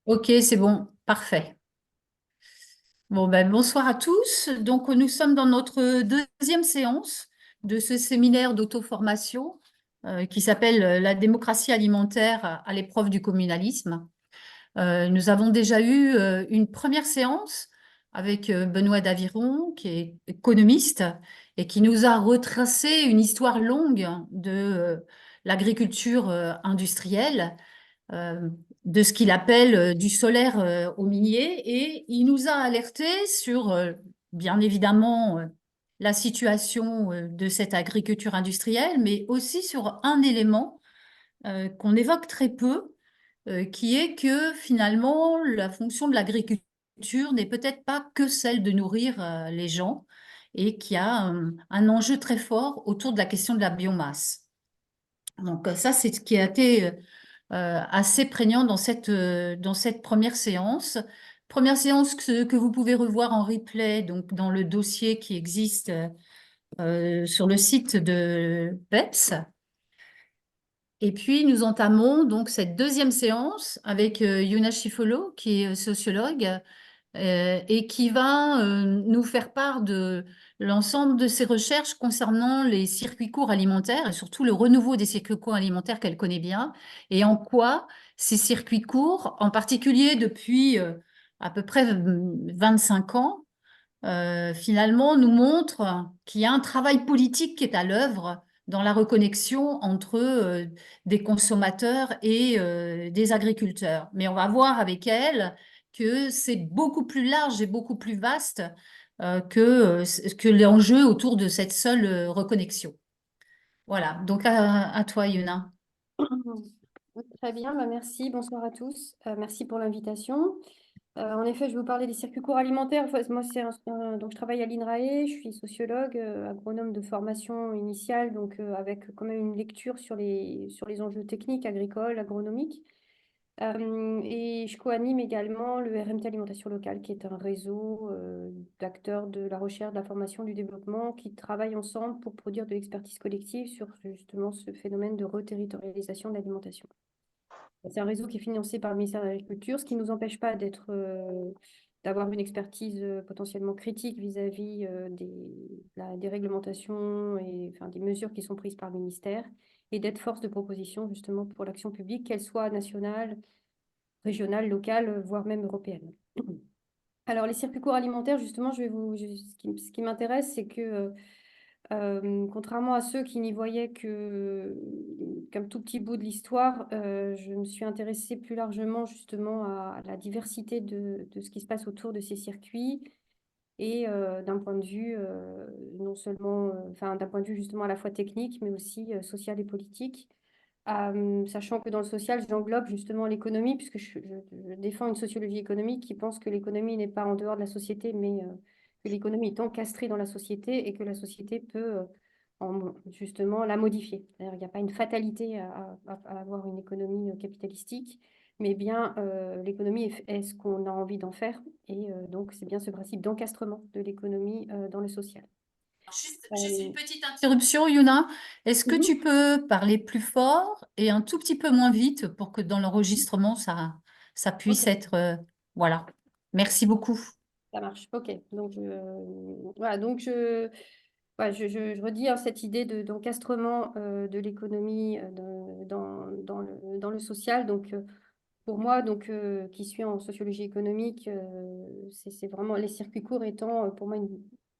Ok, c'est bon, parfait. Bon, ben, bonsoir à tous. Donc, nous sommes dans notre deuxième séance de ce séminaire d'auto-formation qui s'appelle La démocratie alimentaire à l'épreuve du communalisme. Nous avons déjà eu une première séance avec Benoît Daviron, qui est économiste et qui nous a retracé une histoire longue de l'agriculture industrielle, euh, de ce qu'il appelle du solaire au minier, et il nous a alertés sur, bien évidemment, la situation de cette agriculture industrielle, mais aussi sur un élément qu'on évoque très peu, qui est que finalement, la fonction de l'agriculture n'est peut-être pas que celle de nourrir les gens, et qu'il y a un enjeu très fort autour de la question de la biomasse. Donc ça, c'est ce qui a été assez prégnant dans cette première séance. Première séance que vous pouvez revoir en replay, donc dans le dossier qui existe sur le site de BEPS. Et puis, nous entamons donc cette deuxième séance avec Yuna Schifolo, qui est sociologue, et qui va nous faire part de l'ensemble de ses recherches concernant les circuits courts alimentaires et surtout le renouveau des circuits courts alimentaires qu'elle connaît bien, et en quoi ces circuits courts, en particulier depuis à peu près 25 ans, finalement nous montrent qu'il y a un travail politique qui est à l'œuvre dans la reconnexion entre des consommateurs et des agriculteurs. Mais on va voir avec elle que c'est beaucoup plus large et beaucoup plus vaste que l'enjeu autour de cette seule reconnexion. Voilà, donc à toi, Yuna. Très bien, bah merci. Bonsoir à tous. Merci pour l'invitation. En effet, je vais vous parler des circuits courts alimentaires. Enfin, moi, donc, je travaille à l'INRAE, je suis sociologue, agronome de formation initiale, donc avec quand même une lecture sur les enjeux techniques, agricoles, agronomiques. Et je co-anime également le RMT Alimentation Locale, qui est un réseau d'acteurs de la recherche, de la formation, du développement, qui travaillent ensemble pour produire de l'expertise collective sur justement ce phénomène de reterritorialisation de l'alimentation. C'est un réseau qui est financé par le ministère de l'Agriculture, ce qui ne nous empêche pas d'avoir une expertise potentiellement critique vis-à-vis des réglementations et enfin, des mesures qui sont prises par le ministère et d'être force de proposition justement pour l'action publique, qu'elle soit nationale, régionale, locale, voire même européenne. Alors, les circuits courts alimentaires, justement, ce qui m'intéresse, c'est que contrairement à ceux qui n'y voyaient qu'un tout petit bout de l'histoire, je me suis intéressée plus largement justement à la diversité de ce qui se passe autour de ces circuits et d'un point de vue non seulement, enfin d'un point de vue justement à la fois technique, mais aussi social et politique. Sachant que dans le social, j'englobe justement l'économie, puisque je défends une sociologie économique qui pense que l'économie n'est pas en dehors de la société, mais que l'économie est encastrée dans la société et que la société peut justement la modifier. C'est-à-dire qu'il n'y a pas une fatalité à avoir une économie capitalistique, mais bien l'économie est ce qu'on a envie d'en faire. Et donc, c'est bien ce principe d'encastrement de l'économie dans le social. Juste une Euh, petite interruption, Yuna. Est-ce que mhm. tu peux parler plus fort et un tout petit peu moins vite pour que dans l'enregistrement, ça Ok. puisse être... voilà. Merci beaucoup. Ça marche. Ok. Donc, voilà. Donc, voilà, je redis hein, cette idée d'encastrement de l'économie dans le social. Donc, pour moi, donc, qui suis en sociologie économique, c'est vraiment les circuits courts étant, pour moi,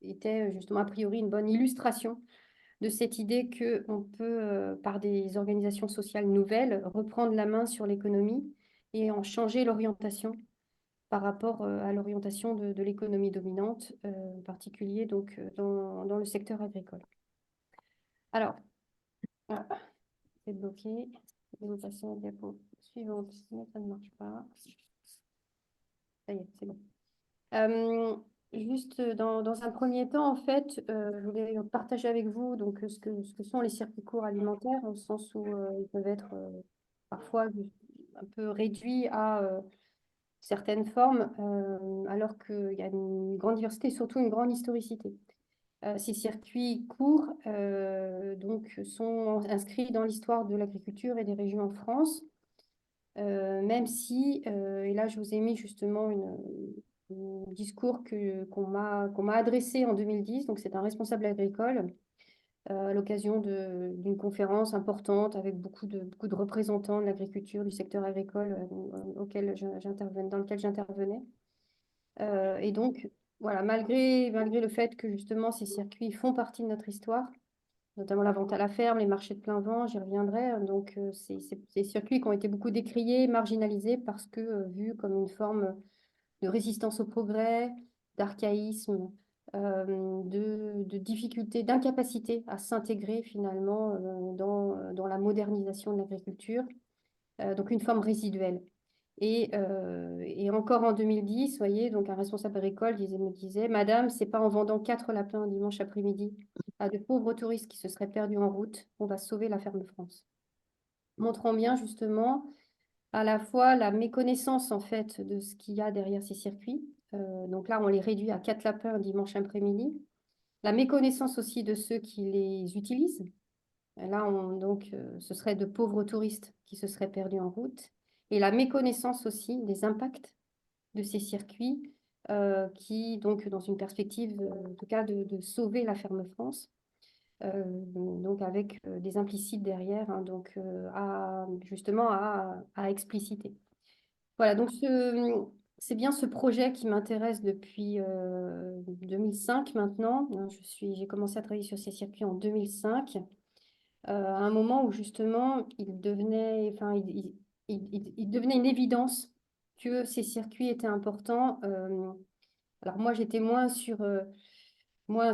étaient justement a priori une bonne illustration de cette idée qu'on peut, par des organisations sociales nouvelles, reprendre la main sur l'économie et en changer l'orientation par rapport à l'orientation de l'économie dominante, en particulier donc, dans le secteur agricole. Alors, voilà, c'est bloqué. Je vais vous passer à la diapo suivante, sinon ça ne marche pas. Ça y est, c'est bon. Euh, Juste dans un premier temps, en fait, je voulais partager avec vous donc, ce que sont les circuits courts alimentaires, au sens où ils peuvent être parfois un peu réduits à certaines formes, alors qu'il y a une grande diversité et surtout une grande historicité. Ces circuits courts donc, sont inscrits dans l'histoire de l'agriculture et des régions en France. même si, et là je vous ai mis justement un discours qu'on m'a adressé en 2010, donc c'est un responsable agricole, à l'occasion d'une conférence importante avec beaucoup de représentants de l'agriculture, du secteur agricole dans lequel j'intervenais. Et donc, voilà, malgré le fait que justement ces circuits font partie de notre histoire, notamment la vente à la ferme, les marchés de plein vent, j'y reviendrai. Donc, ces circuits qui ont été beaucoup décriés, marginalisés parce que vus comme une forme de résistance au progrès, d'archaïsme, de difficulté, d'incapacité à s'intégrer finalement dans la modernisation de l'agriculture, donc une forme résiduelle. Et encore en 2010, voyez, donc un responsable agricole me disait, Madame, c'est pas en vendant 4 lapins un dimanche après-midi à de pauvres touristes qui se seraient perdus en route qu'on va sauver la ferme France. Montrant bien justement à la fois la méconnaissance en fait de ce qu'il y a derrière ces circuits. Donc là, on les réduit à 4 lapins un dimanche après-midi. La méconnaissance aussi de ceux qui les utilisent. Là, ce serait de pauvres touristes qui se seraient perdus en route. Et la méconnaissance aussi des impacts de ces circuits qui, donc, dans une perspective, en tout cas, de sauver la ferme France, donc avec des implicites derrière, hein, donc justement à expliciter. Voilà, donc c'est bien ce projet qui m'intéresse depuis 2005 maintenant. Hein. J'ai commencé à travailler sur ces circuits en 2005, à un moment où justement il devenait une évidence que ces circuits étaient importants. Alors moi, j'étais moins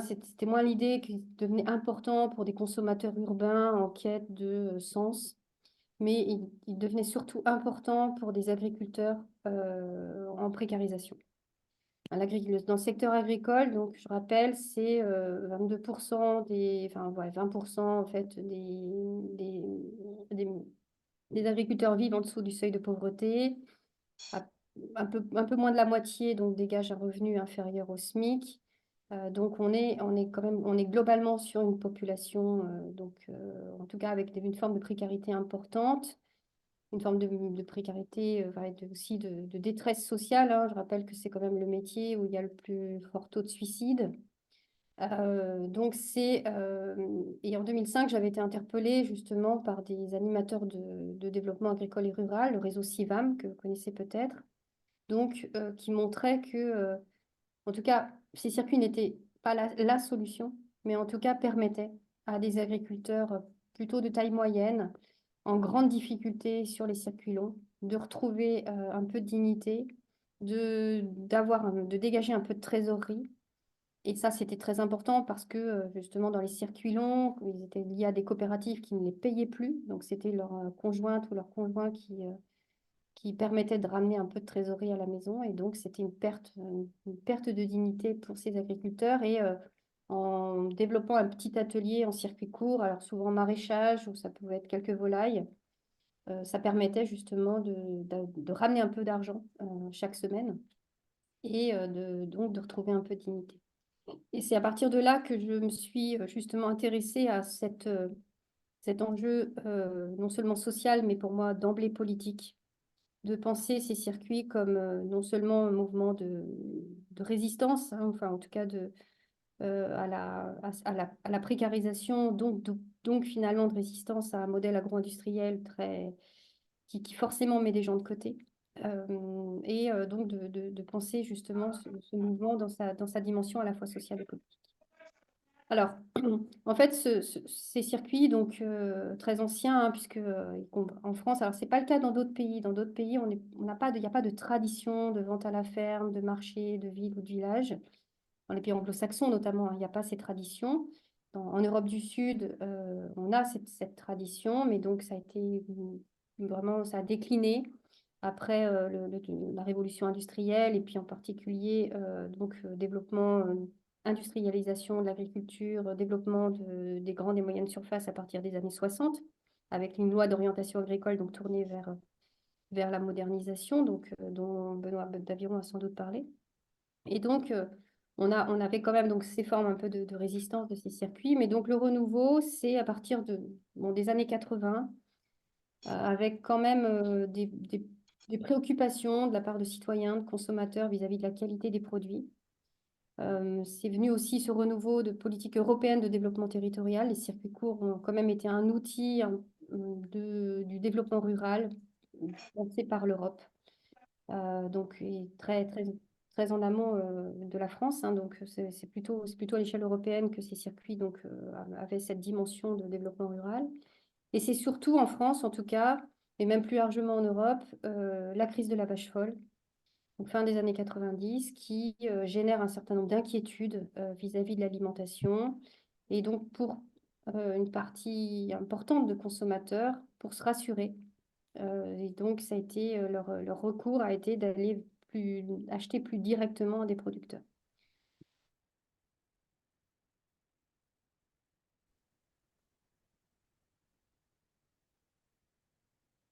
c'était moins l'idée qu'ils devenaient importants pour des consommateurs urbains en quête de sens, mais ils devenaient surtout importants pour des agriculteurs en précarisation. Dans le secteur agricole, donc je rappelle, c'est 22% enfin ouais, 20% en fait des, des agriculteurs vivent en dessous du seuil de pauvreté, à- un peu moins de la moitié donc dégagent un revenu inférieur au SMIC. Donc on est globalement sur une population en tout cas avec une forme de précarité importante, une forme de précarité, aussi de détresse sociale. Hein. Je rappelle que c'est quand même le métier où il y a le plus fort taux de suicide. Et en 2005, j'avais été interpellée justement par des animateurs de développement agricole et rural, le réseau CIVAM, que vous connaissez peut-être, donc qui montrait que, en tout cas, ces circuits n'étaient pas la solution, mais en tout cas permettaient à des agriculteurs plutôt de taille moyenne, en grande difficulté sur les circuits longs, de retrouver un peu de dignité, de dégager un peu de trésorerie. Et ça, c'était très important parce que justement, dans les circuits longs, ils étaient liés à des coopératives qui ne les payaient plus. Donc, c'était leur conjointe ou leur conjoint qui permettait de ramener un peu de trésorerie à la maison. Et donc, c'était une perte de dignité pour ces agriculteurs. Et en développant un petit atelier en circuit court, alors souvent maraîchage, où ça pouvait être quelques volailles, ça permettait justement de ramener un peu d'argent chaque semaine et donc de retrouver un peu de dignité. Et c'est à partir de là que je me suis justement intéressée à cet enjeu non seulement social, mais pour moi d'emblée politique, de penser ces circuits comme non seulement un mouvement de résistance, hein, enfin en tout cas à la précarisation, donc finalement de résistance à un modèle agro-industriel qui forcément met des gens de côté. Donc de penser justement ce mouvement dans sa dimension à la fois sociale et politique. Alors, en fait, ces circuits, donc très anciens, hein, puisque en France, alors c'est pas le cas dans d'autres pays. Dans d'autres pays, on n'a pas il n'y a pas de tradition de vente à la ferme, de marché, de ville ou de village. Dans les pays anglo-saxons, notamment, hein, il n'y a pas ces traditions. En Europe du Sud, on a cette tradition, mais donc ça a été vraiment, ça a décliné après la révolution industrielle et puis en particulier développement industrialisation de l'agriculture, développement des grandes et moyennes surfaces à partir des années 60, avec une loi d'orientation agricole donc tournée vers la modernisation, dont Benoît Daviron a sans doute parlé. Et donc, on avait quand même donc, ces formes un peu de résistance de ces circuits, mais donc le renouveau, c'est à partir des années 80, avec quand même des préoccupations de la part de citoyens, de consommateurs vis-à-vis de la qualité des produits. C'est venu aussi ce renouveau de politique européenne de développement territorial. Les circuits courts ont quand même été un outil du développement rural pensé par l'Europe. Donc, très en amont de la France. Hein. Donc, c'est plutôt à l'échelle européenne que ces circuits donc, avaient cette dimension de développement rural. Et c'est surtout en France, en tout cas, et même plus largement en Europe, la crise de la vache folle, donc fin des années 90, qui génère un certain nombre d'inquiétudes vis-à-vis de l'alimentation. Et donc, pour une partie importante de consommateurs, pour se rassurer. Et donc, ça a été, leur recours a été d'aller acheter plus directement des producteurs.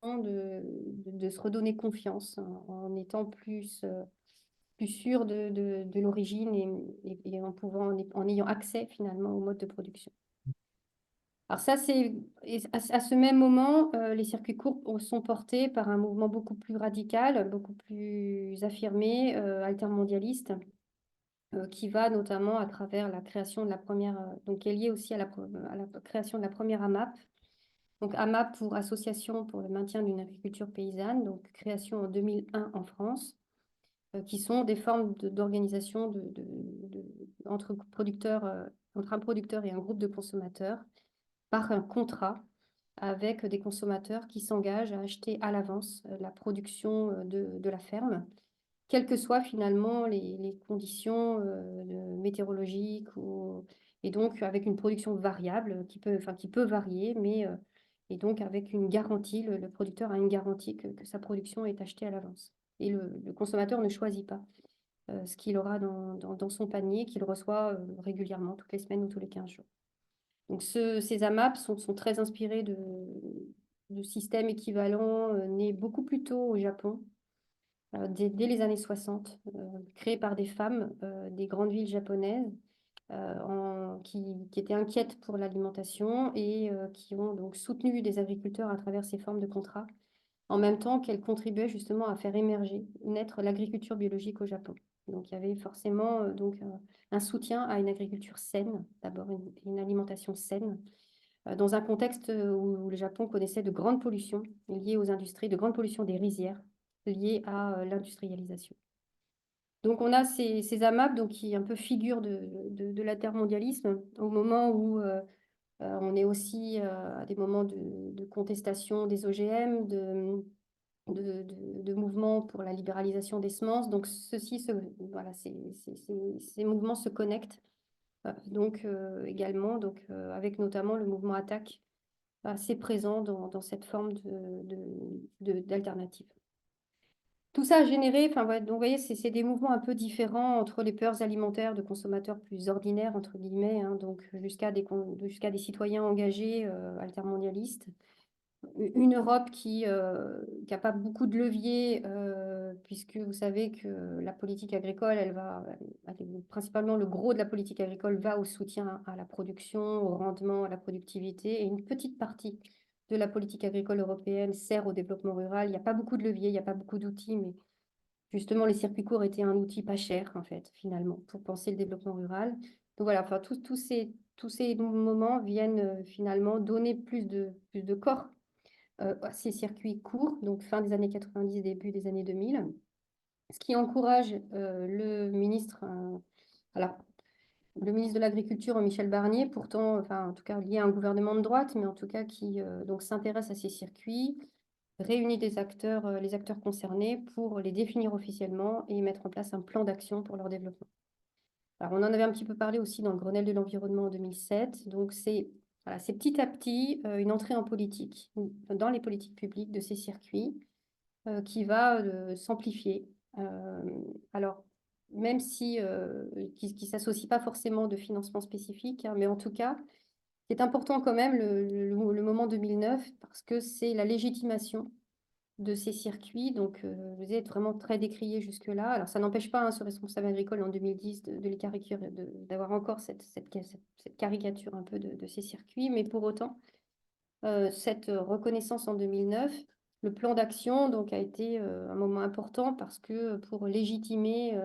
De se redonner confiance en étant plus sûr de l'origine et en ayant accès finalement au mode de production. Alors ça, à ce même moment, les circuits courts sont portés par un mouvement beaucoup plus radical, beaucoup plus affirmé, altermondialiste, qui va notamment à travers la création de la première, donc qui est liée aussi à la création de la première AMAP. Donc AMAP pour Association pour le maintien d'une agriculture paysanne, donc création en 2001 en France, qui sont des formes d'organisation entre producteurs, entre un producteur et un groupe de consommateurs par un contrat avec des consommateurs qui s'engagent à acheter à l'avance la production de la ferme, quelles que soient finalement les conditions météorologiques et donc avec une production variable qui peut varier, mais et donc avec une garantie, le producteur a une garantie que sa production est achetée à l'avance. Et le consommateur ne choisit pas ce qu'il aura dans son panier, qu'il reçoit régulièrement, toutes les semaines ou tous les 15 jours. Donc ces AMAP sont très inspirés de systèmes équivalents nés beaucoup plus tôt au Japon, dès les années 60, créés par des femmes des grandes villes japonaises qui étaient inquiètes pour l'alimentation et qui ont donc soutenu des agriculteurs à travers ces formes de contrats, en même temps qu'elles contribuaient justement à faire naître l'agriculture biologique au Japon. Donc il y avait forcément un soutien à une agriculture saine, d'abord une alimentation saine, dans un contexte où le Japon connaissait de grandes pollutions liées aux industries, de grandes pollutions des rizières liées à l'industrialisation. Donc on a ces AMAP donc, qui un peu figurent de l'intermondialisme au moment où on est aussi à des moments de contestation des OGM, de mouvements pour la libéralisation des semences. Donc voilà, ces mouvements se connectent donc également avec notamment le mouvement Attaque assez présent dans cette forme d'alternative. Tout ça a généré, enfin, ouais, donc vous voyez, c'est des mouvements un peu différents entre les peurs alimentaires de consommateurs plus ordinaires, entre guillemets, hein, donc jusqu'à des citoyens engagés, altermondialistes. Une Europe qui n'a pas beaucoup de leviers, puisque vous savez que la politique agricole, principalement le gros de la politique agricole va au soutien à la production, au rendement, à la productivité, et une petite partie de la politique agricole européenne sert au développement rural. Il n'y a pas beaucoup de leviers, il n'y a pas beaucoup d'outils, mais justement, les circuits courts étaient un outil pas cher, en fait, finalement, pour penser le développement rural. Donc voilà, enfin, tous ces moments viennent finalement donner plus de corps ces circuits courts, donc fin des années 90, début des années 2000, ce qui encourage alors, le ministre de l'Agriculture, Michel Barnier, pourtant, enfin, en tout cas lié à un gouvernement de droite, mais en tout cas qui donc s'intéresse à ces circuits, réunit les acteurs concernés pour les définir officiellement et mettre en place un plan d'action pour leur développement. Alors, on en avait un petit peu parlé aussi dans le Grenelle de l'environnement en 2007. Donc, voilà, c'est petit à petit une entrée en politique, dans les politiques publiques de ces circuits, qui va s'amplifier. Alors, même si qui ne s'associe pas forcément de financement spécifique, hein, mais en tout cas, c'est important quand même le moment 2009 parce que c'est la légitimation de ces circuits. Donc, vous êtes vraiment très décrié jusque-là. Alors, ça n'empêche pas ce responsable agricole en 2010 de les caricaturer, d'avoir encore cette caricature un peu de ces circuits, mais pour autant, cette reconnaissance en 2009. Le plan d'action donc, a été un moment important parce que pour légitimer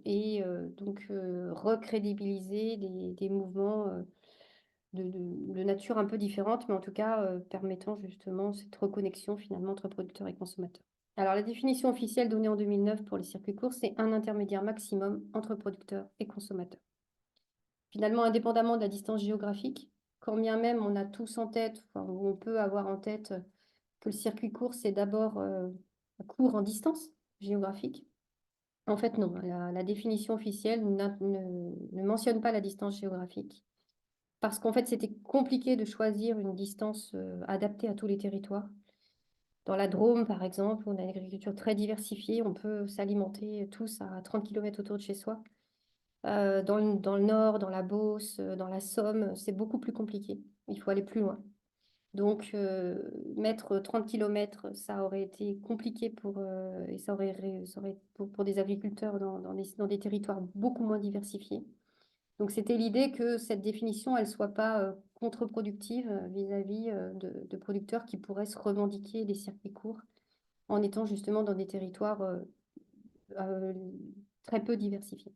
et donc recrédibiliser des mouvements de nature un peu différente, mais en tout cas permettant justement cette reconnexion finalement entre producteurs et consommateurs. Alors, la définition officielle donnée en 2009 pour les circuits courts, c'est un intermédiaire maximum entre producteurs et consommateurs. Finalement, indépendamment de la distance géographique, quand bien même on a tous en tête, enfin, ou on peut avoir en tête que le circuit court, c'est d'abord court en distance géographique. En fait, non, la définition officielle ne mentionne pas la distance géographique parce qu'en fait, c'était compliqué de choisir une distance adaptée à tous les territoires. Dans la Drôme, par exemple, on a une agriculture très diversifiée, on peut s'alimenter tous à 30 km autour de chez soi. Dans le Nord, dans la Beauce, dans la Somme, c'est beaucoup plus compliqué. Il faut aller plus loin. Donc, mettre 30 km, ça aurait été compliqué et ça aurait pour des agriculteurs dans des territoires beaucoup moins diversifiés. Donc, c'était l'idée que cette définition, elle ne soit pas contre-productive vis-à-vis de producteurs qui pourraient se revendiquer des circuits courts en étant justement dans des territoires euh, très peu diversifiés.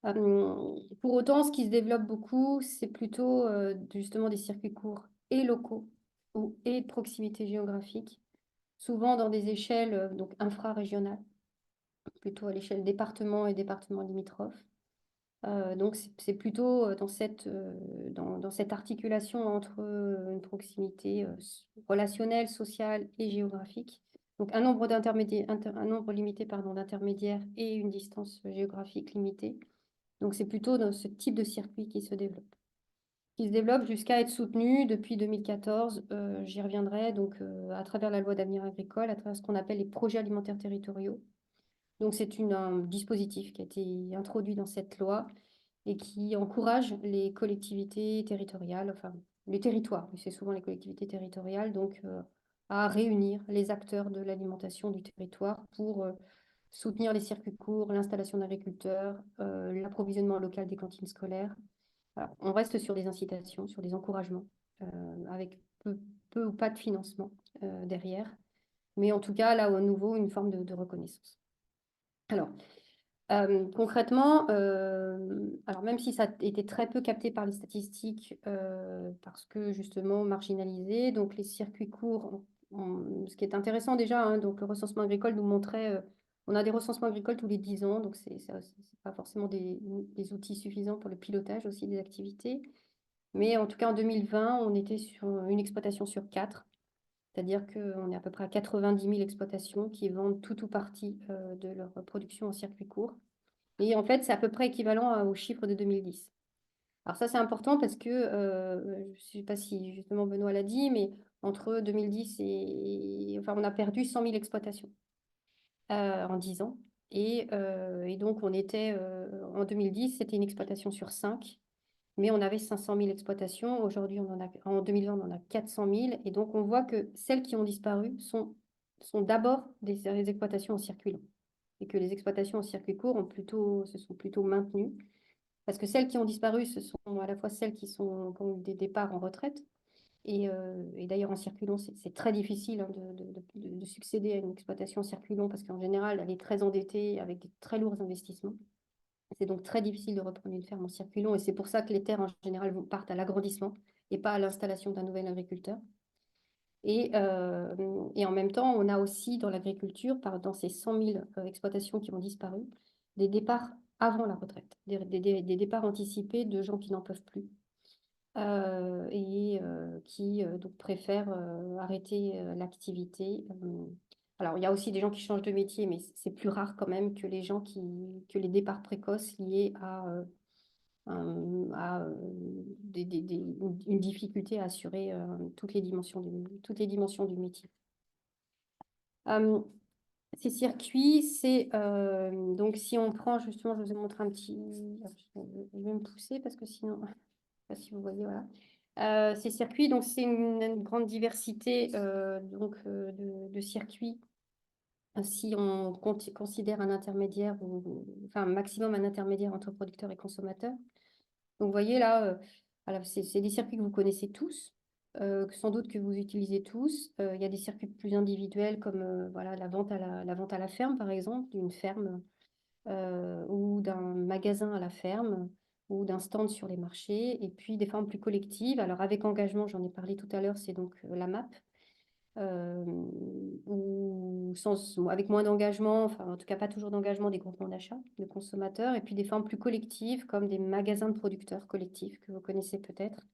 Pour autant, ce qui se développe beaucoup, c'est plutôt justement des circuits courts et locaux et de proximité géographique, souvent dans des échelles donc infrarégionales, plutôt à l'échelle département et département limitrophes. Donc, c'est plutôt dans cette articulation entre une proximité relationnelle, sociale et géographique. Donc, un nombre limité pardon, d'intermédiaires et une distance géographique limitée. Donc, c'est plutôt dans ce type de circuit qui se développe. Qui se développe jusqu'à être soutenu depuis 2014. J'y reviendrai donc à travers la loi d'avenir agricole, à travers ce qu'on appelle les projets alimentaires territoriaux. Donc, c'est un dispositif qui a été introduit dans cette loi et qui encourage les collectivités territoriales, enfin les territoires, mais c'est souvent les collectivités territoriales, donc à réunir les acteurs de l'alimentation du territoire pour soutenir les circuits courts, l'installation d'agriculteurs, l'approvisionnement local des cantines scolaires. Voilà. On reste sur des incitations, sur des encouragements, avec peu ou pas de financement derrière. Mais en tout cas, là, au nouveau, une forme de reconnaissance. Alors, concrètement, alors même si ça a été très peu capté par les statistiques, parce que justement marginalisé, donc les circuits courts, ce qui est intéressant déjà, hein, donc le recensement agricole nous montrait, on a des recensements agricoles tous les 10 ans, donc c'est pas forcément des outils suffisants pour le pilotage aussi des activités. Mais en tout cas, en 2020, on était sur une exploitation sur 4. C'est-à-dire qu'on est à peu près à 90 000 exploitations qui vendent tout ou partie de leur production en circuit court. Et en fait, c'est à peu près équivalent au chiffre de 2010. Alors ça, c'est important parce que, je ne sais pas si justement Benoît l'a dit, mais entre 2010 Enfin, on a perdu 100 000 exploitations en 10 ans. Et donc, en 2010, c'était une exploitation sur 5, mais on avait 500 000 exploitations. Aujourd'hui, en 2020, on en a 400 000. Et donc, on voit que celles qui ont disparu sont d'abord des exploitations en circuit long et que les exploitations en circuit court se sont plutôt maintenues. Parce que celles qui ont disparu, ce sont à la fois celles qui ont eu des départs en retraite. Et d'ailleurs, en circuit long, c'est très difficile hein, de succéder à une exploitation en circuit long parce qu'en général, elle est très endettée avec des très lourds investissements. C'est donc très difficile de reprendre une ferme en circuit long. Et c'est pour ça que les terres, en général, partent à l'agrandissement et pas à l'installation d'un nouvel agriculteur. Et en même temps, on a aussi dans l'agriculture, dans ces 100 000 exploitations qui ont disparu, des départs avant la retraite, des départs anticipés de gens qui n'en peuvent plus et qui donc préfèrent arrêter l'activité. Alors, il y a aussi des gens qui changent de métier, mais c'est plus rare quand même que que les départs précoces liés à une difficulté à assurer toutes les dimensions du métier. Ces circuits, donc si on prend justement, je vous ai montré un petit, je vais me pousser parce que sinon, je ne sais pas si vous voyez, voilà. Ces circuits, donc c'est une grande diversité de circuits. Si on considère un intermédiaire, enfin un maximum un intermédiaire entre producteurs et consommateurs. Donc, vous voyez là, c'est des circuits que vous connaissez tous. sans doute que vous utilisez tous. Il y a des circuits plus individuels comme voilà, la vente à la ferme, par exemple, d'une ferme ou d'un magasin à la ferme ou d'un stand sur les marchés. Et puis des formes plus collectives. Alors avec engagement, j'en ai parlé tout à l'heure, c'est donc la MAP. euh, ou avec moins d'engagement, enfin en tout cas pas toujours d'engagement des groupements d'achat de consommateurs, et puis des formes plus collectives comme des magasins de producteurs collectifs que vous connaissez peut-être.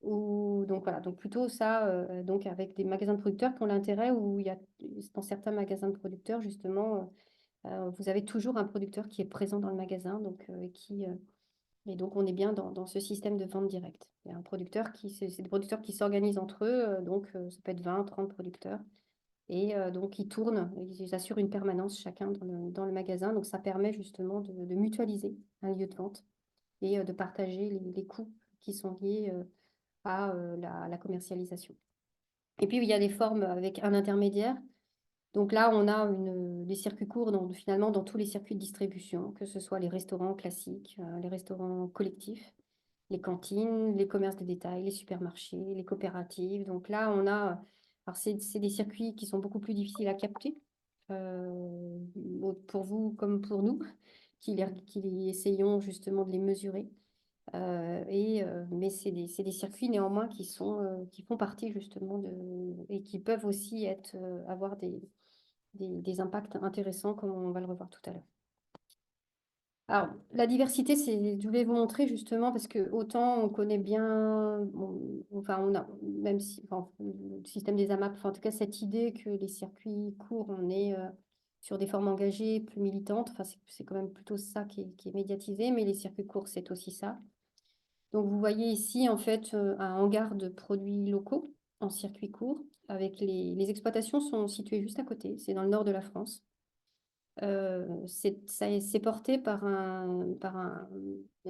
Ou, donc voilà, donc plutôt ça, donc avec des magasins de producteurs qui ont l'intérêt où il y a, dans certains magasins de producteurs justement, vous avez toujours un producteur qui est présent dans le magasin, et donc on est bien dans ce système de vente directe. Il y a un producteur c'est des producteurs qui s'organisent entre eux, donc ça peut être 20, 30 producteurs, et donc ils tournent, ils assurent une permanence chacun dans le magasin, donc ça permet justement de mutualiser un lieu de vente et de partager les coûts qui sont liés à la commercialisation. Et puis, il y a des formes avec un intermédiaire. Donc là, on a des circuits courts finalement dans tous les circuits de distribution, que ce soit les restaurants classiques, les restaurants collectifs, les cantines, les commerces de détail, les supermarchés, les coopératives. Donc là, alors c'est des circuits qui sont beaucoup plus difficiles à capter, euh, pour vous comme pour nous, qui essayons justement de les mesurer. Mais c'est des circuits néanmoins qui font partie justement et qui peuvent aussi avoir des impacts intéressants comme on va le revoir tout à l'heure. Alors, la diversité, je voulais vous montrer justement parce que autant on connaît bien, enfin, on a, même si, enfin, le système des AMAP, enfin, en tout cas, cette idée que les circuits courts, on est sur des formes engagées, plus militantes, enfin, c'est quand même plutôt ça qui est médiatisé, mais les circuits courts, c'est aussi ça. Donc, vous voyez ici, en fait, un hangar de produits locaux en circuit court. Les exploitations sont situées juste à côté. C'est dans le nord de la France. C'est porté par un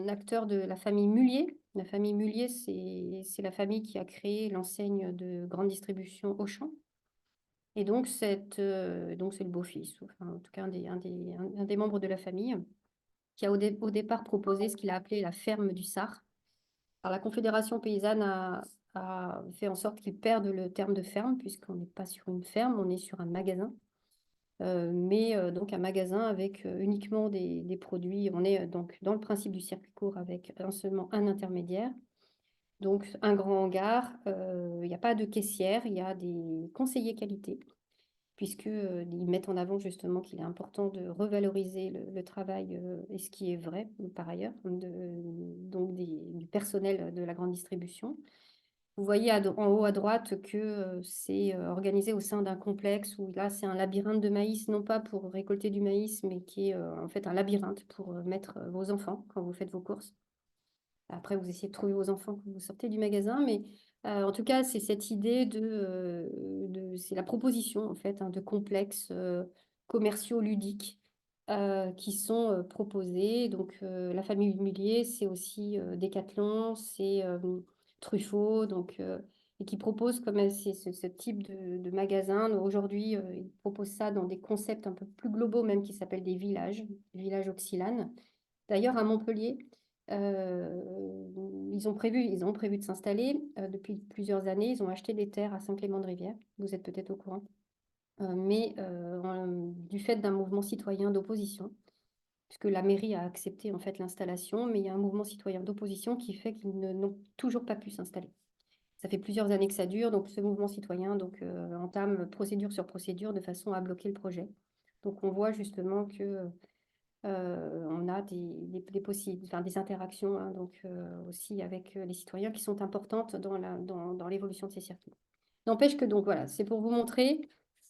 acteur de la famille Mullier. La famille Mullier, c'est la famille qui a créé l'enseigne de grande distribution Auchan. Et donc, donc c'est le beau-fils, enfin, en tout cas un des membres de la famille, qui a au départ proposé ce qu'il a appelé la ferme du Sar. Alors, la Confédération paysanne a fait en sorte qu'ils perdent le terme de ferme, puisqu'on n'est pas sur une ferme, on est sur un magasin. Donc un magasin avec uniquement des produits. On est donc dans le principe du circuit court avec seulement un intermédiaire. Donc un grand hangar, il n'y a pas de caissière, il y a des conseillers qualité, puisqu'ils mettent en avant justement qu'il est important de revaloriser le travail, et ce qui est vrai par ailleurs, du personnel de la grande distribution. Vous voyez en haut à droite que c'est organisé au sein d'un complexe où là, c'est un labyrinthe de maïs, non pas pour récolter du maïs, mais qui est en fait un labyrinthe pour mettre vos enfants quand vous faites vos courses. Après, vous essayez de trouver vos enfants quand vous sortez du magasin, mais en tout cas, c'est cette idée c'est la proposition en fait de complexes commerciaux ludiques qui sont proposés. Donc, la famille Mullier, c'est aussi Decathlon, c'est Truffaut, et qui propose comme ce type de magasin. Aujourd'hui, ils proposent ça dans des concepts un peu plus globaux, même qui s'appellent des villages Oxylane. D'ailleurs, à Montpellier, ils ont prévu de s'installer depuis plusieurs années. Ils ont acheté des terres à Saint-Clément-de-Rivière. Vous êtes peut-être au courant. Du fait d'un mouvement citoyen d'opposition, puisque la mairie a accepté en fait l'installation, mais il y a un mouvement citoyen d'opposition qui fait qu'ils n'ont toujours pas pu s'installer. Ça fait plusieurs années que ça dure, donc ce mouvement citoyen entame procédure sur procédure de façon à bloquer le projet. Donc on voit justement que on a des interactions hein, aussi avec les citoyens qui sont importantes dans l'évolution de ces circuits. N'empêche que donc voilà, c'est pour vous montrer,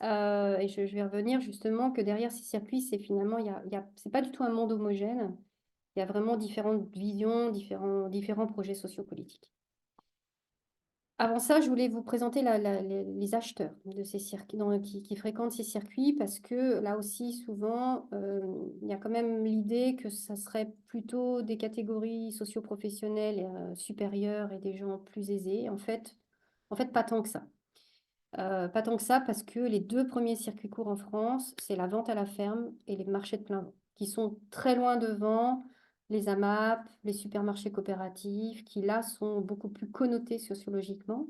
et je vais revenir justement que derrière ces circuits, c'est finalement, c'est pas du tout un monde homogène. Il y a vraiment différentes visions, différents projets sociopolitiques. Avant ça, je voulais vous présenter les acheteurs de ces circuits, qui fréquentent ces circuits, parce que là aussi, souvent, il y a quand même l'idée que ça serait plutôt des catégories socio-professionnelles supérieures et des gens plus aisés. En fait, pas tant que ça. Pas tant que ça, parce que les deux premiers circuits courts en France, c'est la vente à la ferme et les marchés de plein vent, qui sont très loin devant les AMAP, les supermarchés coopératifs, qui là sont beaucoup plus connotés sociologiquement.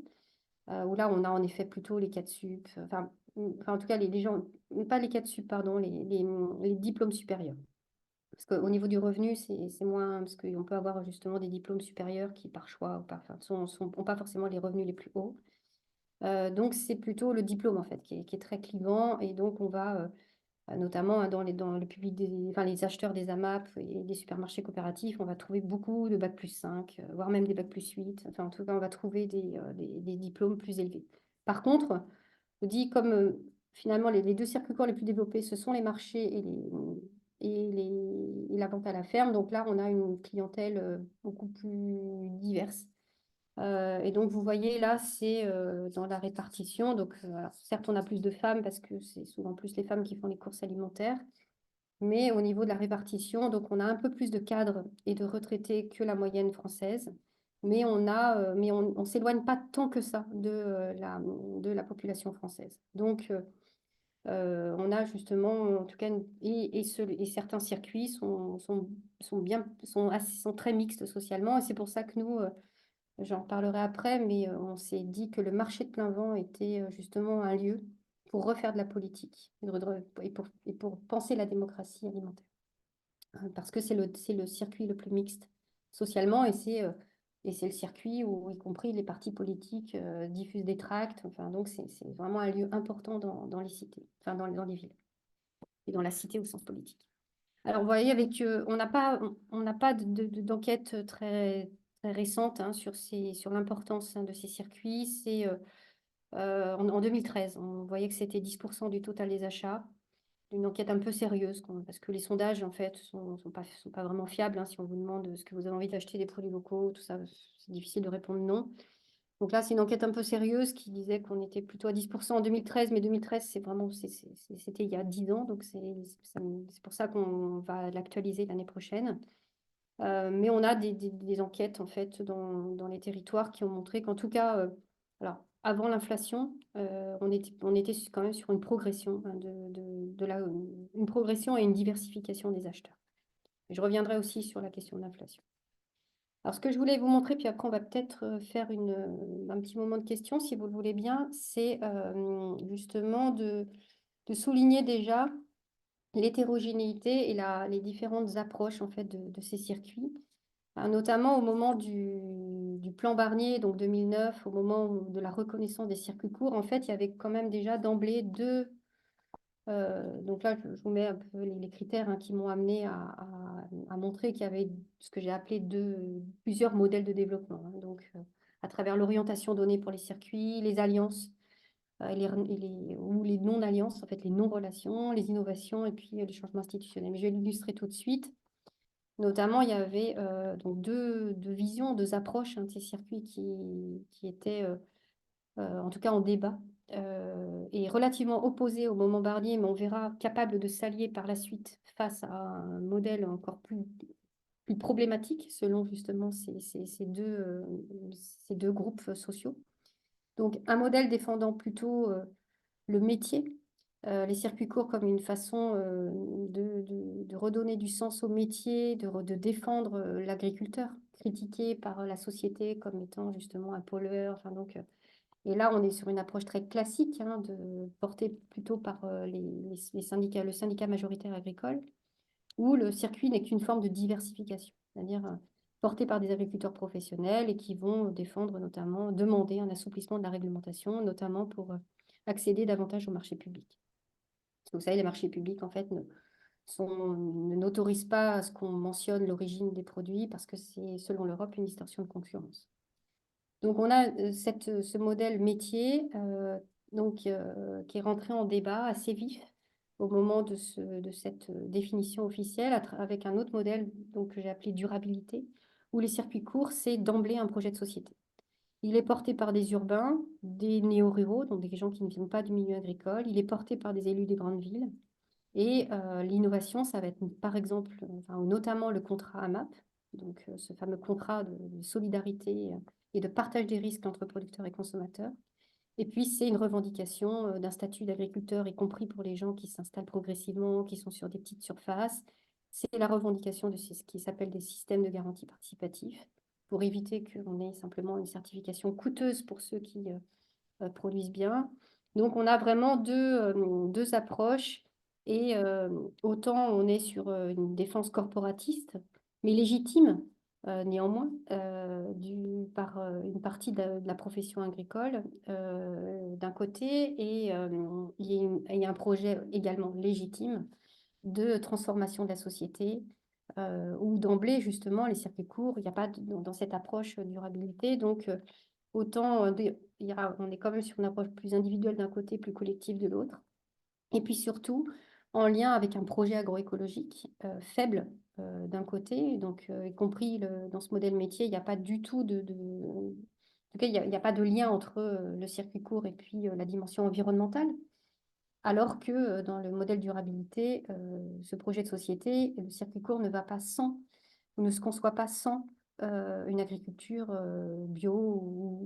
où là, on a en effet plutôt les 4 sup, enfin, en tout cas, les gens, pas les 4 sup, pardon, les diplômes supérieurs. Parce qu'au niveau du revenu, c'est moins, parce qu'on peut avoir justement des diplômes supérieurs qui, par choix, ou par, enfin, ont pas forcément les revenus les plus hauts. Donc, c'est plutôt le diplôme, en fait, qui est très clivant. Et donc, on va, notamment hein, dans le public, enfin, les acheteurs des AMAP et des supermarchés coopératifs, on va trouver beaucoup de bac+5, voire même des bac+8. Enfin, en tout cas, on va trouver des diplômes plus élevés. Par contre, je dis comme finalement les deux circuits courts les plus développés, ce sont les marchés et la vente à la ferme. Donc là, on a une clientèle beaucoup plus diverse. Et donc, vous voyez, là, c'est dans la répartition. Donc, alors, certes, on a plus de femmes parce que c'est souvent plus les femmes qui font les courses alimentaires. Mais au niveau de la répartition, donc on a un peu plus de cadres et de retraités que la moyenne française. Mais on s'éloigne pas tant que ça de la population française. Donc, on a justement, en tout cas, et certains circuits sont très mixtes socialement. Et c'est pour ça que nous, j'en reparlerai après, mais on s'est dit que le marché de plein vent était justement un lieu pour refaire de la politique et pour penser la démocratie alimentaire. Parce que c'est le circuit le plus mixte socialement et c'est le circuit où, y compris les partis politiques, diffusent des tracts. Enfin, donc, c'est vraiment un lieu important dans les cités, enfin, dans les villes et dans la cité au sens politique. Alors, vous voyez, on n'a pas d'enquête très récente hein, sur l'importance hein, de ces circuits. C'est en 2013, on voyait que c'était 10% du total des achats. Une enquête un peu sérieuse, parce que les sondages, en fait, sont pas vraiment fiables. Hein. Si on vous demande est-ce que vous avez envie d'acheter des produits locaux, tout ça, c'est difficile de répondre non. Donc là, c'est une enquête un peu sérieuse qui disait qu'on était plutôt à 10% en 2013, mais 2013, c'était il y a 10 ans, donc c'est pour ça qu'on va l'actualiser l'année prochaine. Mais on a des enquêtes en fait dans les territoires qui ont montré qu'en tout cas, alors avant l'inflation, on était quand même sur une progression hein, une progression et une diversification des acheteurs. Je reviendrai aussi sur la question de l'inflation. Alors ce que je voulais vous montrer, puis après on va peut-être faire un petit moment de questions si vous le voulez bien, c'est justement de souligner déjà l'hétérogénéité et les différentes approches en fait de ces circuits. Notamment au moment du plan Barnier, donc 2009, au moment de la reconnaissance des circuits courts, en fait, il y avait quand même déjà d'emblée donc là, je vous mets un peu les critères hein, qui m'ont amené à montrer qu'il y avait ce que j'ai appelé plusieurs modèles de développement. Hein. Donc, à travers l'orientation donnée pour les circuits, les alliances ou les non-alliances, en fait, les non-relations, les innovations et puis les changements institutionnels. Mais je vais l'illustrer tout de suite. Notamment, il y avait donc deux visions, deux approches hein, de ces circuits qui étaient, en tout cas en débat, et relativement opposés au moment Barnier, mais on verra capables de s'allier par la suite face à un modèle encore plus problématique selon justement ces deux groupes sociaux. Donc, un modèle défendant plutôt le métier, les circuits courts comme une façon de redonner du sens au métier, de défendre l'agriculteur, critiqué par la société comme étant justement un pollueur. Enfin, donc, et là, on est sur une approche très classique, hein, portée plutôt par les syndicats, le syndicat majoritaire agricole, où le circuit n'est qu'une forme de diversification, c'est-à-dire porté par des agriculteurs professionnels et qui vont défendre notamment, demander un assouplissement de la réglementation, notamment pour accéder davantage aux marchés publics. Vous savez, les marchés publics, en fait, n'autorisent pas à ce qu'on mentionne l'origine des produits parce que c'est, selon l'Europe, une distorsion de concurrence. Donc, on a ce modèle métier qui est rentré en débat assez vif au moment de cette définition officielle avec un autre modèle donc, que j'ai appelé durabilité, où les circuits courts, c'est d'emblée un projet de société. Il est porté par des urbains, des néo-ruraux, donc des gens qui ne viennent pas du milieu agricole. Il est porté par des élus des grandes villes. Et l'innovation, ça va être par exemple, notamment le contrat AMAP, donc ce fameux contrat de solidarité et de partage des risques entre producteurs et consommateurs. Et puis, c'est une revendication d'un statut d'agriculteur, y compris pour les gens qui s'installent progressivement, qui sont sur des petites surfaces. C'est la revendication de ce qui s'appelle des systèmes de garantie participatif, pour éviter qu'on ait simplement une certification coûteuse pour ceux produisent bien. Donc, on a vraiment deux approches. Et autant on est sur une défense corporatiste, mais légitime, néanmoins, par une partie de la profession agricole d'un côté, et il y a un projet également légitime de transformation de la société, où d'emblée, justement, les circuits courts, il n'y a pas dans cette approche durabilité. Donc, autant on est quand même sur une approche plus individuelle d'un côté, plus collective de l'autre. Et puis surtout, en lien avec un projet agroécologique faible d'un côté, donc y compris dans ce modèle métier, il n'y a pas du tout en tout cas, il y a pas de lien entre le circuit court et puis la dimension environnementale. Alors que dans le modèle durabilité, ce projet de société, le circuit court ne va pas sans, ou ne se conçoit pas sans une agriculture bio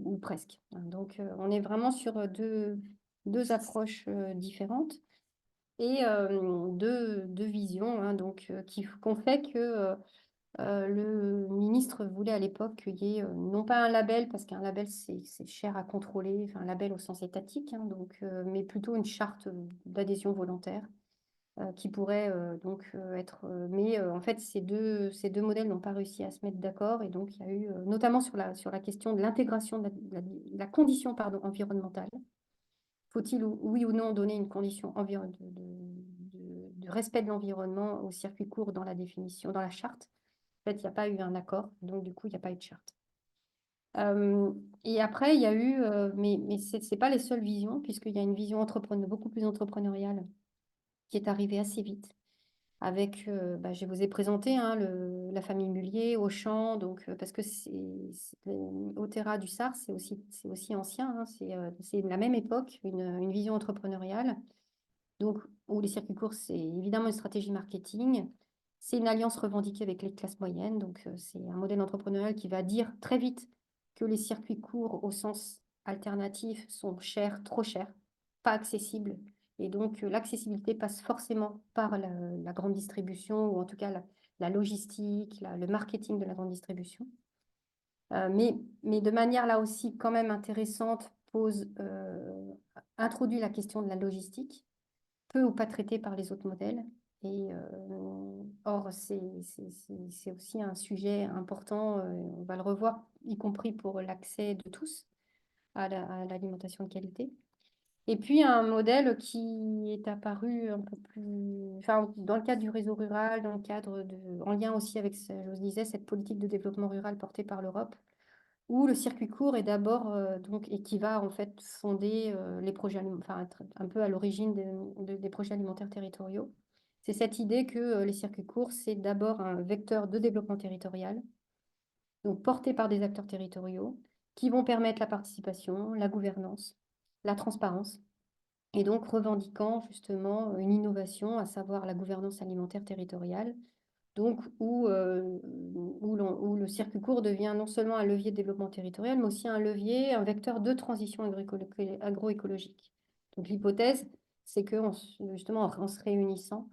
ou presque. Donc, on est vraiment sur deux approches différentes et deux visions, hein, donc, qu'on fait que le ministre voulait à l'époque qu'il y ait non pas un label, parce qu'un label c'est cher à contrôler, enfin un label au sens étatique, hein, donc, mais plutôt une charte d'adhésion volontaire qui pourrait donc être. Mais en fait, ces deux modèles n'ont pas réussi à se mettre d'accord, et donc il y a eu, notamment sur la question de l'intégration de la condition pardon, environnementale. Faut-il, oui ou non, donner une condition de respect de l'environnement au circuit court dans la définition, dans la charte? En fait, il n'y a pas eu un accord, donc du coup, il n'y a pas eu de charte. Et après, il y a eu, mais ce n'est pas les seules visions, puisqu'il y a une vision beaucoup plus entrepreneuriale qui est arrivée assez vite. Avec, je vous ai présenté hein, la famille Mullier, Auchan, donc, parce que Otera du Sar, c'est aussi ancien, hein, c'est la même époque, une vision entrepreneuriale. Donc, où les circuits courts, c'est évidemment une stratégie marketing. C'est une alliance revendiquée avec les classes moyennes. Donc, c'est un modèle entrepreneurial qui va dire très vite que les circuits courts, au sens alternatif, sont chers, trop chers, pas accessibles. Et donc, l'accessibilité passe forcément par la grande distribution, ou en tout cas la logistique, le marketing de la grande distribution. Mais de manière là aussi quand même intéressante, introduit la question de la logistique peu ou pas traité par les autres modèles. Et or, c'est aussi un sujet important, on va le revoir, y compris pour l'accès de tous à l'alimentation de qualité. Et puis, un modèle qui est apparu un peu plus, enfin, dans le cadre du réseau rural, en lien aussi avec, je vous disais, cette politique de développement rural portée par l'Europe, où le circuit court est d'abord, et qui va en fait fonder les projets, enfin être un peu à l'origine des projets alimentaires territoriaux. C'est cette idée que les circuits courts, c'est d'abord un vecteur de développement territorial, donc porté par des acteurs territoriaux, qui vont permettre la participation, la gouvernance, la transparence, et donc revendiquant justement une innovation, à savoir la gouvernance alimentaire territoriale, donc où le circuit court devient non seulement un levier de développement territorial, mais aussi un vecteur de transition agroécologique. Donc l'hypothèse, c'est que justement en se réunissant,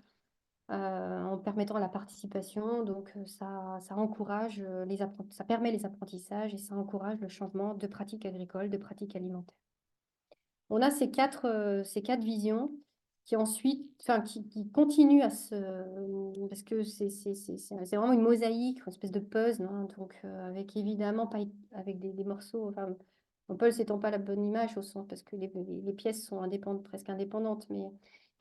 en permettant la participation, donc ça encourage ça permet les apprentissages et ça encourage le changement de pratiques agricoles, de pratiques alimentaires. On a ces quatre visions qui ensuite, enfin, qui continuent parce que c'est vraiment une mosaïque, une espèce de puzzle, hein, donc avec évidemment pas avec des morceaux, enfin, un puzzle c'est pas la bonne image au sens parce que les pièces sont indépendantes, presque indépendantes, mais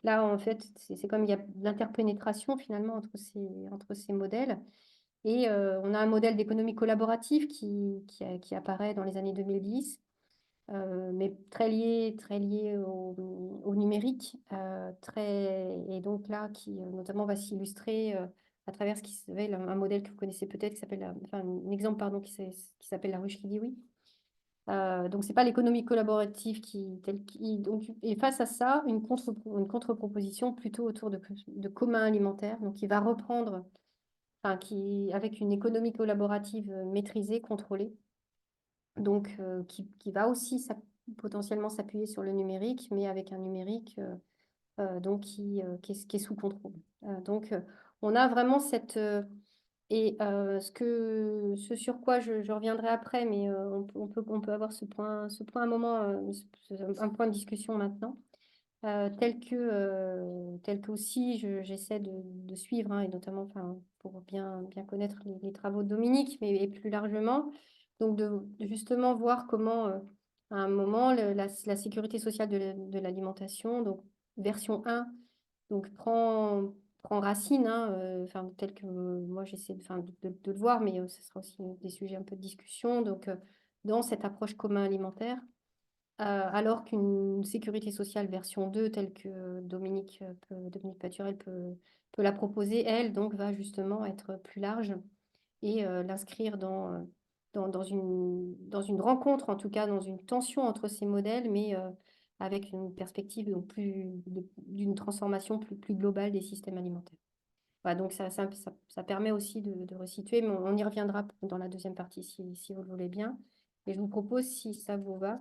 là en fait c'est comme il y a de l'interpénétration finalement entre ces modèles. Et on a un modèle d'économie collaborative qui apparaît dans les années 2010, mais très lié au numérique, et donc là, qui notamment va s'illustrer à travers ce qui s'appelle un modèle que vous connaissez peut-être, qui s'appelle, enfin, un exemple, pardon, qui s'appelle la ruche qui dit oui. Donc, c'est pas l'économie collaborative donc, et face à ça, une contre-proposition plutôt autour de communs alimentaires, donc qui va reprendre, enfin, avec une économie collaborative maîtrisée, contrôlée, donc qui va aussi potentiellement s'appuyer sur le numérique, mais avec un numérique donc qui est sous contrôle. Donc on a vraiment Et ce sur quoi je reviendrai après, mais on peut avoir ce point un moment, un point de discussion maintenant, tel que aussi j'essaie de suivre, hein, et notamment enfin, pour bien connaître les travaux de Dominique, mais et plus largement, donc de justement voir comment, à un moment, la sécurité sociale de l'alimentation, donc version 1, donc prend racine, hein, enfin, tel que moi j'essaie enfin, de le voir, mais ce sera aussi des sujets un peu de discussion, donc dans cette approche commun alimentaire. Alors qu'une sécurité sociale version 2, telle que Dominique Paturel peut la proposer, elle, donc, va justement être plus large et l'inscrire dans une rencontre, en tout cas dans une tension entre ces modèles, mais avec une perspective donc d'une transformation plus globale des systèmes alimentaires. Voilà, donc ça permet aussi de resituer, mais on y reviendra dans la deuxième partie si vous le voulez bien. Et je vous propose, si ça vous va,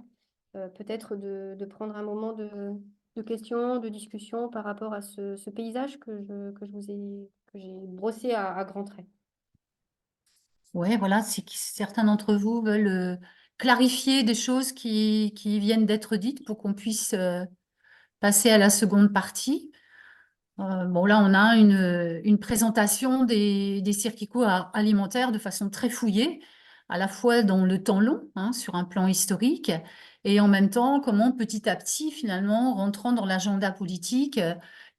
peut-être de prendre un moment de questions, de discussion par rapport à ce paysage que j'ai brossé à grands traits. Ouais, voilà, si certains d'entre vous veulent clarifier des choses qui viennent d'être dites pour qu'on puisse passer à la seconde partie. Bon, là, on a une présentation des circuits courts alimentaires de façon très fouillée, à la fois dans le temps long, hein, sur un plan historique, et en même temps, comment petit à petit, finalement, rentrant dans l'agenda politique,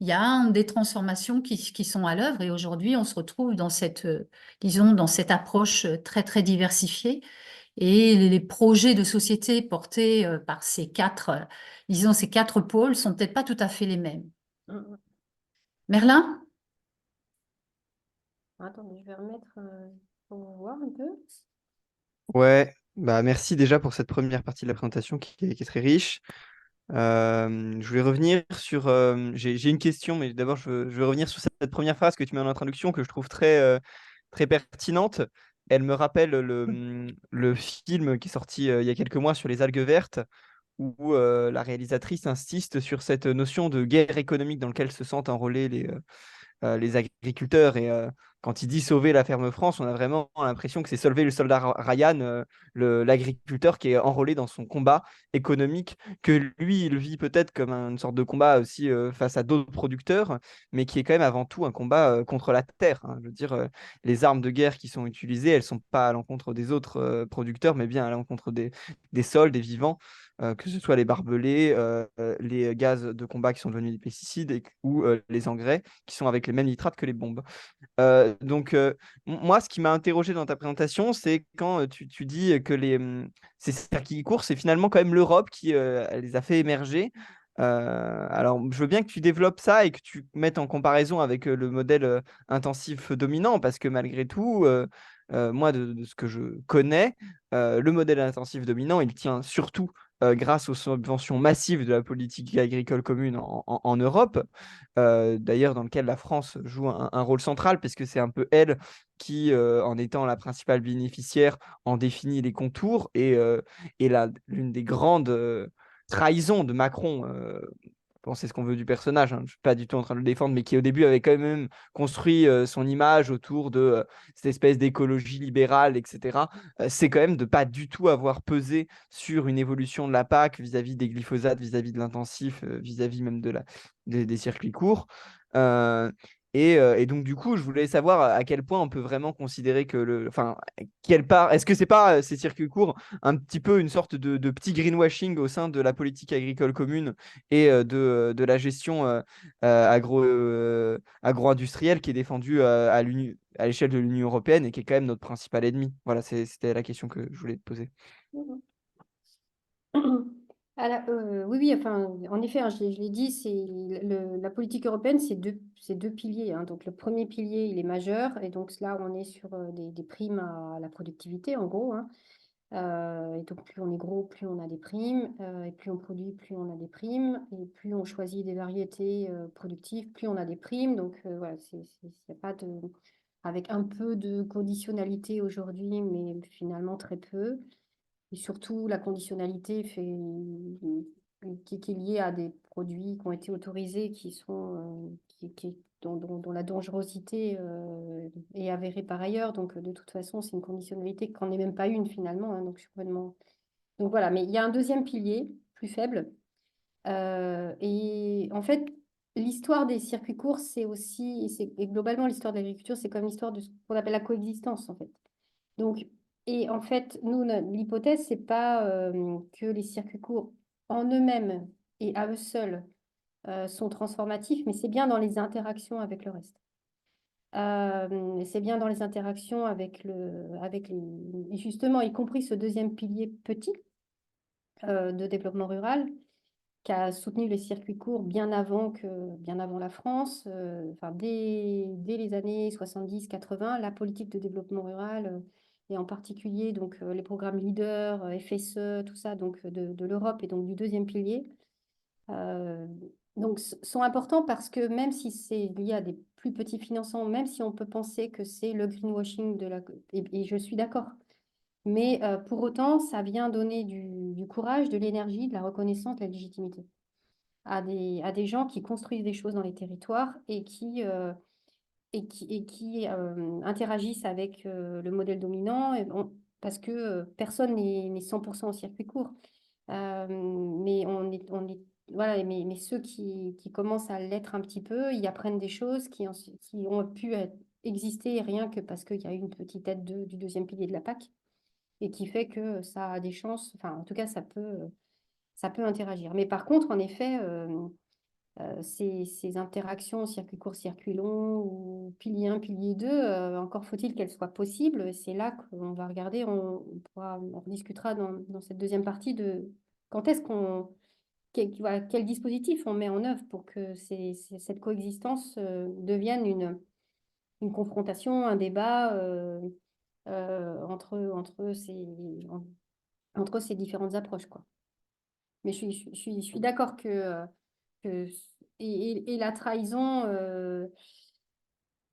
il y a des transformations qui sont à l'œuvre. Et aujourd'hui, on se retrouve dans disons, dans cette approche très, très diversifiée. Et les projets de société portés par disons, ces quatre pôles sont peut-être pas tout à fait les mêmes. Mm. Merlin? Attendez, je vais remettre pour voir un peu. Ouais, bah merci déjà pour cette première partie de la présentation qui est très riche. Je voulais revenir sur. J'ai une question, mais d'abord, je veux revenir sur cette première phrase que tu mets en introduction que je trouve très pertinente. Elle me rappelle le film qui est sorti il y a quelques mois sur les algues vertes, où la réalisatrice insiste sur cette notion de guerre économique dans laquelle se sentent enrôlés les agriculteurs. Et quand il dit sauver la ferme France, on a vraiment l'impression que c'est sauver le soldat Ryan, l'agriculteur qui est enrôlé dans son combat économique, que lui, il vit peut-être comme une sorte de combat aussi face à d'autres producteurs, mais qui est quand même avant tout un combat contre la terre, hein. Je veux dire, les armes de guerre qui sont utilisées, elles ne sont pas à l'encontre des autres producteurs, mais bien à l'encontre des sols, des vivants. Que ce soit les barbelés, les gaz de combat qui sont devenus des pesticides ou les engrais qui sont avec les mêmes nitrates que les bombes. Moi, ce qui m'a interrogé dans ta présentation, c'est quand tu dis que ces circuits courts, c'est finalement quand même l'Europe qui les a fait émerger. Alors, je veux bien que tu développes ça et que tu mettes en comparaison avec le modèle intensif dominant, parce que malgré tout, moi, de ce que je connais, le modèle intensif dominant, il tient surtout grâce aux subventions massives de la politique agricole commune en Europe, d'ailleurs dans lequel la France joue un rôle central, parce que c'est un peu elle qui, en étant la principale bénéficiaire, en définit les contours. Et l'une des grandes trahisons de Macron, bon, c'est ce qu'on veut du personnage, hein, je ne suis pas du tout en train de le défendre, mais qui au début avait quand même construit son image autour de cette espèce d'écologie libérale, etc., c'est quand même de pas du tout avoir pesé sur une évolution de la PAC vis-à-vis des glyphosates, vis-à-vis de l'intensif, vis-à-vis même des circuits courts. Euh, et donc, du coup, je voulais savoir à quel point on peut vraiment considérer que enfin, quelle part, est-ce que c'est pas ces circuits courts un petit peu une sorte de petit greenwashing au sein de la politique agricole commune et de la gestion agro-industrielle qui est défendue à l'échelle de l'Union européenne et qui est quand même notre principal ennemi. Voilà, c'était la question que je voulais te poser. Mhm. Oui, oui, enfin, en effet, hein, je l'ai dit, la politique européenne, c'est deux piliers, hein. Donc, le premier pilier, il est majeur. Et donc, là, on est sur des primes à la productivité, en gros, hein. Et donc, plus on est gros, plus on a des primes. Et plus on produit, plus on a des primes. Et plus on choisit des variétés productives, plus on a des primes. Donc, voilà, y a pas de... avec un peu de conditionnalité aujourd'hui, mais finalement très peu. Et surtout, la conditionnalité qui est liée à des produits qui ont été autorisés, dont la dangerosité est avérée par ailleurs. Donc, de toute façon, c'est une conditionnalité qu'en est même pas une finalement, hein. Donc, je suis complètement... Donc, voilà. Mais il y a un deuxième pilier, plus faible. Et en fait, l'histoire des circuits courts, c'est aussi, et globalement, l'histoire de l'agriculture, c'est comme l'histoire de ce qu'on appelle la coexistence, en fait. Donc, et en fait, nous, l'hypothèse, c'est pas que les circuits courts en eux-mêmes et à eux seuls sont transformatifs, mais c'est bien dans les interactions avec le reste. C'est bien dans les interactions et justement, y compris ce deuxième pilier petit de développement rural, qui a soutenu les circuits courts bien avant la France, enfin, dès les années 70-80, la politique de développement rural, et en particulier donc, les programmes LEADER, FSE, tout ça, donc, de l'Europe et donc du deuxième pilier, euh, donc, sont importants parce que même si c'est lié à des plus petits financements, même si on peut penser que c'est le greenwashing et je suis d'accord, mais pour autant, ça vient donner du courage, de l'énergie, de la reconnaissance, de la légitimité à des gens qui construisent des choses dans les territoires et qui interagissent avec le modèle dominant, parce que personne n'est 100% au circuit court. Mais voilà, mais ceux qui commencent à l'être un petit peu, ils apprennent des choses qui ont pu exister rien que parce qu'il y a eu une petite aide du deuxième pilier de la PAC et qui fait que ça a des chances, enfin en tout cas ça peut interagir. Mais par contre, en effet, ces interactions circuit court, circuit long ou pilier 1, pilier 2, encore faut-il qu'elles soient possibles. C'est là qu'on va regarder, on rediscutera dans cette deuxième partie de quand est-ce voilà, quel dispositif on met en œuvre pour que cette coexistence devienne une confrontation, un débat entre ces différentes approches, quoi. Mais je suis d'accord que et la trahison,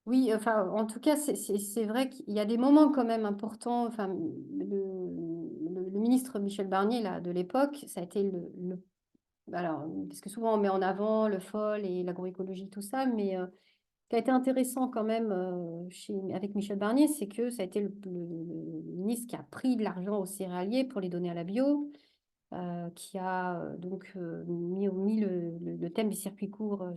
oui, enfin, en tout cas, c'est vrai qu'il y a des moments quand même importants. Enfin, le ministre Michel Barnier là, de l'époque, ça a été alors, parce que souvent on met en avant le FOL et l'agroécologie, tout ça, mais ce qui a été intéressant quand même avec Michel Barnier, c'est que ça a été le ministre qui a pris de l'argent aux céréaliers pour les donner à la bio, qui a donc mis le thème des circuits courts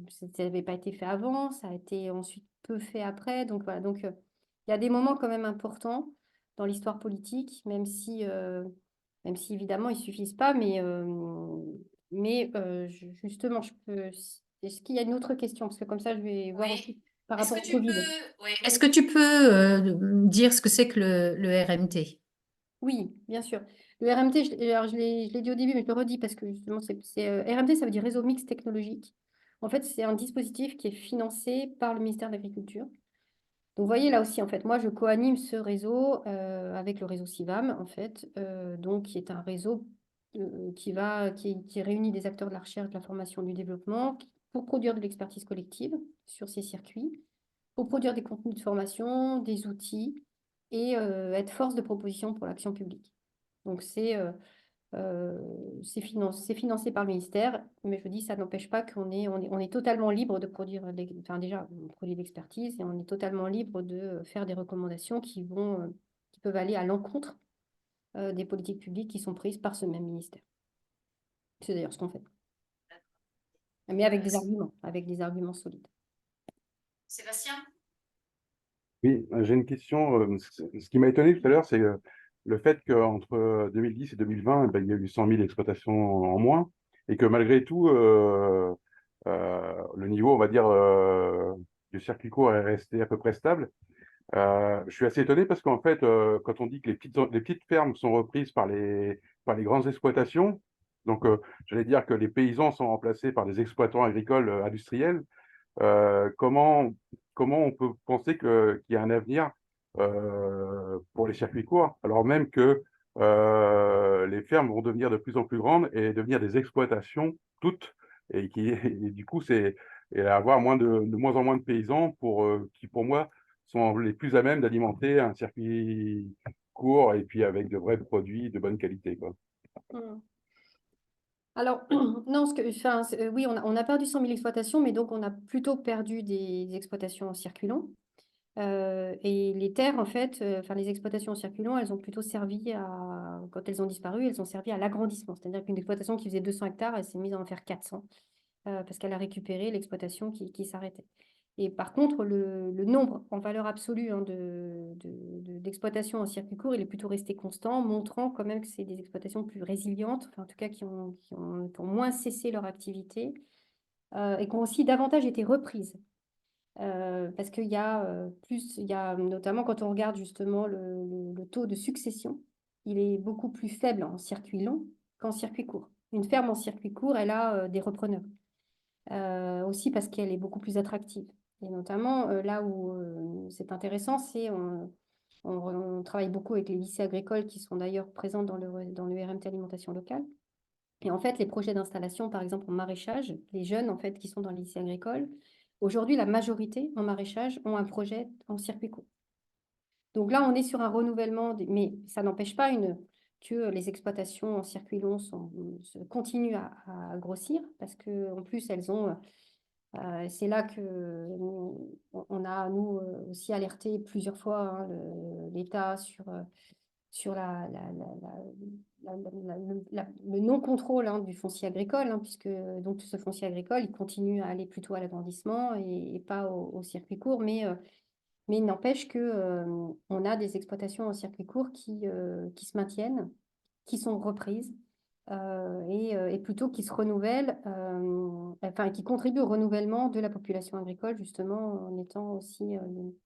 ça n'avait pas été fait avant, ça a été ensuite peu fait après. Donc voilà, donc il y a des moments quand même importants dans l'histoire politique, même si évidemment ils suffisent pas, justement, est-ce qu'il y a une autre question? Parce que comme ça, je vais voir aussi Oui. par Est-ce rapport que au tu peux, Covid. oui. Est-ce que tu peux dire ce que c'est que le RMT? Oui, bien sûr. Le RMT, alors je l'ai dit au début, mais je le redis parce que justement, RMT, ça veut dire réseau mixte technologique. En fait, c'est un dispositif qui est financé par le ministère de l'Agriculture. Donc, vous voyez, là aussi, en fait, moi, je co-anime ce réseau avec le réseau CIVAM, en fait, donc, qui est un réseau qui réunit des acteurs de la recherche, de la formation, du développement, pour produire de l'expertise collective sur ces circuits, pour produire des contenus de formation, des outils et être force de proposition pour l'action publique. Donc, c'est financé par le ministère, mais je vous dis, ça n'empêche pas on est totalement libre de produire, enfin déjà, on produit de l'expertise et on est totalement libre de faire des recommandations qui peuvent aller à l'encontre des politiques publiques qui sont prises par ce même ministère. C'est d'ailleurs ce qu'on fait, mais avec des arguments solides. Sébastien? Oui, j'ai une question. Ce qui m'a étonné tout à l'heure, c'est le fait qu'entre 2010 et 2020, ben, il y a eu 100 000 exploitations en moins et que malgré tout, le niveau, on va dire, du circuit court est resté à peu près stable. Je suis assez étonné parce qu'en fait, quand on dit que les petites fermes sont reprises par les grandes exploitations, donc j'allais dire que les paysans sont remplacés par des exploitants agricoles industriels, comment on peut penser qu'il y a un avenir pour les circuits courts, alors même que les fermes vont devenir de plus en plus grandes et devenir des exploitations toutes, et du coup, et avoir de moins en moins de paysans qui, pour moi, sont les plus à même d'alimenter un circuit court et puis avec de vrais produits de bonne qualité, quoi. Mm. Alors, non, oui, on a perdu 100 000 exploitations, mais donc on a plutôt perdu des exploitations en circulant. Et les terres, en fait, les exploitations en circulant, elles ont plutôt servi quand elles ont disparu, elles ont servi à l'agrandissement. C'est-à-dire qu'une exploitation qui faisait 200 hectares, elle s'est mise à en faire 400, parce qu'elle a récupéré l'exploitation qui s'arrêtait. Et par contre, le nombre en valeur absolue, hein, d'exploitations en circuit court, il est plutôt resté constant, montrant quand même que c'est des exploitations plus résilientes, enfin, en tout cas qui ont moins cessé leur activité, et qui ont aussi davantage été reprises. Parce qu'il y a il y a notamment quand on regarde justement le taux de succession, il est beaucoup plus faible en circuit long qu'en circuit court. Une ferme en circuit court, elle a des repreneurs. Aussi parce qu'elle est beaucoup plus attractive. Et notamment, là où c'est intéressant, c'est on travaille beaucoup avec les lycées agricoles qui sont d'ailleurs présents dans le RMT Alimentation Locale. Et en fait, les projets d'installation, par exemple en maraîchage, les jeunes en fait qui sont dans les lycées agricoles, aujourd'hui, la majorité en maraîchage ont un projet en circuit court. Donc là, on est sur un renouvellement, mais ça n'empêche pas que les exploitations en circuit long continuent à grossir, parce qu'en plus, elles ont c'est là que on a, nous, aussi alerté plusieurs fois, hein, l'État sur le non-contrôle, hein, du foncier agricole, hein, puisque donc, ce foncier agricole, il continue à aller plutôt à l'agrandissement et pas au circuit court, mais il n'empêche que on a des exploitations en circuit court qui se maintiennent, qui sont reprises, et plutôt qui se renouvellent, qui contribuent au renouvellement de la population agricole, justement, en étant aussi,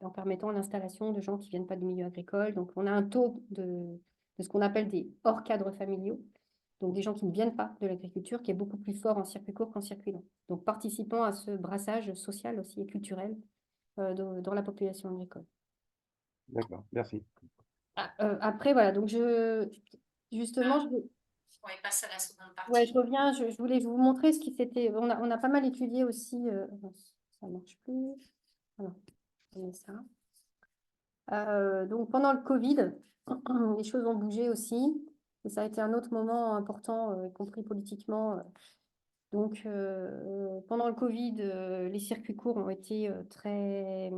en permettant l'installation de gens qui ne viennent pas du milieu agricole. Donc, on a un taux de ce qu'on appelle des hors cadres familiaux, donc des gens qui ne viennent pas de l'agriculture, qui est beaucoup plus fort en circuit court qu'en circuit long. Donc, participant à ce brassage social aussi et culturel dans la population agricole. D'accord, merci. Après, voilà, donc justement, On passe à la seconde partie. ouais, je reviens, je voulais vous montrer ce qui s'était. On a pas mal étudié aussi. Ça marche plus. Alors, on met ça. Donc, pendant le Covid, les choses ont bougé aussi. Et ça a été un autre moment important, y compris politiquement. Donc, pendant le Covid, les circuits courts ont été très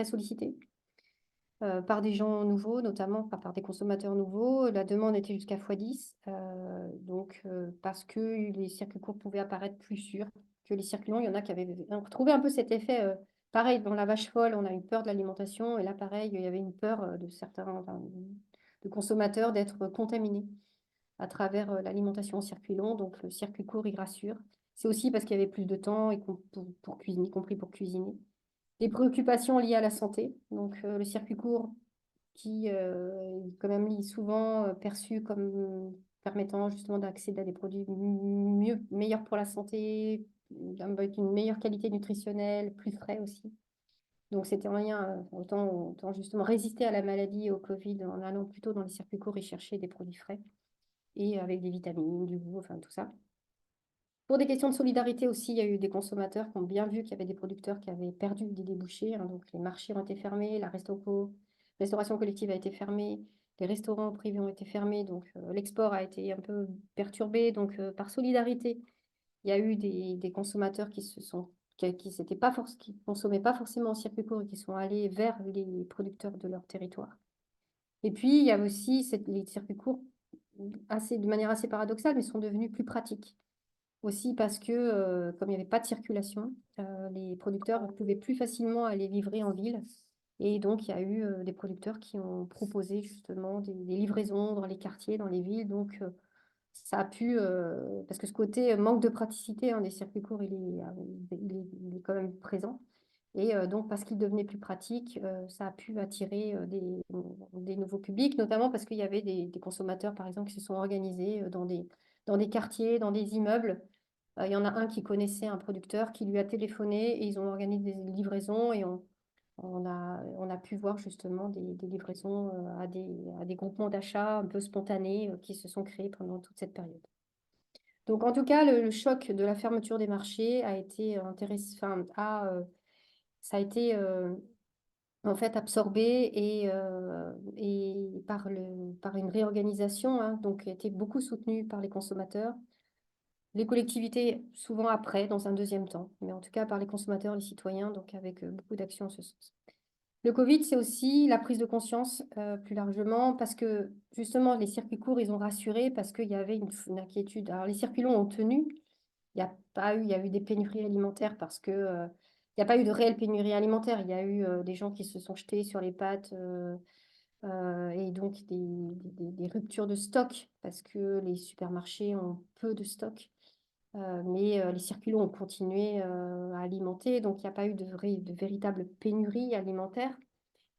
sollicités. Par des gens nouveaux, notamment par des consommateurs nouveaux. La demande était jusqu'à x10, parce que les circuits courts pouvaient apparaître plus sûrs que les circuits longs. Il y en a qui avaient retrouvé un peu cet effet. Pareil, dans la vache folle, on a eu peur de l'alimentation, et là, pareil, il y avait une peur de certains de consommateurs d'être contaminés à travers l'alimentation en circuit long. Donc, le circuit court, il rassure. C'est aussi parce qu'il y avait plus de temps pour cuisiner, y compris pour cuisiner. Des préoccupations liées à la santé. Donc, le circuit court qui est quand même souvent perçu comme permettant justement d'accéder à des produits meilleurs pour la santé, avec une meilleure qualité nutritionnelle, plus frais aussi. Donc, c'était en lien, autant justement résister à la maladie et au Covid en allant plutôt dans les circuits courts et chercher des produits frais et avec des vitamines, du goût, enfin tout ça. Pour des questions de solidarité aussi, il y a eu des consommateurs qui ont bien vu qu'il y avait des producteurs qui avaient perdu des débouchés, hein. Donc, les marchés ont été fermés, la restauration collective a été fermée, les restaurants privés ont été fermés, donc l'export a été un peu perturbé. Donc, par solidarité, il y a eu des consommateurs qui consommaient pas forcément en circuit court et qui sont allés vers les producteurs de leur territoire. Et puis, il y a aussi les circuits courts, de manière assez paradoxale, mais sont devenus plus pratiques. Aussi parce que, comme il n'y avait pas de circulation, les producteurs pouvaient plus facilement aller livrer en ville. Et donc, il y a eu des producteurs qui ont proposé justement des livraisons dans les quartiers, dans les villes. Donc, ça a pu, parce que ce côté manque de praticité, hein, des circuits courts, il est quand même présent. Et donc, parce qu'il devenait plus pratique, ça a pu attirer des nouveaux publics, notamment parce qu'il y avait des consommateurs, par exemple, qui se sont organisés dans des quartiers, dans des immeubles. Il y en a un qui connaissait un producteur qui lui a téléphoné et ils ont organisé des livraisons, et on a pu voir justement des livraisons à des groupements d'achat un peu spontanés qui se sont créés pendant toute cette période. Donc, en tout cas, le choc de la fermeture des marchés a été intéressant, ça a été en fait absorbé et par une réorganisation, hein, donc a été beaucoup soutenu par les consommateurs. les collectivités souvent après, dans un deuxième temps, mais en tout cas par les consommateurs, les citoyens, donc avec beaucoup d'actions en ce sens. Le Covid, c'est aussi la prise de conscience plus largement parce que justement, les circuits courts, ils ont rassuré parce qu'il y avait une inquiétude. Alors, les circuits longs ont tenu. Il y a eu des pénuries alimentaires parce que il n'y a pas eu de réelle pénurie alimentaire. Il y a eu des gens qui se sont jetés sur les pattes et donc des ruptures de stock parce que les supermarchés ont peu de stock. Mais les circuits longs ont continué à alimenter, donc il n'y a pas eu de véritable pénurie alimentaire.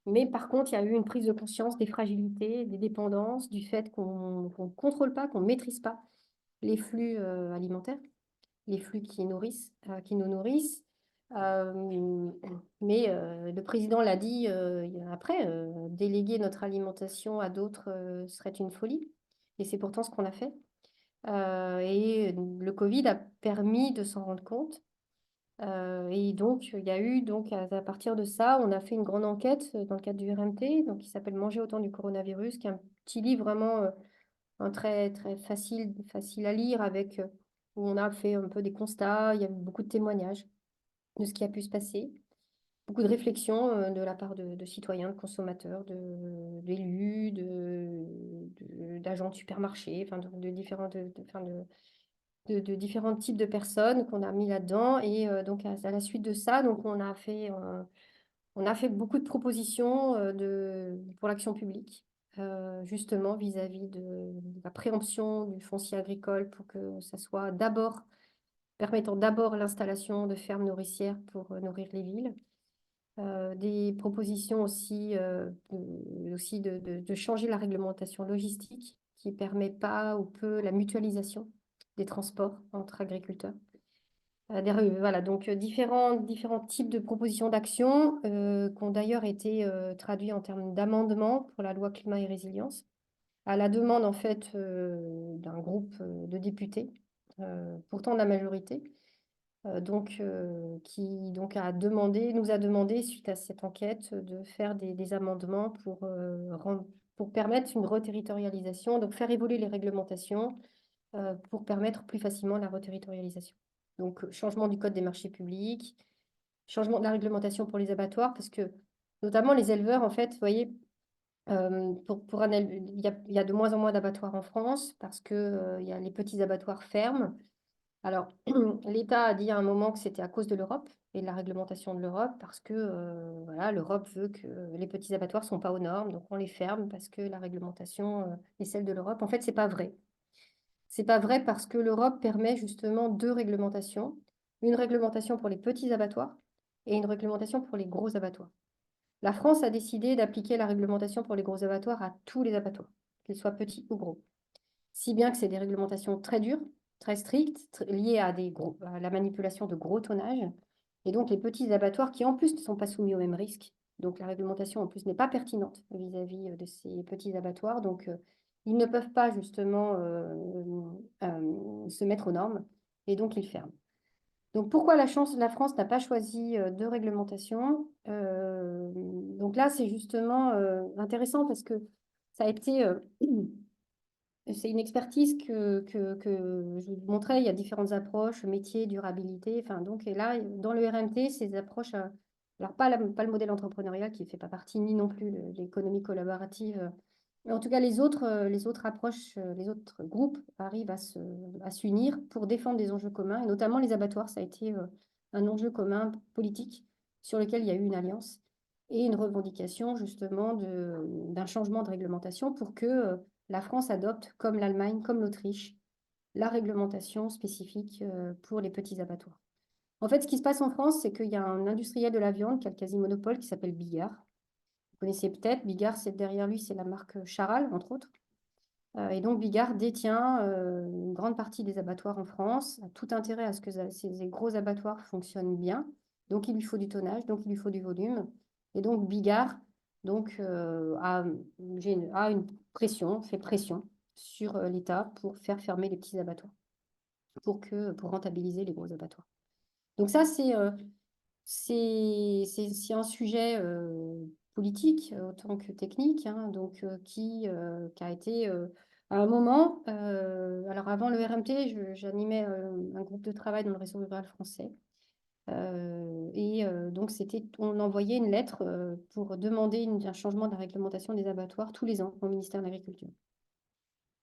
Mais par contre, il y a eu une prise de conscience des fragilités, des dépendances, du fait qu'on ne contrôle pas, qu'on ne maîtrise pas les flux alimentaires, les flux qui nous nourrissent. Euh, mais le président l'a dit après, déléguer notre alimentation à d'autres serait une folie. Et c'est pourtant ce qu'on a fait. Et le Covid a permis de s'en rendre compte. Et donc, il y a eu, donc, à partir de ça, on a fait une grande enquête dans le cadre du RMT, donc, qui s'appelle Manger au temps du coronavirus, qui est un petit livre vraiment un très, très facile à lire, où on a fait un peu des constats, il y a eu beaucoup de témoignages de ce qui a pu se passer, beaucoup de réflexions de la part de citoyens, de consommateurs, d'élus, d'agents de supermarchés, enfin, de différents, enfin, de différents types de personnes qu'on a mis là-dedans. Et donc, à la suite de ça, donc, on a fait beaucoup de propositions pour l'action publique, justement vis-à-vis de la préemption du foncier agricole pour que ça soit permettant d'abord l'installation de fermes nourricières pour nourrir les villes. Des propositions aussi, de changer la réglementation logistique qui ne permet pas ou peu la mutualisation des transports entre agriculteurs. Voilà, donc différents types de propositions d'action qui ont d'ailleurs été traduits en termes d'amendements pour la loi climat et résilience, à la demande en fait d'un groupe de députés, pourtant de la majorité, qui donc nous a demandé, suite à cette enquête, de faire des amendements pour permettre une reterritorialisation, donc faire évoluer les réglementations pour permettre plus facilement la reterritorialisation. Donc, changement du code des marchés publics, changement de la réglementation pour les abattoirs, parce que notamment les éleveurs, en fait, vous voyez, il y a de moins en moins d'abattoirs en France parce que il y a les petits abattoirs ferment. Alors, l'État a dit à un moment que c'était à cause de l'Europe et de la réglementation de l'Europe, parce que voilà, l'Europe veut que les petits abattoirs ne sont pas aux normes, donc on les ferme parce que la réglementation est celle de l'Europe. En fait, ce n'est pas vrai. C'est pas vrai parce que l'Europe permet justement deux réglementations. Une réglementation pour les petits abattoirs et une réglementation pour les gros abattoirs. La France a décidé d'appliquer la réglementation pour les gros abattoirs à tous les abattoirs, qu'ils soient petits ou gros. Si bien que c'est des réglementations très dures, très strictes, liées à la manipulation de gros tonnages. Et donc les petits abattoirs qui en plus ne sont pas soumis au même risque. Donc la réglementation en plus n'est pas pertinente vis-à-vis de ces petits abattoirs. Donc ils ne peuvent pas justement se mettre aux normes et donc ils ferment. Donc pourquoi la France n'a pas choisi de réglementation donc là, c'est justement intéressant parce que ça a été... c'est une expertise que je vous montrais, il y a différentes approches, métier, durabilité. Enfin, donc, et là, dans le RMT, ces approches, alors pas le modèle entrepreneurial qui ne fait pas partie, ni non plus l'économie collaborative, mais en tout cas, les autres approches, les autres groupes arrivent à s'unir pour défendre des enjeux communs, et notamment les abattoirs, ça a été un enjeu commun politique sur lequel il y a eu une alliance et une revendication justement d'un changement de réglementation pour que la France adopte, comme l'Allemagne, comme l'Autriche, la réglementation spécifique pour les petits abattoirs. En fait, ce qui se passe en France, c'est qu'il y a un industriel de la viande qui a le quasi-monopole qui s'appelle Bigard. Vous connaissez peut-être, Bigard, derrière lui, c'est la marque Charal, entre autres. Et donc, Bigard détient une grande partie des abattoirs en France, a tout intérêt à ce que ces gros abattoirs fonctionnent bien. Donc, il lui faut du tonnage, donc il lui faut du volume. Et donc, Bigard a une fait pression sur l'État pour faire fermer les petits abattoirs, pour rentabiliser les gros abattoirs. Donc ça, c'est un sujet politique autant que technique, hein, donc qui a été À un moment, alors avant le RMT, j'animais un groupe de travail dans le réseau rural français. Donc, on envoyait une lettre pour demander un changement de la réglementation des abattoirs tous les ans au ministère de l'Agriculture.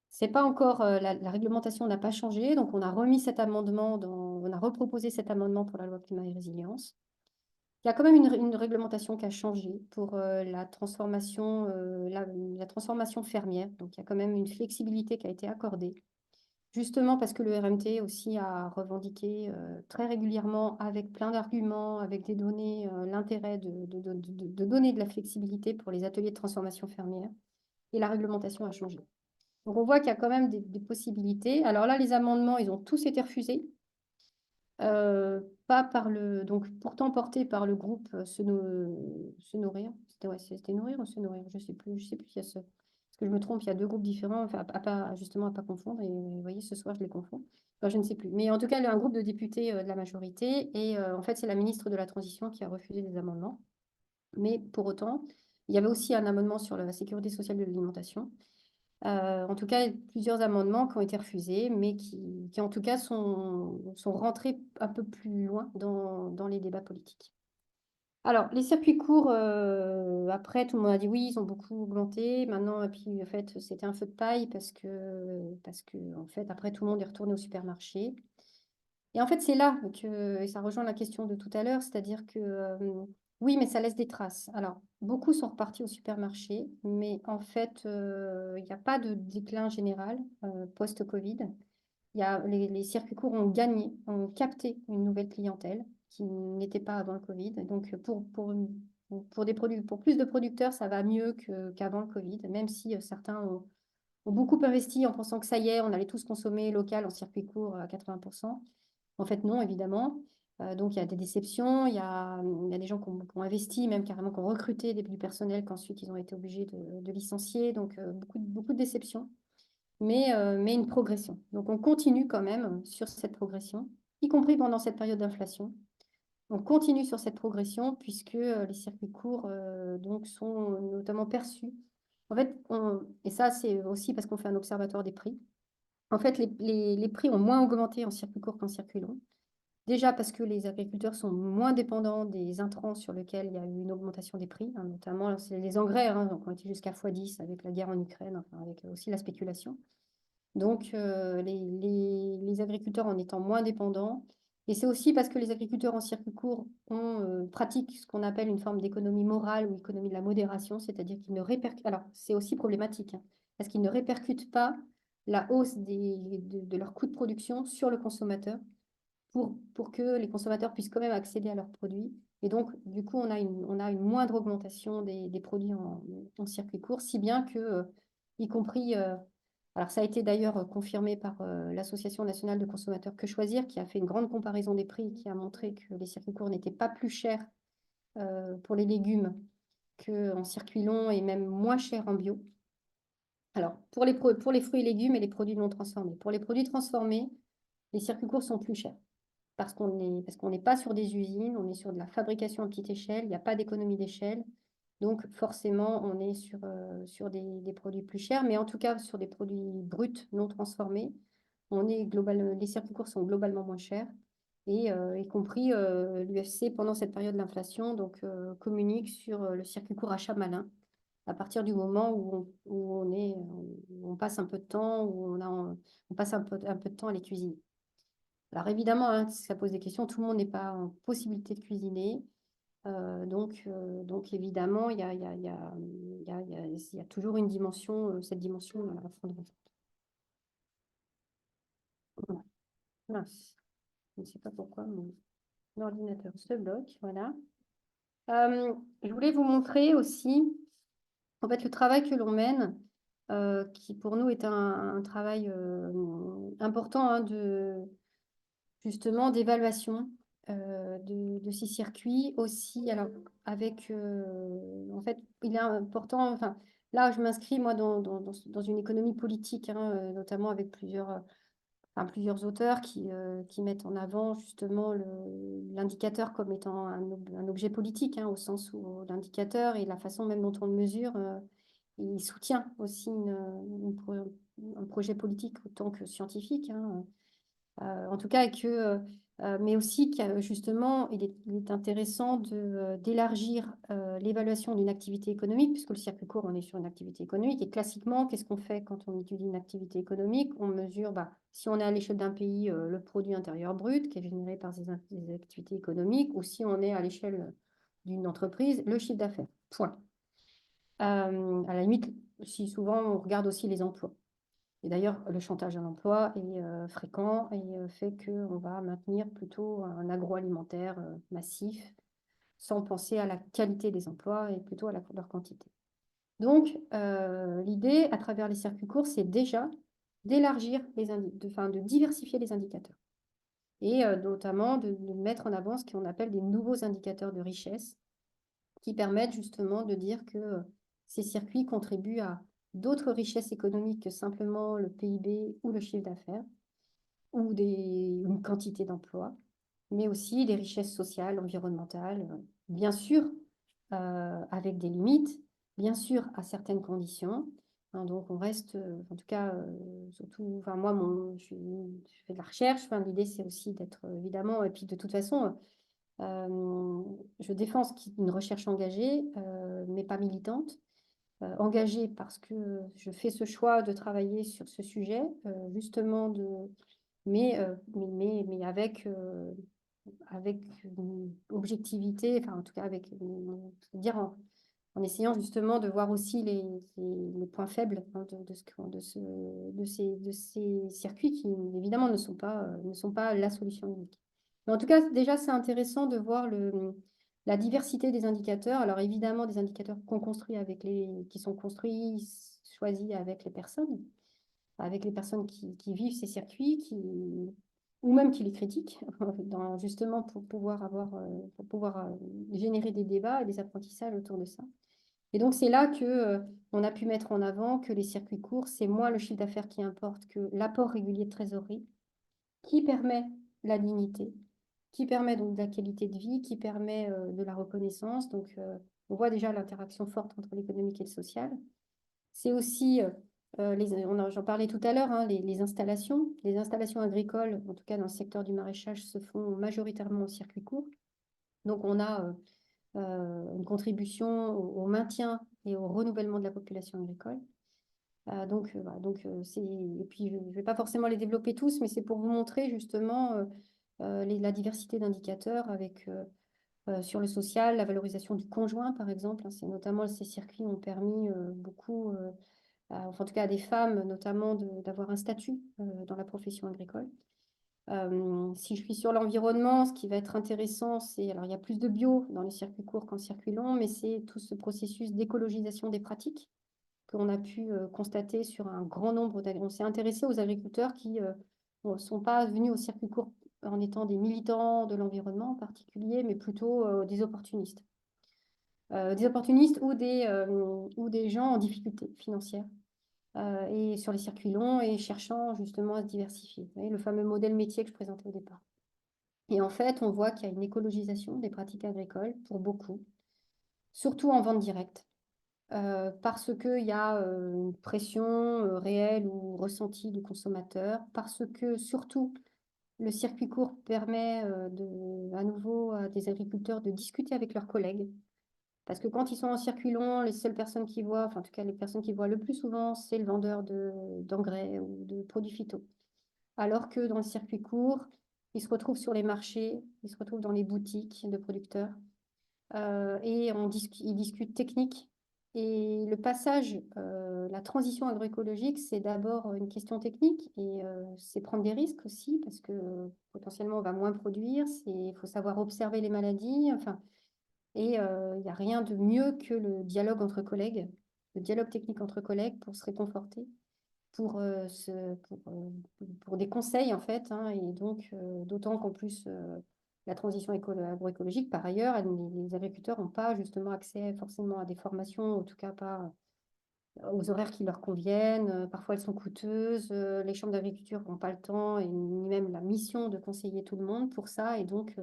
C'est pas encore, la réglementation n'a pas changé, donc on a remis cet amendement, on a reproposé cet amendement pour la loi climat et résilience. Il y a quand même une réglementation qui a changé pour la transformation fermière. Donc, il y a quand même une flexibilité qui a été accordée, justement parce que le RMT aussi a revendiqué très régulièrement, avec plein d'arguments, avec des données, l'intérêt de donner de la flexibilité pour les ateliers de transformation fermière. Et la réglementation a changé. Donc, on voit qu'il y a quand même des possibilités. Alors là, les amendements, ils ont tous été refusés. Pas par donc pourtant porté par le groupe Se Nourrir. C'était Nourrir ou Se Nourrir, je sais plus. Il y a parce que je me trompe, il y a deux groupes différents, enfin, justement à pas confondre. Et vous voyez, ce soir, je les confonds. Enfin, je ne sais plus. Mais en tout cas, il y a un groupe de députés de la majorité. Et en fait, c'est la ministre de la Transition qui a refusé les amendements. Mais pour autant, il y avait aussi un amendement sur la sécurité sociale de l'alimentation. En tout cas, plusieurs amendements qui ont été refusés, mais qui en tout cas sont rentrés un peu plus loin dans les débats politiques. Alors, les circuits courts, après, tout le monde a dit oui, ils ont beaucoup augmenté. Maintenant, et puis en fait, c'était un feu de paille parce que en fait, après, tout le monde est retourné au supermarché. Et en fait, c'est là et ça rejoint la question de tout à l'heure, c'est-à-dire que oui, mais ça laisse des traces. Alors, beaucoup sont repartis au supermarché, mais en fait, il n'y a pas de déclin général post-Covid. Les circuits courts ont gagné, ont capté une nouvelle clientèle qui n'était pas avant le Covid. Donc, pour plus de producteurs, ça va mieux qu'avant le Covid, même si certains ont beaucoup investi en pensant que ça y est, on allait tous consommer local en circuit court à 80%. En fait, non, évidemment. Donc, il y a des déceptions, il y a des gens qui ont investi, même carrément qui ont recruté du personnel qu'ensuite ils ont été obligés de licencier. Donc, beaucoup de déceptions, mais une progression. Donc, on continue quand même sur cette progression, y compris pendant cette période d'inflation. On continue sur cette progression puisque les circuits courts donc, sont notamment perçus. En fait, et ça, c'est aussi parce qu'on fait un observatoire des prix. En fait, les prix ont moins augmenté en circuit court qu'en circuit long. Déjà parce que les agriculteurs sont moins dépendants des intrants sur lesquels il y a eu une augmentation des prix, notamment les engrais, donc ont été jusqu'à x10 avec la guerre en Ukraine, enfin, avec aussi la spéculation. Donc, les agriculteurs en étant moins dépendants, et c'est aussi parce que les agriculteurs en circuit court pratiquent ce qu'on appelle une forme d'économie morale ou économie de la modération, c'est-à-dire qu'ils ne répercutent. Alors, c'est aussi problématique, parce qu'ils ne répercutent pas la hausse de leurs coûts de production sur le consommateur pour que les consommateurs puissent quand même accéder à leurs produits. Et donc, du coup, on a une moindre augmentation des produits en circuit court, si bien que, y compris, alors ça a été d'ailleurs confirmé par l'Association nationale de consommateurs Que Choisir, qui a fait une grande comparaison des prix, qui a montré que les circuits courts n'étaient pas plus chers pour les légumes qu'en circuit long et même moins chers en bio. Alors, pour les fruits et légumes et les produits non transformés. Pour les produits transformés, les circuits courts sont plus chers parce qu'on n'est pas sur des usines, on est sur de la fabrication à petite échelle, il n'y a pas d'économie d'échelle. Donc, forcément, on est sur des produits plus chers, mais en tout cas, sur des produits bruts, non transformés, les circuits courts sont globalement moins chers, et y compris l'UFC, pendant cette période de l'inflation, donc, communique sur le circuit court achat malin, à partir du moment où on passe un peu de temps, on passe un peu de temps à les cuisiner. Alors évidemment, ça pose des questions, tout le monde n'est pas en possibilité de cuisiner. Donc évidemment, il y a toujours une dimension, cette dimension à prendre en compte. Voilà. Mince. Je ne sais pas pourquoi mon ordinateur se bloque. Voilà. Je voulais vous montrer aussi, en fait, le travail que l'on mène, qui pour nous est un travail important justement d'évaluation de ces circuits aussi. Alors, en fait, il est important, enfin, là, je m'inscris, moi, dans une économie politique, notamment avec plusieurs auteurs qui mettent en avant justement l'indicateur comme étant un objet politique, au sens où l'indicateur et la façon même dont on le mesure, il soutient aussi un projet politique autant que scientifique, hein. En tout cas, mais aussi justement, il est intéressant d'élargir l'évaluation d'une activité économique, puisque le circuit court, on est sur une activité économique. Et classiquement, qu'est-ce qu'on fait quand on étudie une activité économique? On mesure, si on est à l'échelle d'un pays, le produit intérieur brut qui est généré par des activités économiques, ou si on est à l'échelle d'une entreprise, le chiffre d'affaires. Point. À la limite, si souvent, on regarde aussi les emplois. Et d'ailleurs, le chantage à l'emploi est fréquent et fait qu'on va maintenir plutôt un agroalimentaire massif sans penser à la qualité des emplois et plutôt à leur quantité. Donc, l'idée, à travers les circuits courts, c'est déjà d'élargir de diversifier les indicateurs et notamment de mettre en avant ce qu'on appelle des nouveaux indicateurs de richesse qui permettent justement de dire que ces circuits contribuent à d'autres richesses économiques que simplement le PIB ou le chiffre d'affaires ou une quantité d'emplois, mais aussi des richesses sociales, environnementales, bien sûr avec des limites, bien sûr à certaines conditions. Hein, donc on reste, en tout cas, surtout, enfin moi, je fais de la recherche. Enfin, l'idée c'est aussi d'être évidemment, et puis de toute façon, je défends une recherche engagée, mais pas militante. Engagée parce que je fais ce choix de travailler sur ce sujet, justement, mais avec une objectivité, enfin en tout cas dire en essayant justement de voir aussi les points faibles, hein, de ces circuits qui évidemment ne sont pas la solution unique. Mais en tout cas, déjà, c'est intéressant de voir la diversité des indicateurs. Alors évidemment, des indicateurs qui sont construits, choisis avec les personnes qui vivent ces circuits, ou même qui les critiquent, justement pour pouvoir générer des débats et des apprentissages autour de ça. Et donc, c'est là qu'on a pu mettre en avant que les circuits courts, c'est moins le chiffre d'affaires qui importe que l'apport régulier de trésorerie, qui permet la dignité, qui permet donc de la qualité de vie, qui permet de la reconnaissance. Donc, on voit déjà l'interaction forte entre l'économique et le social. C'est aussi, j'en parlais tout à l'heure, hein, les installations. Les installations agricoles, en tout cas dans le secteur du maraîchage, se font majoritairement au circuit court. Donc, on a une contribution au maintien et au renouvellement de la population agricole. Et puis, je ne vais pas forcément les développer tous, mais c'est pour vous montrer justement la diversité d'indicateurs avec sur le social, la valorisation du conjoint, par exemple. Hein, notamment, ces circuits ont permis beaucoup, enfin, en tout cas à des femmes, notamment, d'avoir un statut dans la profession agricole. Si je suis sur l'environnement, ce qui va être intéressant, alors il y a plus de bio dans les circuits courts qu'en circuit long, mais c'est tout ce processus d'écologisation des pratiques qu'on a pu constater sur un grand nombre d'agriculteurs. On s'est intéressé aux agriculteurs qui ne sont pas venus au circuit court en étant des militants de l'environnement en particulier, mais plutôt des opportunistes. Ou des gens en difficulté financière. Et sur les circuits longs et cherchant justement à se diversifier. Vous voyez, le fameux modèle métier que je présentais au départ. Et en fait, on voit qu'il y a une écologisation des pratiques agricoles pour beaucoup, surtout en vente directe, parce qu'il y a une pression réelle ou ressentie du consommateur, parce que surtout, le circuit court permet à nouveau à des agriculteurs de discuter avec leurs collègues. Parce que quand ils sont en circuit long, les seules personnes qui voient, enfin en tout cas les personnes qui voient le plus souvent, c'est le vendeur d'engrais ou de produits phyto. Alors que dans le circuit court, ils se retrouvent sur les marchés, ils se retrouvent dans les boutiques de producteurs et ils discutent technique. Et le passage, la transition agroécologique, c'est d'abord une question technique et c'est prendre des risques aussi parce que potentiellement on va moins produire, il faut savoir observer les maladies, enfin. Et il n'y a rien de mieux que le dialogue entre collègues, le dialogue technique entre collègues pour se réconforter, pour des conseils en fait. Hein, et donc, d'autant qu'en plus, la transition agroécologique, par ailleurs, les agriculteurs n'ont pas justement accès forcément à des formations, en tout cas pas aux horaires qui leur conviennent. Parfois, elles sont coûteuses. Les chambres d'agriculture n'ont pas le temps et ni même la mission de conseiller tout le monde pour ça. Et donc,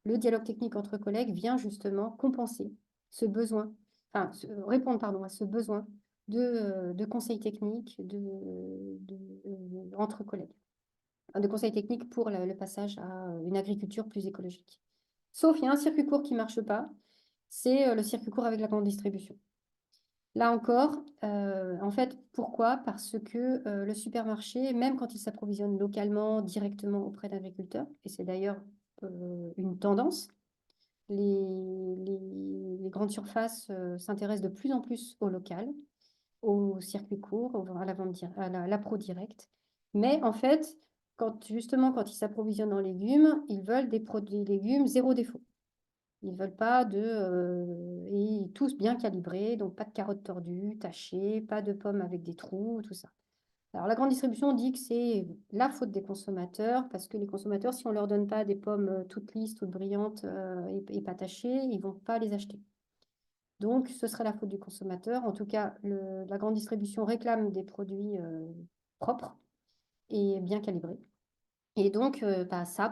le dialogue technique entre collègues vient justement compenser ce besoin, enfin, répondre pardon, à ce besoin de conseils techniques entre collègues, de conseils techniques pour le passage à une agriculture plus écologique. Sauf il y a un circuit court qui ne marche pas, c'est le circuit court avec la grande distribution. Là encore, en fait, pourquoi? Parce que le supermarché, même quand il s'approvisionne localement, directement auprès d'agriculteurs, et c'est d'ailleurs une tendance, les grandes surfaces s'intéressent de plus en plus au local, au circuit court, à la vente, à l'appro direct. Mais en fait, justement, quand ils s'approvisionnent en légumes, ils veulent des produits légumes zéro défaut. Ils ne veulent pas et tous bien calibrés, donc pas de carottes tordues, tachées, pas de pommes avec des trous, tout ça. Alors la grande distribution dit que c'est la faute des consommateurs, parce que les consommateurs, si on ne leur donne pas des pommes toutes lisses, toutes brillantes et pas tachées, ils ne vont pas les acheter. Donc ce serait la faute du consommateur. En tout cas, la grande distribution réclame des produits propres et bien calibrés. Et donc,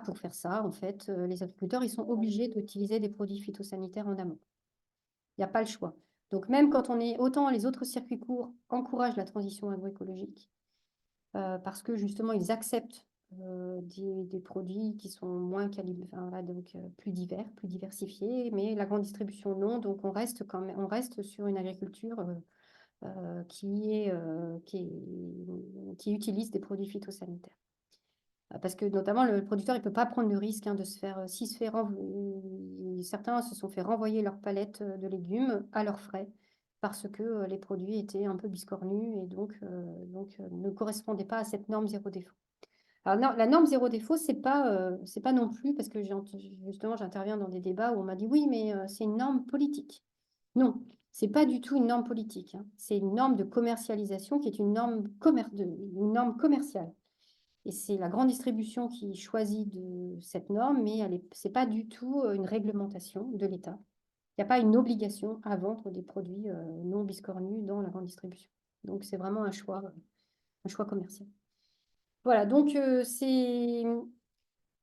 pour faire ça, en fait, les agriculteurs, ils sont obligés d'utiliser des produits phytosanitaires en amont. Il n'y a pas le choix. Donc, même quand autant les autres circuits courts encouragent la transition agroécologique, parce que justement, ils acceptent des produits qui sont moins calibrés, donc plus divers, plus diversifiés, mais la grande distribution, non. Donc, on reste sur une agriculture qui utilise des produits phytosanitaires. Parce que notamment, le producteur, il ne peut pas prendre le risque de se faire, certains se sont fait renvoyer leur palette de légumes à leurs frais parce que les produits étaient un peu biscornus et donc ne correspondaient pas à cette norme zéro défaut. Alors, non, la norme zéro défaut, c'est pas non plus, parce que justement, j'interviens dans des débats où on m'a dit oui, mais c'est une norme politique. Non, c'est pas du tout une norme politique. C'est une norme de commercialisation qui est une norme commerciale. Et c'est la grande distribution qui choisit cette norme, mais ce n'est pas du tout une réglementation de l'État. Il n'y a pas une obligation à vendre des produits non biscornus dans la grande distribution. Donc, c'est vraiment un choix commercial. Voilà, donc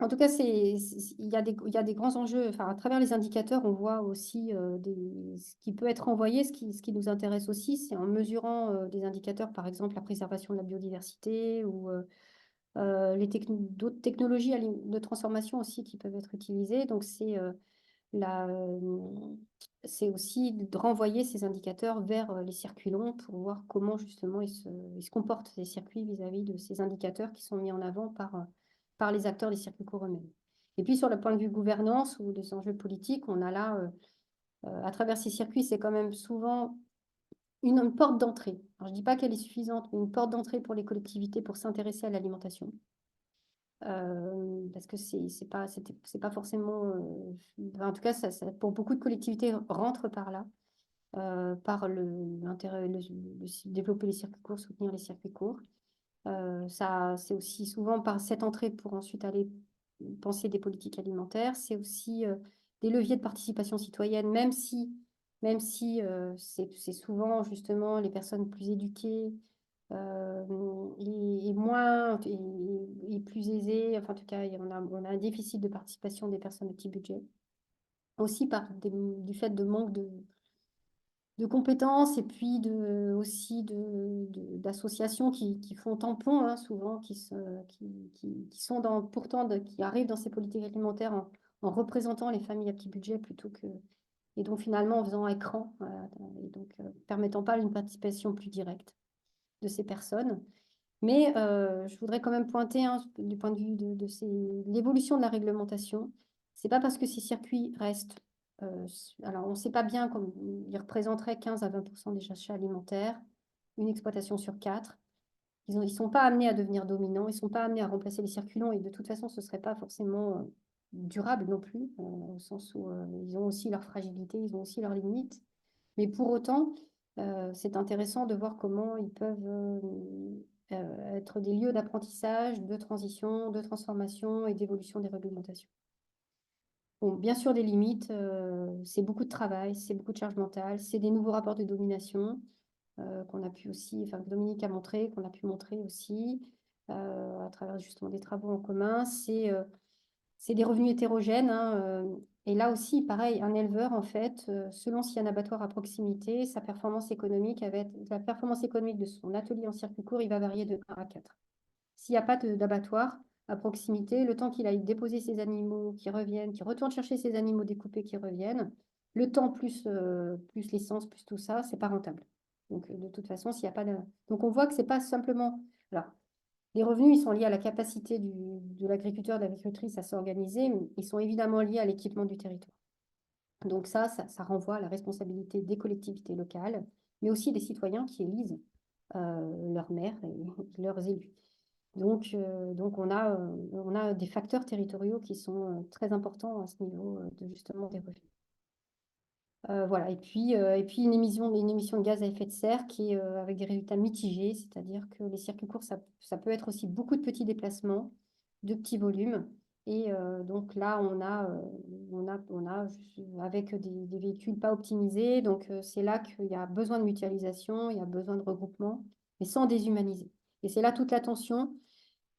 en tout cas, il y a des grands enjeux. Enfin, à travers les indicateurs, on voit aussi ce qui peut être envoyé. Ce qui nous intéresse aussi, c'est en mesurant des indicateurs, par exemple la préservation de la biodiversité ou d'autres technologies de transformation aussi qui peuvent être utilisées. Donc, c'est aussi de renvoyer ces indicateurs vers les circuits longs pour voir comment justement ils se comportent, ces circuits, vis-à-vis de ces indicateurs qui sont mis en avant par les acteurs des circuits courts eux-mêmes. Et puis, sur le point de vue gouvernance ou des enjeux politiques, on a là, à travers ces circuits, c'est quand même souvent une porte d'entrée. Alors, je ne dis pas qu'elle est suffisante, mais une porte d'entrée pour les collectivités pour s'intéresser à l'alimentation. Parce que c'est pas forcément... en tout cas, pour beaucoup de collectivités, rentre par là, par l'intérêt de développer les circuits courts, soutenir les circuits courts. C'est aussi souvent par cette entrée pour ensuite aller penser des politiques alimentaires. C'est aussi des leviers de participation citoyenne, même si c'est souvent justement les personnes plus éduquées et plus aisées. Enfin, en tout cas, on a un déficit de participation des personnes de petit budget. Aussi du fait de manque de compétences et puis aussi d'associations qui font tampon, souvent, qui sont qui arrivent dans ces politiques alimentaires en représentant les familles à petit budget et donc finalement en faisant écran, et donc permettant pas une participation plus directe de ces personnes. Mais je voudrais quand même pointer, du point de vue de l'évolution de la réglementation, c'est pas parce que ces circuits restent alors, on ne sait pas bien, comme ils représenteraient 15 à 20% des achats alimentaires, une exploitation sur 4. Ils ne sont pas amenés à devenir dominants, ils ne sont pas amenés à remplacer les circulants et de toute façon, ce ne serait pas forcément durable non plus, au sens où ils ont aussi leur fragilité, ils ont aussi leurs limites. Mais pour autant, c'est intéressant de voir comment ils peuvent être des lieux d'apprentissage, de transition, de transformation et d'évolution des réglementations. Bon, bien sûr, des limites, c'est beaucoup de travail, c'est beaucoup de charge mentale, c'est des nouveaux rapports de domination qu'on a pu aussi, enfin que Dominique a montré, qu'on a pu montrer aussi à travers justement des travaux en commun. C'est des revenus hétérogènes Et là aussi, pareil, un éleveur, en fait, selon s'il y a un abattoir à proximité, la performance économique de son atelier en circuit court, il va varier de 1 à 4. S'il n'y a pas d'abattoir à proximité, le temps qu'il aille déposer ses animaux, qui reviennent, qu'il retourne chercher ses animaux découpés, qui reviennent, le temps plus l'essence, plus tout ça, c'est pas rentable. Donc, de toute façon, s'il n'y a pas de... Donc, on voit que c'est pas simplement... Alors, les revenus, ils sont liés à la capacité de l'agriculteur, de l'agricultrice à s'organiser, mais ils sont évidemment liés à l'équipement du territoire. Donc ça renvoie à la responsabilité des collectivités locales, mais aussi des citoyens qui élisent leurs maires et leurs élus. Donc on a des facteurs territoriaux qui sont très importants à ce niveau de justement des revenus. Voilà. Et puis une émission de gaz à effet de serre qui est avec des résultats mitigés, c'est-à-dire que les circuits courts, ça peut être aussi beaucoup de petits déplacements, de petits volumes. Et donc là, on a avec des véhicules pas optimisés. Donc c'est là qu'il y a besoin de mutualisation, il y a besoin de regroupement, mais sans déshumaniser. Et c'est là toute la tension,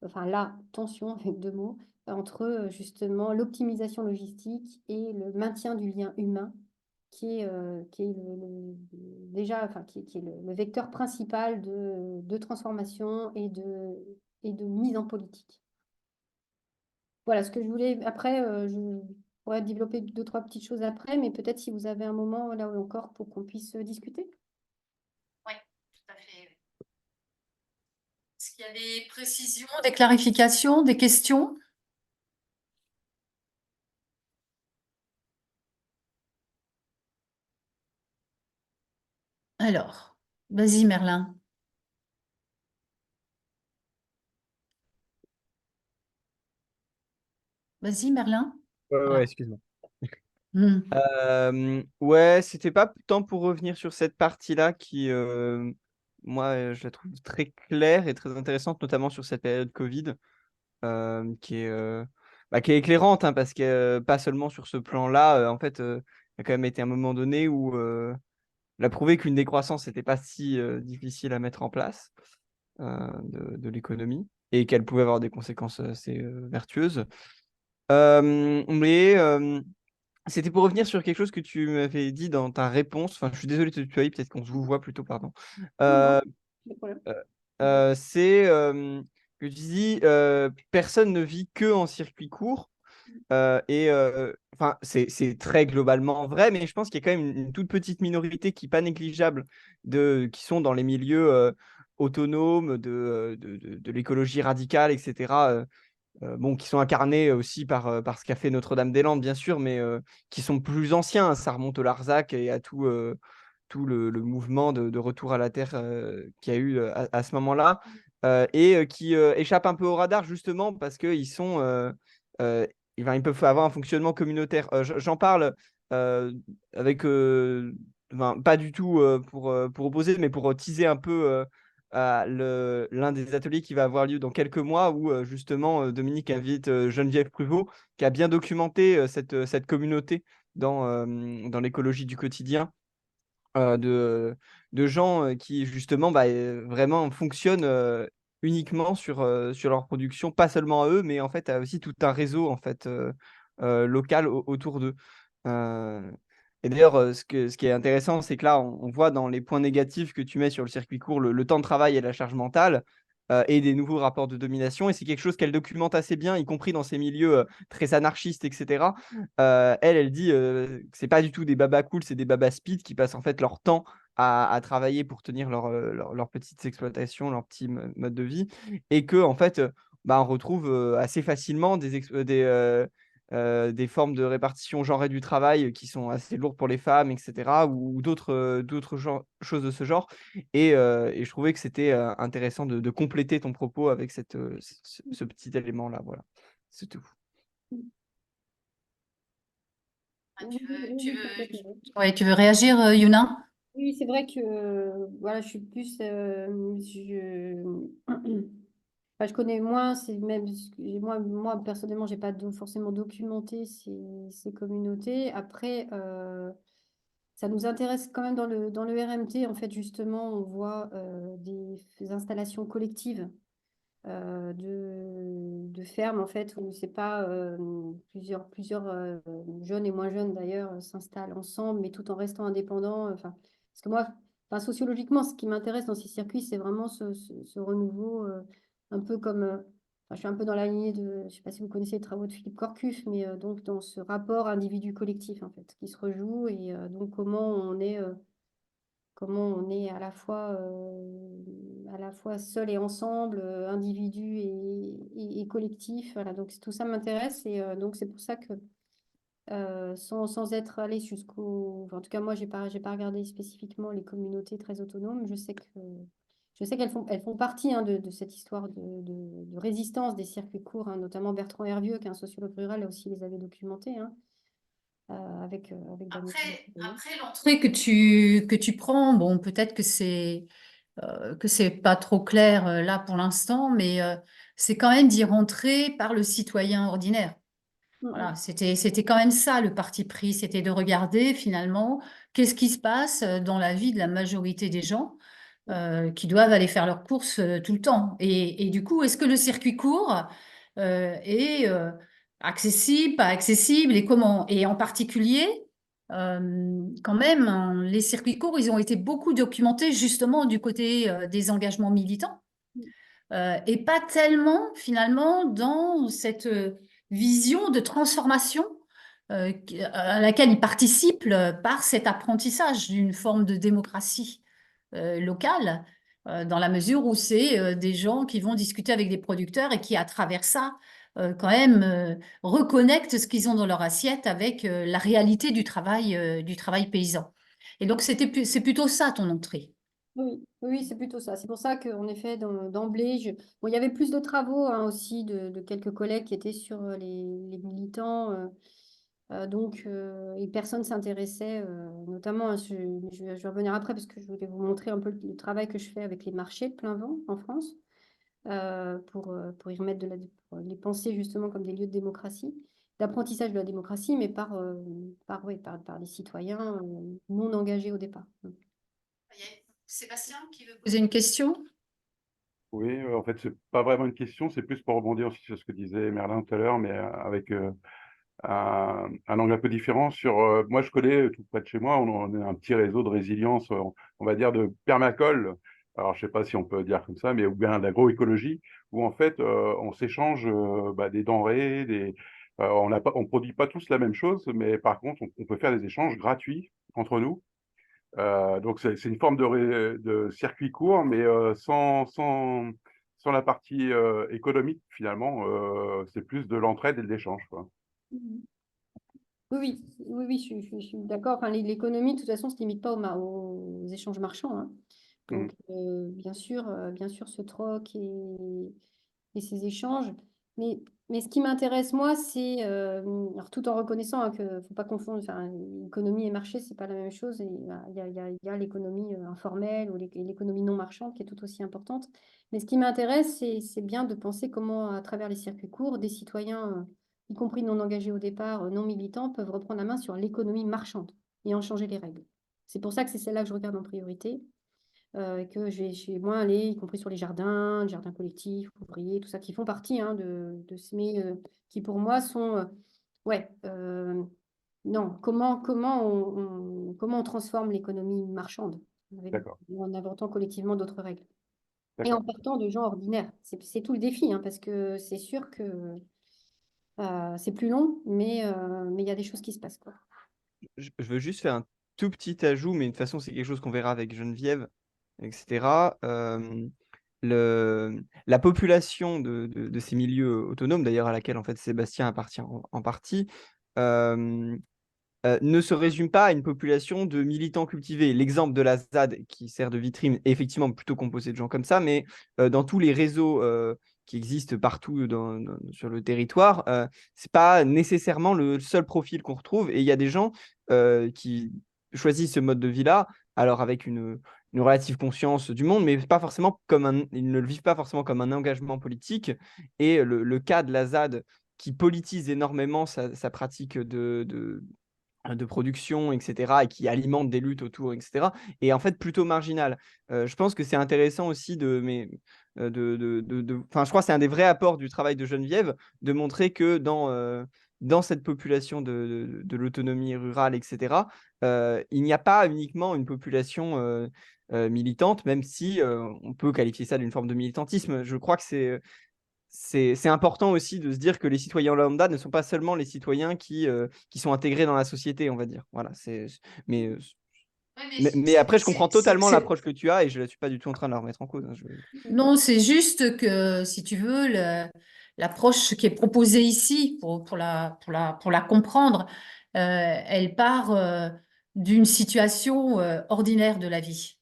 enfin la tension avec 2 mots, entre justement l'optimisation logistique et le maintien du lien humain qui est déjà, enfin, qui est le vecteur principal de transformation et de mise en politique. Voilà ce que je voulais. Après, je pourrais développer 2, 3 petites choses après, mais peut-être si vous avez un moment là encore pour qu'on puisse discuter. Oui, tout à fait. Est-ce qu'il y a des précisions, des clarifications, des questions? Alors, vas-y Merlin. Vas-y Merlin. Ouais, excuse-moi. Hmm. Ouais, c'était pas tant pour revenir sur cette partie-là qui, moi, je la trouve très claire et très intéressante, notamment sur cette période Covid, qui est éclairante, hein, parce que pas seulement sur ce plan-là, en fait, il y a quand même été un moment donné où elle a prouvé qu'une décroissance n'était pas si difficile à mettre en place de l'économie et qu'elle pouvait avoir des conséquences assez vertueuses. Mais c'était pour revenir sur quelque chose que tu m'avais dit dans ta réponse. Enfin, je suis désolé de te tutoyer, peut-être qu'on se vous voit plutôt, pardon. Non, non, Euh, pas de problème. c'est que tu dis personne ne vit que en circuit court. Enfin, c'est très globalement vrai, mais je pense qu'il y a quand même une toute petite minorité qui n'est pas négligeable qui sont dans les milieux autonomes de l'écologie radicale, etc. Bon, qui sont incarnés aussi par ce qu'a fait Notre-Dame-des-Landes, bien sûr, mais qui sont plus anciens. Ça remonte au Larzac et à tout le mouvement de retour à la Terre qu'il y a eu à ce moment-là, et qui échappent un peu au radar, justement, parce qu'ils sont, euh, ils peuvent avoir un fonctionnement communautaire. J'en parle avec, enfin, pas du tout pour opposer, mais pour teaser un peu l'un des ateliers qui va avoir lieu dans quelques mois où justement Dominique invite Geneviève Pruvot qui a bien documenté cette communauté dans l'écologie du quotidien de gens qui justement vraiment fonctionnent uniquement sur leur production, pas seulement à eux, mais en fait à aussi tout un réseau en fait local autour d'eux. Euh, et d'ailleurs, ce qui est intéressant, c'est que là, on voit dans les points négatifs que tu mets sur le circuit court le temps de travail et la charge mentale et des nouveaux rapports de domination. Et c'est quelque chose qu'elle documente assez bien, y compris dans ces milieux très anarchistes, etc. Elle dit que c'est pas du tout des babas cool, c'est des babas speed qui passent en fait leur temps à travailler pour tenir leur petites exploitations, leur petit mode de vie. Et que, en fait, on retrouve assez facilement des formes de répartition genrée du travail qui sont assez lourdes pour les femmes, etc., ou d'autres choses de ce genre. Et je trouvais que c'était intéressant de compléter ton propos avec ce petit élément-là. Voilà, c'est tout. Oui, oui, complètement. Ouais, tu veux réagir, Yuna? Oui, c'est vrai que voilà, je suis plus. Enfin, je connais moins, c'est même moi personnellement, j'ai pas forcément documenté ces communautés. Après, ça nous intéresse quand même dans le RMT. En fait, justement, on voit des installations collectives de fermes en fait où c'est pas plusieurs jeunes et moins jeunes d'ailleurs s'installent ensemble mais tout en restant indépendants. Enfin, parce que moi, enfin, sociologiquement, ce qui m'intéresse dans ces circuits, c'est vraiment ce renouveau un peu comme enfin, je suis un peu dans la lignée de, je sais pas si vous connaissez les travaux de Philippe Corcuff, mais donc dans ce rapport individu-collectif en fait qui se rejoue et donc comment on est à la fois seul et ensemble, individu et collectif. Voilà, donc tout ça m'intéresse et donc c'est pour ça que sans être allé jusqu'au... enfin, en tout cas, moi, j'ai pas regardé spécifiquement les communautés très autonomes. Je sais elles font partie hein, de cette histoire de résistance des circuits courts, hein, notamment Bertrand Hervieux, qui est un sociologue rural, là aussi les avait documentés, hein, avec Daniel. Après l'entrée que tu prends, bon, peut-être que c'est pas trop clair là pour l'instant, mais c'est quand même d'y rentrer par le citoyen ordinaire. Voilà, c'était quand même ça le parti pris, c'était de regarder finalement qu'est-ce qui se passe dans la vie de la majorité des gens qui doivent aller faire leurs courses tout le temps. Et du coup, est-ce que le circuit court est accessible, pas accessible et comment? Et en particulier, quand même, hein, les circuits courts, ils ont été beaucoup documentés justement du côté des engagements militants et pas tellement finalement dans cette vision de transformation à laquelle ils participent par cet apprentissage d'une forme de démocratie locale, dans la mesure où c'est des gens qui vont discuter avec des producteurs et qui, à travers ça, quand même, reconnectent ce qu'ils ont dans leur assiette avec la réalité du travail paysan. Et donc, c'est plutôt ça ton entrée. Oui, oui, c'est plutôt ça. C'est pour ça qu'en effet, d'emblée, bon, il y avait plus de travaux hein, aussi de quelques collègues qui étaient sur les militants. Et personne s'intéressait, notamment, hein, je vais revenir après parce que je voulais vous montrer un peu le travail que je fais avec les marchés de plein vent en France pour y remettre pour les penser justement comme des lieux de démocratie, d'apprentissage de la démocratie, mais par des citoyens non engagés au départ. Sébastien qui veut poser une question? Oui, en fait, c'est pas vraiment une question, c'est plus pour rebondir aussi sur ce que disait Merlin tout à l'heure, mais avec un angle un peu différent sur. Moi, je connais tout près de chez moi, on a un petit réseau de résilience, on va dire de permacole. Alors, je sais pas si on peut dire comme ça, mais ou bien d'agroécologie, où en fait, on s'échange des denrées, on produit pas tous la même chose, mais par contre, on peut faire des échanges gratuits entre nous. Donc, c'est une forme de circuit court, mais sans la partie économique, finalement. C'est plus de l'entraide et de l'échange, quoi. Mhm. Oui, je suis d'accord. Enfin, l'économie, de toute façon, ne se limite pas aux échanges marchands, hein. Mhm. Donc, bien sûr, ce troc et ces échanges. Mais, mais ce qui m'intéresse, moi, c'est, alors tout en reconnaissant hein, qu'il ne faut pas confondre, enfin, économie et marché, c'est pas la même chose. Et il y a l'économie informelle ou l'économie non marchande qui est tout aussi importante. Mais ce qui m'intéresse, c'est bien de penser comment, à travers les circuits courts, des citoyens, y compris non engagés au départ, non militants, peuvent reprendre la main sur l'économie marchande et en changer les règles. C'est pour ça que c'est celle-là que je regarde en priorité que j'ai moins allé, y compris sur les jardins collectifs, ouvriers, tout ça, qui font partie hein, de ces, qui pour moi sont, ouais, non, comment on transforme l'économie marchande D'accord, en inventant collectivement d'autres règles et en d'accord. partant de gens ordinaires. C'est tout le défi, hein, parce que c'est sûr que c'est plus long, mais il y a des choses qui se passent, quoi. Je veux juste faire un tout petit ajout, mais de toute façon, c'est quelque chose qu'on verra avec Geneviève, etc. La population de ces milieux autonomes, d'ailleurs à laquelle en fait Sébastien appartient en partie, euh, ne se résume pas à une population de militants cultivés. L'exemple de la ZAD qui sert de vitrine est effectivement plutôt composé de gens comme ça, mais dans tous les réseaux qui existent partout sur le territoire, c'est pas nécessairement le seul profil qu'on retrouve. Et il y a des gens qui choisissent ce mode de vie-là, alors avec une relative conscience du monde, mais pas forcément ils ne le vivent pas forcément comme un engagement politique. Et le cas de la ZAD qui politise énormément sa pratique de production, etc., et qui alimente des luttes autour, etc., et en fait plutôt marginal. Je pense que c'est intéressant aussi Enfin, je crois que c'est un des vrais apports du travail de Geneviève, de montrer que dans cette population de l'autonomie rurale, etc., il n'y a pas uniquement une population militante, même si on peut qualifier ça d'une forme de militantisme. Je crois que c'est important aussi de se dire que les citoyens lambda ne sont pas seulement les citoyens qui sont intégrés dans la société, on va dire. Voilà, mais, euh, mais après, je comprends totalement l'approche que tu as et je ne suis pas du tout en train de la remettre en cause. Non, c'est juste que, si tu veux, l'approche qui est proposée ici, pour la comprendre, elle part d'une situation ordinaire de la vie.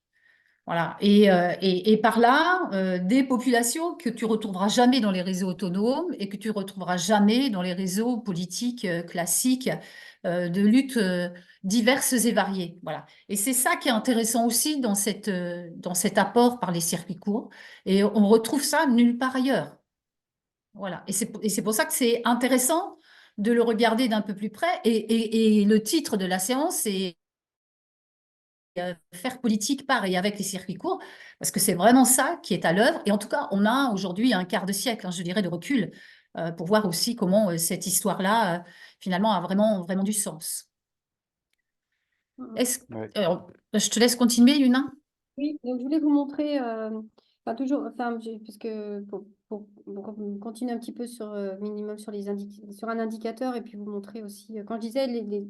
Voilà. Et par là, des populations que tu retrouveras jamais dans les réseaux autonomes et que tu retrouveras jamais dans les réseaux politiques classiques de luttes diverses et variées. Voilà. Et c'est ça qui est intéressant aussi dans cet apport par les circuits courts. Et on retrouve ça nulle part ailleurs. Voilà. Et c'est pour ça que c'est intéressant de le regarder d'un peu plus près. Et le titre de la séance, c'est faire politique par et avec les circuits courts, parce que c'est vraiment ça qui est à l'œuvre. Et en tout cas, on a aujourd'hui un quart de siècle, hein, je dirais, de recul pour voir aussi comment cette histoire-là, finalement, a vraiment, vraiment du sens. Ouais. Alors, je te laisse continuer, Yuna. Oui, donc je voulais vous montrer, parce que pour continuer un petit peu sur minimum sur sur un indicateur et puis vous montrer aussi, quand je disais les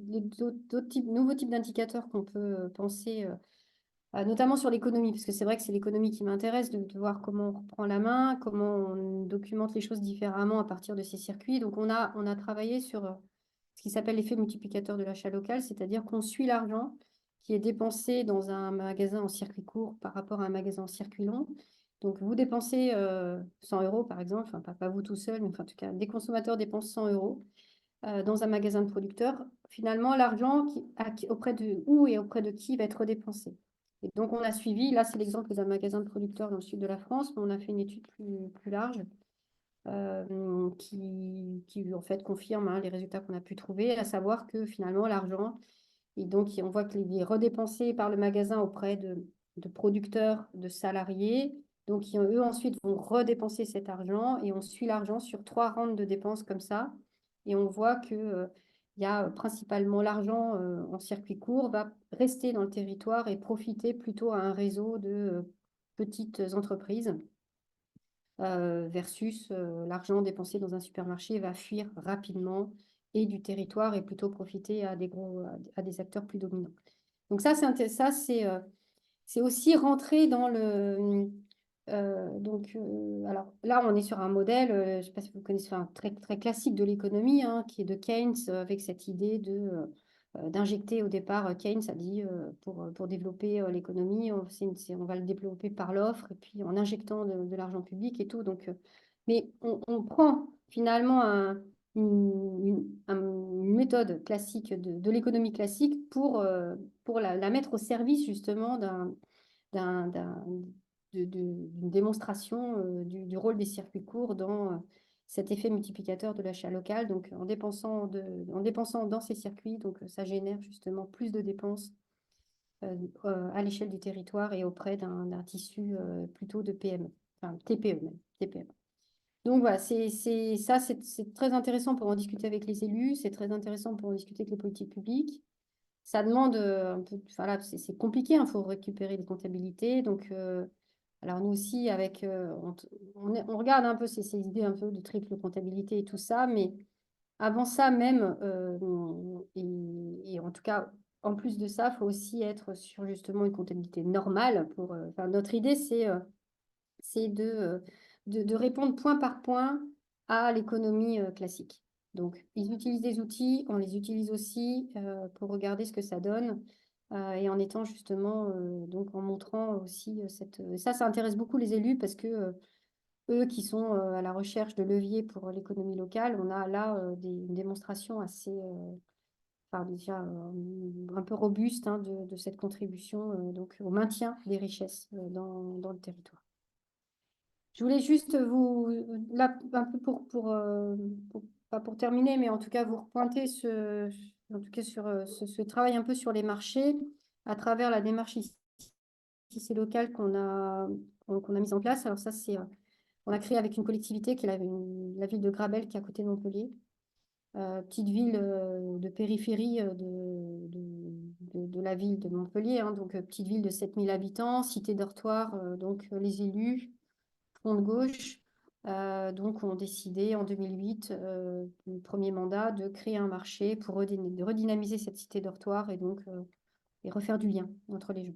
d'autres nouveaux types d'indicateurs qu'on peut penser, notamment sur l'économie, parce que c'est vrai que c'est l'économie qui m'intéresse, de voir comment on reprend la main, comment on documente les choses différemment à partir de ces circuits. Donc on a travaillé sur ce qui s'appelle l'effet multiplicateur de l'achat local, c'est-à-dire qu'on suit l'argent qui est dépensé dans un magasin en circuit court par rapport à un magasin en circuit long. Donc, vous dépensez 100 euros, par exemple, enfin, pas vous tout seul, mais enfin, en tout cas, des consommateurs dépensent 100 euros dans un magasin de producteurs. Finalement, l'argent auprès de où et auprès de qui va être dépensé. Et donc, on a suivi, là, c'est l'exemple d'un magasin de producteurs dans le sud de la France, mais on a fait une étude plus large qui, en fait, confirme les résultats qu'on a pu trouver, à savoir que finalement, l'argent, et donc, on voit qu'il est redépensé par le magasin auprès de producteurs, de salariés. Donc, eux, ensuite, vont redépenser cet argent et on suit l'argent sur 3 rounds de dépenses comme ça. Et on voit que il y a principalement l'argent en circuit court va rester dans le territoire et profiter plutôt à un réseau de petites entreprises versus l'argent dépensé dans un supermarché va fuir rapidement et du territoire et plutôt profiter à des acteurs plus dominants. Donc ça, c'est aussi rentrer dans le... alors là, on est sur un modèle, je ne sais pas si vous connaissez, très, très classique de l'économie, qui est de Keynes, avec cette idée d'injecter au départ, Keynes a dit, pour développer l'économie, on va le développer par l'offre et puis en injectant de l'argent public et tout. Donc, mais on prend finalement une méthode classique de l'économie classique pour la mettre au service justement d'une démonstration du rôle des circuits courts dans cet effet multiplicateur de l'achat local. Donc, en dépensant dans ces circuits, donc ça génère justement plus de dépenses à l'échelle du territoire et auprès d'un tissu plutôt de PME, enfin TPE même, TPME. Donc voilà, c'est très intéressant pour en discuter avec les élus, c'est très intéressant pour en discuter avec les politiques publiques. Ça demande un peu, voilà, c'est compliqué, il faut récupérer les comptabilités. Donc, alors nous aussi, on regarde un peu ces idées un peu de triple comptabilité et tout ça, mais avant ça même, et en tout cas, en plus de ça, il faut aussi être sur justement une comptabilité normale. Notre idée, c'est de répondre point par point à l'économie classique. Donc, ils utilisent des outils, on les utilise aussi pour regarder ce que ça donne et en étant justement, donc en montrant aussi ça intéresse beaucoup les élus parce que eux qui sont à la recherche de leviers pour l'économie locale, on a là une démonstration assez, déjà un peu robuste de cette contribution donc au maintien des richesses dans le territoire. Je voulais juste là, un peu pas pour terminer, mais en tout cas, vous repointer en tout cas sur ce travail un peu sur les marchés à travers la démarche pâtisserie locale qu'on a mise en place. Alors ça, on a créé avec une collectivité qui est la ville de Grabel, qui est à côté de Montpellier. Petite ville de périphérie de la ville de Montpellier, hein, donc petite ville de 7000 habitants, cité dortoir, donc les élus, front de gauche, donc ont décidé en 2008, le premier mandat, de créer un marché pour redynamiser cette cité dortoir et donc et refaire du lien entre les gens.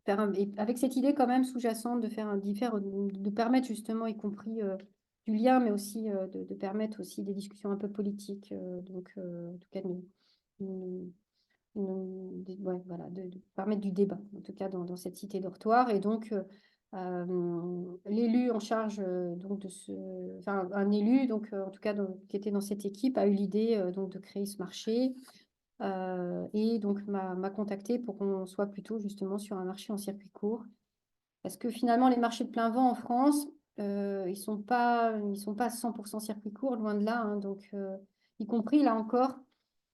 Et avec cette idée quand même sous-jacente de permettre justement, y compris du lien, mais aussi de permettre aussi des discussions un peu politiques, donc en tout cas voilà, de permettre du débat, en tout cas dans cette cité dortoir. Et donc l'élu en charge donc enfin un élu donc en tout cas qui était dans cette équipe a eu l'idée donc de créer ce marché. Et donc m'a contacté pour qu'on soit plutôt justement sur un marché en circuit court. Parce que finalement, les marchés de plein vent en France, ils sont pas 100% circuit court, loin de là, hein. Donc, y compris là encore,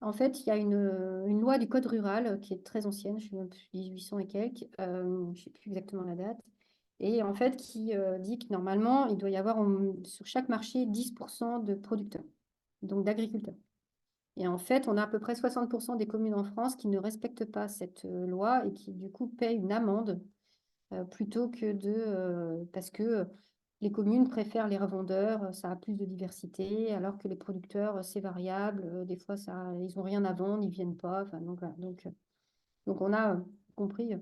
en fait, il y a une loi du code rural qui est très ancienne, je sais même plus, 1800 et quelques, je ne sais plus exactement la date, et en fait qui dit que normalement, il doit y avoir sur chaque marché 10% de producteurs, donc d'agriculteurs. Et en fait, on a à peu près 60% des communes en France qui ne respectent pas cette loi et qui, du coup, payent une amende plutôt que parce que les communes préfèrent les revendeurs, ça a plus de diversité, alors que les producteurs, c'est variable. Des fois, ils n'ont rien à vendre, ils ne viennent pas. Enfin, donc, voilà. Donc, on a compris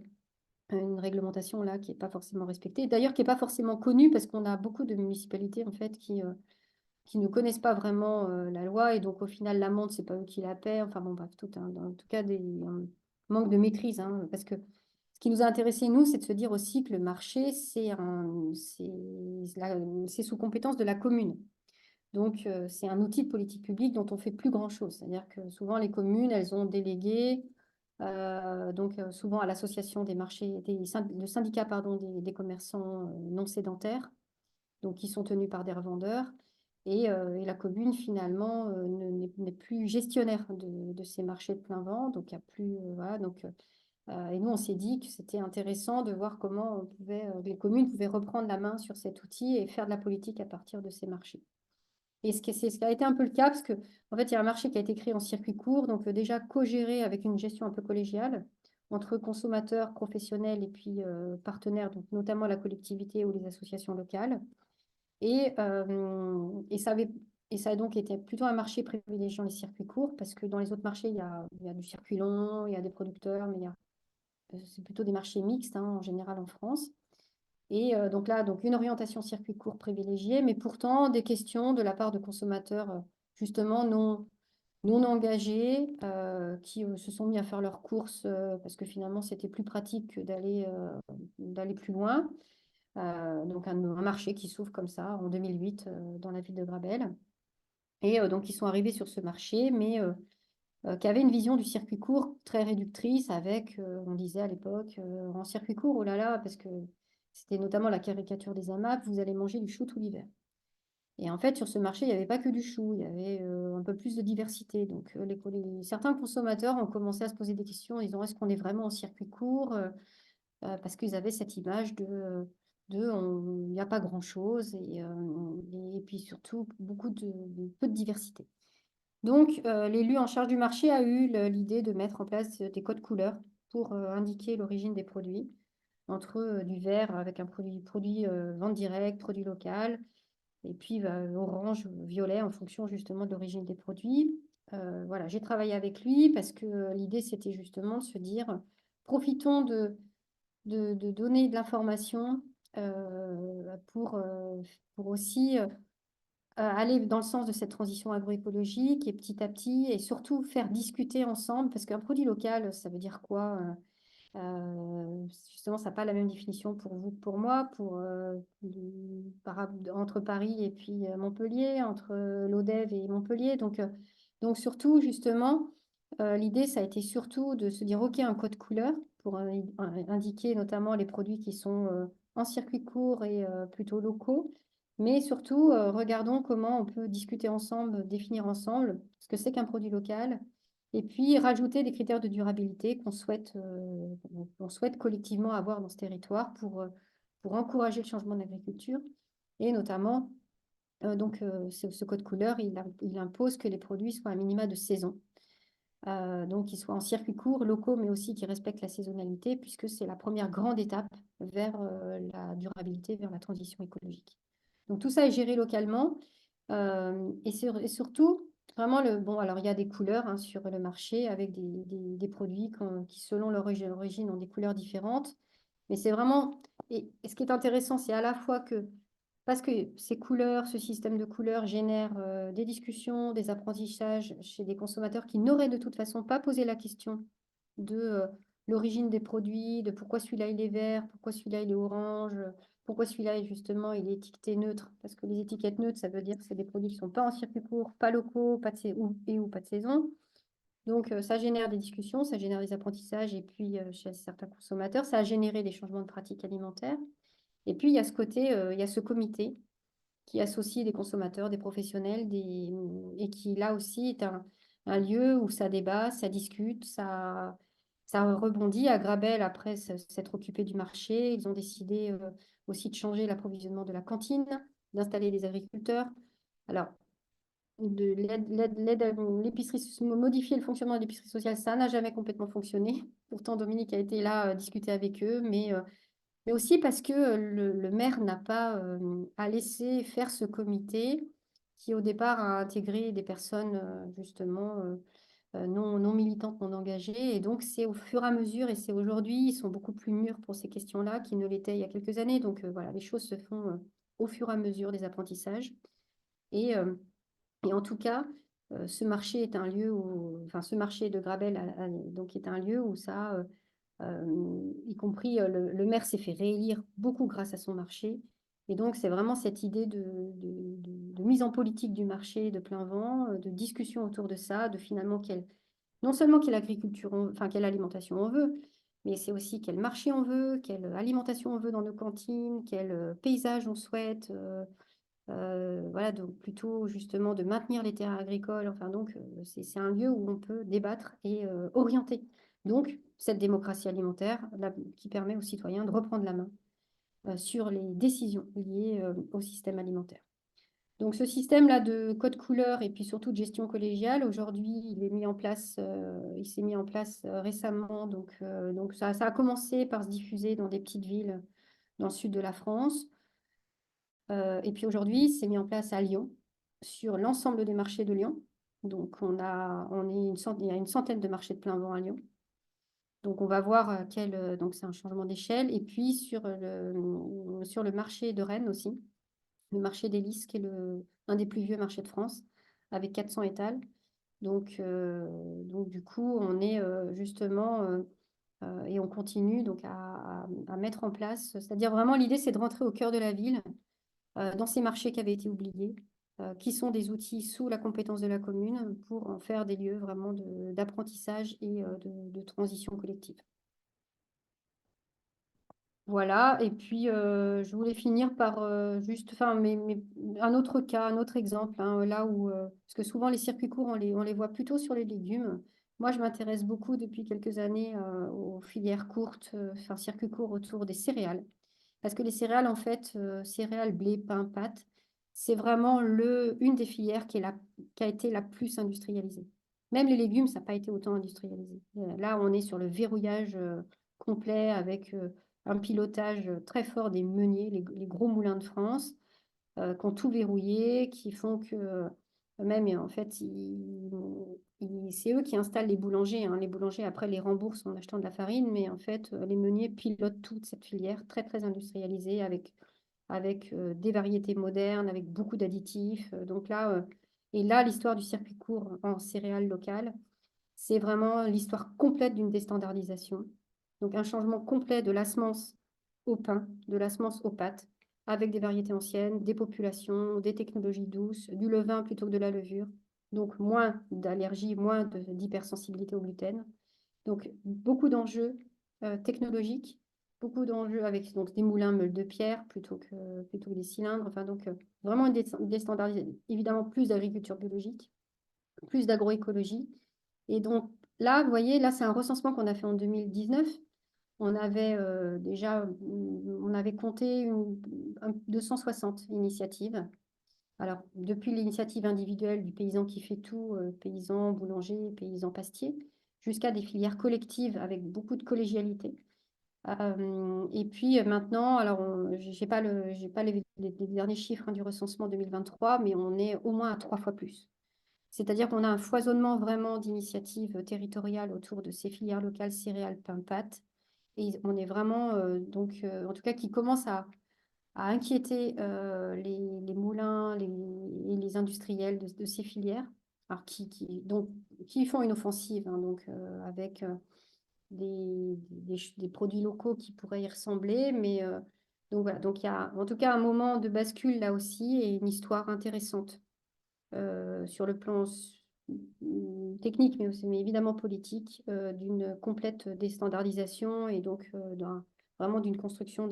une réglementation là qui n'est pas forcément respectée. D'ailleurs, qui n'est pas forcément connue parce qu'on a beaucoup de municipalités en fait qui ne connaissent pas vraiment la loi et donc au final l'amende c'est pas eux qui la paient, enfin bon bref, en tout cas un manque de maîtrise, hein, parce que ce qui nous a intéressé nous c'est de se dire aussi que le marché c'est sous compétence de la commune, donc c'est un outil de politique publique dont on fait plus grand chose, c'est-à-dire que souvent les communes elles ont délégué donc souvent à l'association des marchés le syndicat pardon des commerçants non sédentaires, donc qui sont tenus par des revendeurs. Et la commune, finalement, n'est plus gestionnaire de ces marchés de plein vent. Donc, il y a plus. Voilà, donc, et nous, on s'est dit que c'était intéressant de voir comment les communes pouvaient reprendre la main sur cet outil et faire de la politique à partir de ces marchés. Et c'est ce qui a été un peu le cas, parce qu'en fait, il y a un marché qui a été créé en circuit court, donc déjà co-géré avec une gestion un peu collégiale entre consommateurs, professionnels et puis partenaires, donc notamment la collectivité ou les associations locales. Et ça a donc été plutôt un marché privilégiant les circuits courts, parce que dans les autres marchés, il y a du circuit long, il y a des producteurs, mais c'est plutôt des marchés mixtes, hein, en général en France. Et donc là, une orientation circuit court privilégiée, mais pourtant des questions de la part de consommateurs justement non engagés, qui se sont mis à faire leurs courses parce que finalement, c'était plus pratique que d'aller plus loin. Donc un marché qui s'ouvre comme ça en 2008 dans la ville de Grabel. Et donc ils sont arrivés sur ce marché, mais qui avait une vision du circuit court très réductrice avec, on disait à l'époque, en circuit court, oh là là, parce que c'était notamment la caricature des AMAP, vous allez manger du chou tout l'hiver. Et en fait, sur ce marché, il n'y avait pas que du chou, il y avait un peu plus de diversité. Donc certains consommateurs ont commencé à se poser des questions en disant, est-ce qu'on est vraiment en circuit court parce qu'ils avaient cette image il n'y a pas grand-chose et puis surtout peu de diversité. Donc, l'élu en charge du marché a eu l'idée de mettre en place des codes couleurs pour indiquer l'origine des produits, entre du vert avec un produit vente directe, produit local, et puis orange ou violet en fonction justement de l'origine des produits. Voilà, j'ai travaillé avec lui parce que l'idée, c'était justement de se dire, profitons de donner de l'information pour aussi aller dans le sens de cette transition agroécologique et petit à petit, et surtout faire discuter ensemble, parce qu'un produit local, ça veut dire quoi justement, ça n'a pas la même définition pour vous que pour moi, entre Paris et puis Montpellier, entre l'Odève et Montpellier. Donc surtout, justement, l'idée, ça a été surtout de se dire, OK, un code couleur pour indiquer notamment les produits qui sont en circuit court et plutôt locaux. Mais surtout, regardons comment on peut discuter ensemble, définir ensemble ce que c'est qu'un produit local Et puis rajouter des critères de durabilité qu'on souhaite collectivement avoir dans ce territoire pour encourager le changement d'agriculture. Et notamment, ce code couleur, il impose que les produits soient à minima de saison. Donc qu'ils soient en circuit court, locaux, mais aussi qui respectent la saisonnalité, puisque c'est la première grande étape vers la durabilité, vers la transition écologique. Donc tout ça est géré localement. Et surtout, vraiment, alors il y a des couleurs hein, sur le marché avec des produits qui, selon leur origine, ont des couleurs différentes. Mais c'est vraiment. Et ce qui est intéressant, c'est à la fois que. Parce que ces couleurs, ce système de couleurs génère des discussions, des apprentissages chez des consommateurs qui n'auraient de toute façon pas posé la question de l'origine des produits, de pourquoi celui-là il est vert, pourquoi celui-là il est orange, pourquoi celui-là justement il est étiqueté neutre. Parce que les étiquettes neutres, ça veut dire que c'est des produits qui ne sont pas en circuit court, pas locaux, pas de ou pas de saison. Donc ça génère des discussions, ça génère des apprentissages et puis chez certains consommateurs, ça a généré des changements de pratiques alimentaires. Et puis, il y a ce côté, il y a ce comité qui associe des consommateurs, des professionnels, et qui, là aussi, est un lieu où ça débat, ça discute, ça rebondit. À Grabel, après s'être occupé du marché, ils ont décidé aussi de changer l'approvisionnement de la cantine, d'installer des agriculteurs. Alors, modifier le fonctionnement de l'épicerie sociale, ça n'a jamais complètement fonctionné. Pourtant, Dominique a été là discuter avec eux, mais aussi parce que le maire n'a pas à laisser faire ce comité qui, au départ, a intégré des personnes justement non militantes, non engagées. Et donc, c'est au fur et à mesure, et c'est aujourd'hui, ils sont beaucoup plus mûrs pour ces questions-là qu'ils ne l'étaient il y a quelques années. Donc, voilà, les choses se font au fur et à mesure des apprentissages. Et, et en tout cas, ce marché est un lieu où, enfin, ce marché de Grabel donc est un lieu où ça y compris le maire s'est fait réélire beaucoup grâce à son marché. Et donc, c'est vraiment cette idée de mise en politique du marché de plein vent, de discussion autour de ça, de finalement non seulement quelle agriculture, enfin quelle alimentation on veut, mais c'est aussi quel marché on veut, quelle alimentation on veut dans nos cantines, quel paysage on souhaite. Voilà, donc plutôt justement de maintenir les terres agricoles. Enfin, donc, c'est un lieu où on peut débattre et orienter. Donc, cette démocratie alimentaire qui permet aux citoyens de reprendre la main sur les décisions liées au système alimentaire. Donc, ce système-là de code couleur et puis surtout de gestion collégiale, aujourd'hui, il s'est mis en place récemment. Donc ça a commencé par se diffuser dans des petites villes dans le sud de la France. Et puis aujourd'hui, c'est mis en place à Lyon, sur l'ensemble des marchés de Lyon. Donc, il y a une centaine de marchés de plein vent à Lyon. Donc, on va voir donc c'est un changement d'échelle. Et puis, sur le marché de Rennes aussi, le marché des Lys, qui est un des plus vieux marchés de France, avec 400 étals. Donc du coup, on est justement, et on continue donc à mettre en place, c'est-à-dire vraiment l'idée, c'est de rentrer au cœur de la ville, dans ces marchés qui avaient été oubliés, qui sont des outils sous la compétence de la commune pour en faire des lieux vraiment d'apprentissage et de transition collective. Voilà, et puis je voulais finir par juste, enfin, un autre cas, un autre exemple, hein, là où, parce que souvent les circuits courts, on les voit plutôt sur les légumes. Moi, je m'intéresse beaucoup depuis quelques années aux filières courtes, enfin, circuits courts autour des céréales. Parce que les céréales, en fait, céréales, blé, pain, pâtes, c'est vraiment une des filières qui a été la plus industrialisée. Même les légumes, ça n'a pas été autant industrialisé. Là, on est sur le verrouillage complet avec un pilotage très fort des meuniers, les gros moulins de France, qui ont tout verrouillé, qui font que même, en fait, c'est eux qui installent les boulangers, hein. Les boulangers, après, les remboursent en achetant de la farine, mais en fait, les meuniers pilotent toute cette filière très, très industrialisée avec des variétés modernes, avec beaucoup d'additifs. Donc là, et là, l'histoire du circuit court en céréales locales, c'est vraiment l'histoire complète d'une déstandardisation. Donc un changement complet de la semence au pain, de la semence aux pâtes, avec des variétés anciennes, des populations, des technologies douces, du levain plutôt que de la levure. Donc moins d'allergies, moins d'hypersensibilité au gluten. Donc beaucoup d'enjeux technologiques, beaucoup d'enjeux avec donc, des moulins meules de pierre plutôt que des cylindres. Enfin, donc vraiment une déstandardisation, évidemment plus d'agriculture biologique, plus d'agroécologie. Et donc là, vous voyez, là, c'est un recensement qu'on a fait en 2019. On avait on avait compté 260 initiatives. Alors, depuis l'initiative individuelle du paysan qui fait tout, paysan, boulanger, paysan pastier, jusqu'à des filières collectives avec beaucoup de collégialité. Et puis maintenant, alors j'ai pas les derniers chiffres hein, du recensement 2023, mais on est au moins à 3 fois plus. C'est-à-dire qu'on a un foisonnement vraiment d'initiatives territoriales autour de ces filières locales, céréales, pain, pâtes. Et on est vraiment, en tout cas, qui commence à inquiéter les moulins et les industriels de ces filières, alors qui font une offensive, hein, donc avec des produits locaux qui pourraient y ressembler. Mais donc voilà, donc il y a en tout cas un moment de bascule là aussi et une histoire intéressante sur le plan technique, mais aussi mais évidemment politique, d'une complète déstandardisation et donc vraiment d'une construction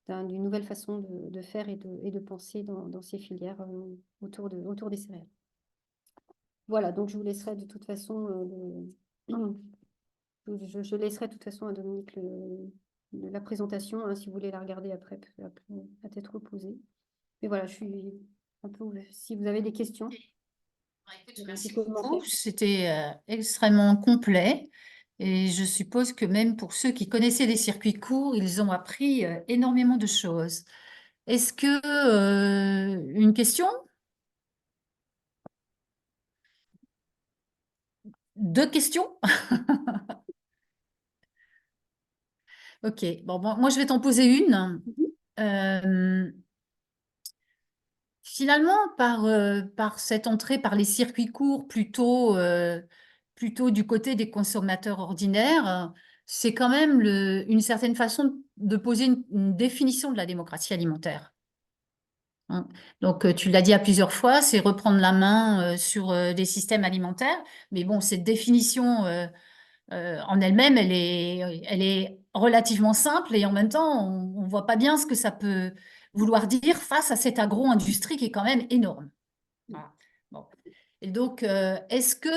d'une nouvelle façon de faire et de penser dans ces filières autour des céréales. Voilà, donc je vous laisserai de toute façon, je laisserai de toute façon à Dominique la présentation, hein, si vous voulez la regarder après à tête reposée. Mais voilà, je suis un peu ouverte. Si vous avez des questions. Merci beaucoup. C'était extrêmement complet. Et je suppose que même pour ceux qui connaissaient les circuits courts, ils ont appris énormément de choses. Est-ce que une question? Deux questions? Ok. Bon, moi, je vais t'en poser une. Finalement, par cette entrée par les circuits courts, plutôt du côté des consommateurs ordinaires, c'est quand même une certaine façon de poser une définition de la démocratie alimentaire. Hein. Donc, tu l'as dit à plusieurs fois, c'est reprendre la main sur des systèmes alimentaires. Mais bon, cette définition en elle-même, elle est relativement simple et en même temps, on ne voit pas bien ce que ça peut vouloir dire face à cette agro-industrie qui est quand même énorme. Voilà. Bon. Et donc, est-ce que,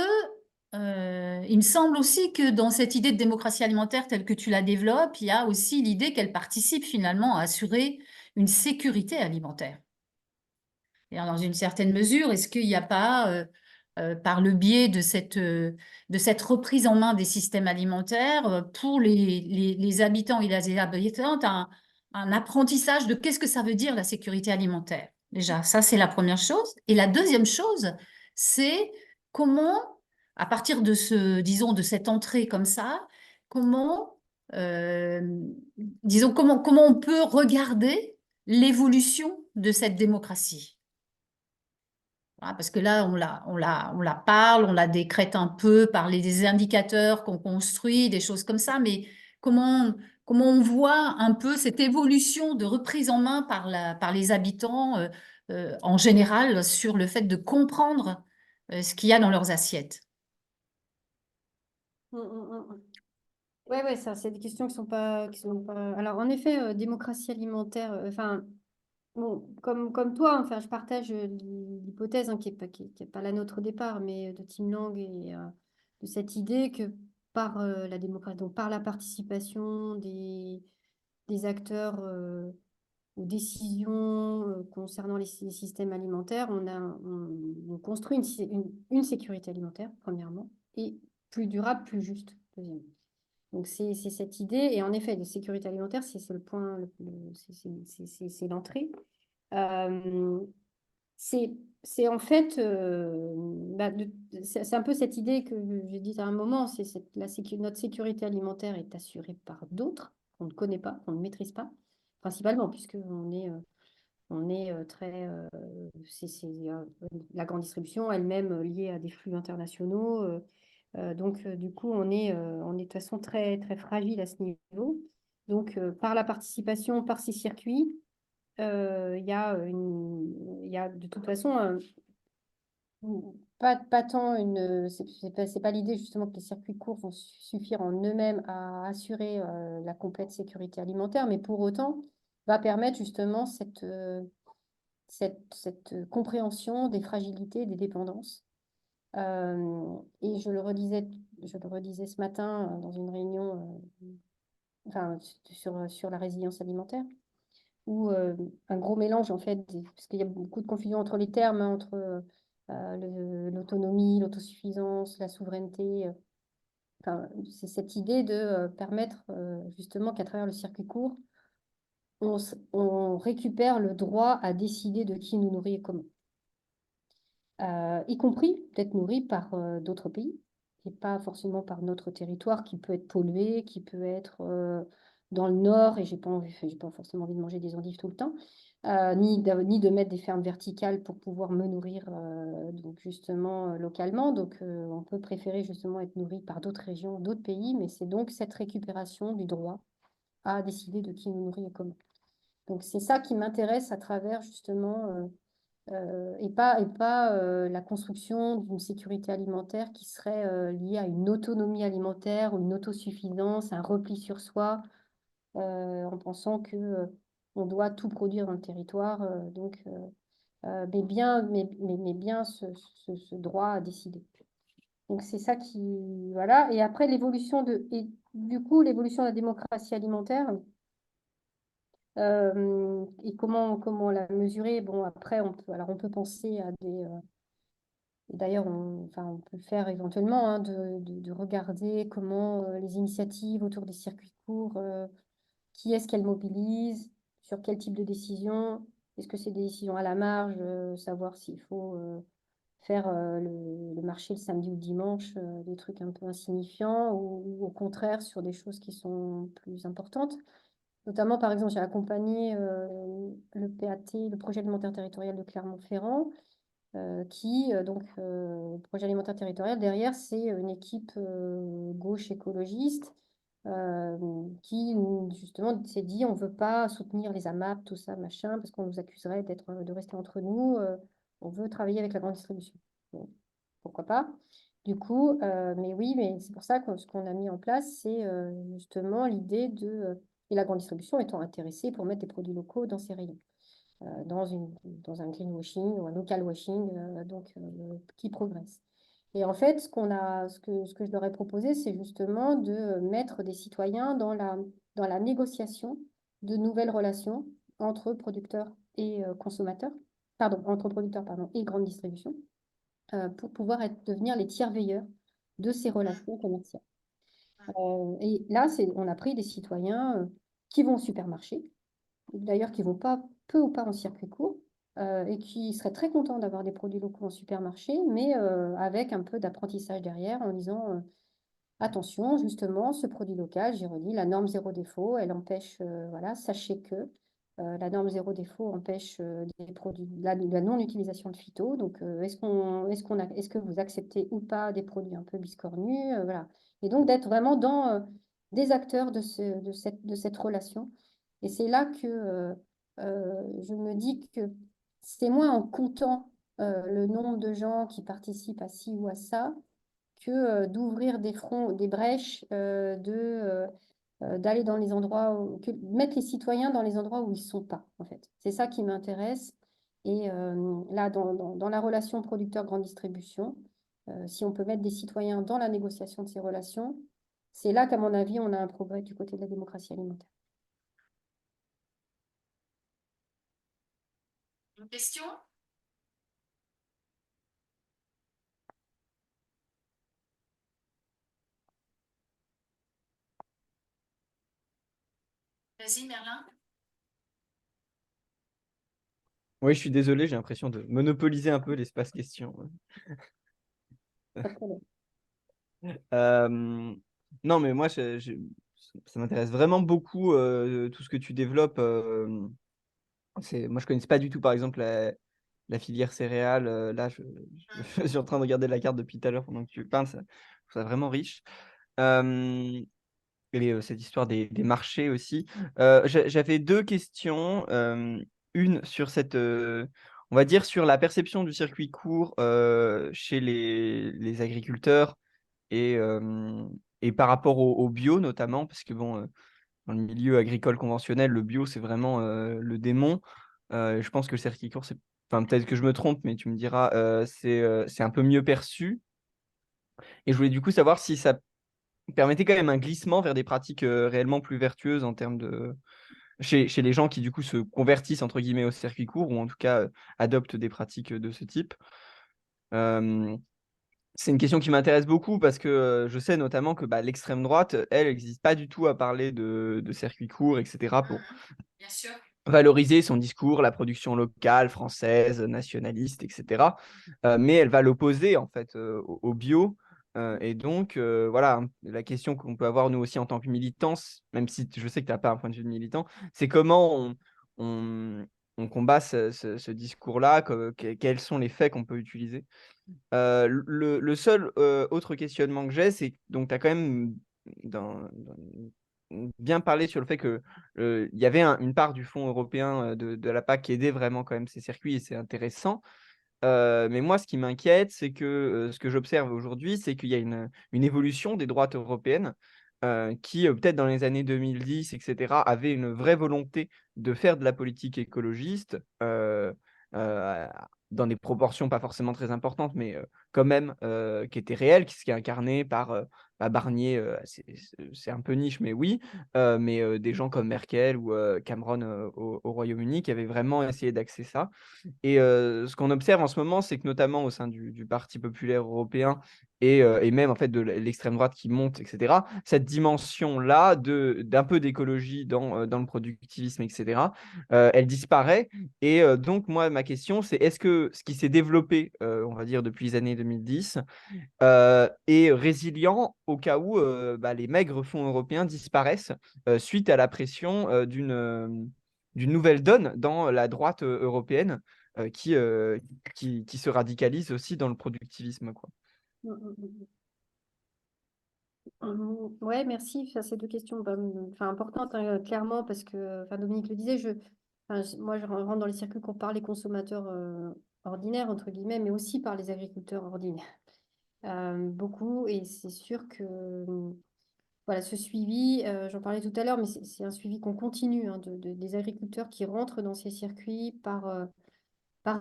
il me semble aussi que dans cette idée de démocratie alimentaire telle que tu la développes, il y a aussi l'idée qu'elle participe finalement à assurer une sécurité alimentaire. Et dans une certaine mesure, est-ce qu'il n'y a pas, par le biais de cette reprise en main des systèmes alimentaires, pour les habitants et les habitantes, un apprentissage de qu'est-ce que ça veut dire la sécurité alimentaire? Déjà, ça, c'est la première chose. Et la deuxième chose, c'est comment, à partir disons, de cette entrée comme ça, comment, euh, comment on peut regarder l'évolution de cette démocratie? Voilà, parce que là, on la parle, on la décrète un peu par des indicateurs qu'on construit, des choses comme ça, mais comment on voit un peu cette évolution de reprise en main par les habitants en général sur le fait de comprendre ce qu'il y a dans leurs assiettes? Ouais, ouais, ça, c'est des questions qui sont pas. Alors, en effet, démocratie alimentaire, enfin, bon, comme toi, enfin, je partage l'hypothèse hein, qui est pas la nôtre au départ, mais de Tim Lang et de cette idée que par la démocratie, donc par la participation des acteurs aux décisions concernant les systèmes alimentaires, on construit une sécurité alimentaire, premièrement, et plus durable, plus juste, deuxièmement. Donc, c'est cette idée. Et en effet, la sécurité alimentaire, c'est le point, c'est l'entrée. Euh, c'est en fait, c'est un peu cette idée que j'ai dit à un moment, notre sécurité alimentaire est assurée par d'autres qu'on ne connaît pas, qu'on ne maîtrise pas, principalement, puisque on est très, la grande distribution elle-même liée à des flux internationaux. Donc, du coup, on est de toute façon très, très fragile à ce niveau. Donc, par la participation, par ces circuits, il y a de toute façon pas tant c'est pas l'idée justement que les circuits courts vont suffire en eux-mêmes à assurer la complète sécurité alimentaire, mais pour autant va permettre justement cette compréhension des fragilités et des dépendances Et je le redisais ce matin dans une réunion enfin, sur la résilience alimentaire, où un gros mélange, en fait, parce qu'il y a beaucoup de confusion entre les termes, hein, entre l'autonomie, l'autosuffisance, la souveraineté. Enfin, c'est cette idée de permettre justement qu'à travers le circuit court, on récupère le droit à décider de qui nous nourrit et comment. Y compris peut-être nourri par d'autres pays et pas forcément par notre territoire qui peut être pollué, qui peut être dans le nord, et j'ai pas forcément envie de manger des endives tout le temps, ni de mettre des fermes verticales pour pouvoir me nourrir donc justement localement. Donc on peut préférer justement être nourri par d'autres régions, d'autres pays, mais c'est donc cette récupération du droit à décider de qui nous nourrit et comment. Donc c'est ça qui m'intéresse à travers justement et pas la construction d'une sécurité alimentaire qui serait liée à une autonomie alimentaire ou une autosuffisance, un repli sur soi, en pensant que on doit tout produire dans le territoire, mais bien ce droit à décider. Donc c'est ça qui voilà. Et après du coup l'évolution de la démocratie alimentaire. Et comment la mesurer? Bon, après, on peut penser à des. Et d'ailleurs, on peut le faire éventuellement, hein, de regarder comment les initiatives autour des circuits courts, qui est-ce qu'elles mobilisent, sur quel type de décision. Est-ce que c'est des décisions à la marge, savoir s'il faut faire le marché le samedi ou le dimanche, des trucs un peu insignifiants, ou au contraire sur des choses qui sont plus importantes. Notamment, par exemple, j'ai accompagné le PAT, le projet alimentaire territorial de Clermont-Ferrand, projet alimentaire territorial, derrière, c'est une équipe gauche écologiste qui, justement, s'est dit, on ne veut pas soutenir les AMAP, tout ça, machin, parce qu'on nous accuserait de rester entre nous. On veut travailler avec la grande distribution. Bon, pourquoi pas? Du coup, mais oui, mais c'est pour ça que ce qu'on a mis en place, c'est justement l'idée et la grande distribution étant intéressée pour mettre des produits locaux dans ses rayons, dans un greenwashing ou un local washing, qui progresse. Et en fait, ce que je leur ai proposé, c'est justement de mettre des citoyens dans la négociation de nouvelles relations entre producteurs et consommateurs, entre producteurs, et grande distribution, pour pouvoir devenir les tiers veilleurs de ces relations commerciales. Et là, on a pris des citoyens qui vont au supermarché, d'ailleurs qui vont pas peu ou pas en circuit court, et qui seraient très contents d'avoir des produits locaux en supermarché, mais avec un peu d'apprentissage derrière en disant attention, justement, ce produit local, j'ai redit, la norme zéro défaut, elle empêche, voilà, sachez que la norme zéro défaut empêche des produits, la non-utilisation de phyto. Donc, est-ce que vous acceptez ou pas des produits un peu biscornus, voilà. Et donc, d'être vraiment dans des acteurs de cette relation. Et c'est là que je me dis que c'est moins en comptant le nombre de gens qui participent à ci ou à ça, que d'ouvrir des fronts, des brèches, d'aller dans les endroits mettre les citoyens dans les endroits où ils ne sont pas, en fait. C'est ça qui m'intéresse. Et là, dans la relation producteur-grande distribution, si on peut mettre des citoyens dans la négociation de ces relations, c'est là qu'à mon avis, on a un progrès du côté de la démocratie alimentaire. Une question? Vas-y, Merlin. Oui, je suis désolé, j'ai l'impression de monopoliser un peu l'espace question. Pas de problème. Non, mais moi, ça m'intéresse vraiment beaucoup tout ce que tu développes. Moi, je ne connaissais pas du tout, par exemple, la filière céréales. Là, je suis en train de regarder la carte depuis tout à l'heure pendant que tu parles. Je trouve ça vraiment riche. Et cette histoire des marchés aussi. J'avais deux questions. Une sur on va dire, sur la perception du circuit court chez les agriculteurs et par rapport au bio notamment, parce que bon, dans le milieu agricole conventionnel, le bio, c'est vraiment le démon. Je pense que le circuit court, c'est enfin peut-être que je me trompe, mais tu me diras, c'est un peu mieux perçu. Et je voulais du coup savoir si ça permettait quand même un glissement vers des pratiques réellement plus vertueuses en termes de chez les gens qui du coup se convertissent entre guillemets au circuit court ou en tout cas adoptent des pratiques de ce type. Euh, c'est une question qui m'intéresse beaucoup parce que je sais notamment que l'extrême droite, elle, n'existe pas du tout à parler de circuit court, etc. pour Bien sûr. valoriser son discours, la production locale, française, nationaliste, etc. Mais elle va l'opposer en fait au bio. Et donc, voilà, la question qu'on peut avoir nous aussi en tant que militants, même si je sais que tu n'as pas un point de vue de militant, c'est comment on, on combat ce discours-là, quels sont les faits qu'on peut utiliser. Le seul autre questionnement que j'ai, c'est donc tu as quand même bien parlé sur le fait que il y avait une part du fonds européen de la PAC qui aidait vraiment quand même ces circuits et c'est intéressant. Mais moi, ce qui m'inquiète, c'est que ce que j'observe aujourd'hui, c'est qu'il y a une évolution des droites européennes qui, peut-être dans les années 2010, etc., avaient une vraie volonté de faire de la politique écologiste euh, dans des proportions pas forcément très importantes, mais quand même qui étaient réelles, qui est incarné par Barnier, c'est un peu niche, mais oui, mais des gens comme Merkel ou Cameron au Royaume-Uni qui avaient vraiment essayé d'axer ça. Et ce qu'on observe en ce moment, c'est que notamment au sein du Parti populaire européen et même en fait de l'extrême droite qui monte, etc., cette dimension-là d'un peu d'écologie dans le productivisme, etc., elle disparaît. Et donc, moi, ma question, c'est est-ce que ce qui s'est développé, on va dire, depuis les années 2010, est résilient au cas où les maigres fonds européens disparaissent suite à la pression d'une nouvelle donne dans la droite européenne euh, qui, euh, qui se radicalise aussi dans le productivisme, quoi. Ouais, merci. Enfin, ces deux questions importantes, hein, clairement, parce que Dominique le disait, moi, je rentre dans les circuits courts par les consommateurs ordinaires, entre guillemets, mais aussi par les agriculteurs ordinaires. Beaucoup, et c'est sûr que voilà, ce suivi, j'en parlais tout à l'heure, mais c'est un suivi qu'on continue, hein, des agriculteurs qui rentrent dans ces circuits par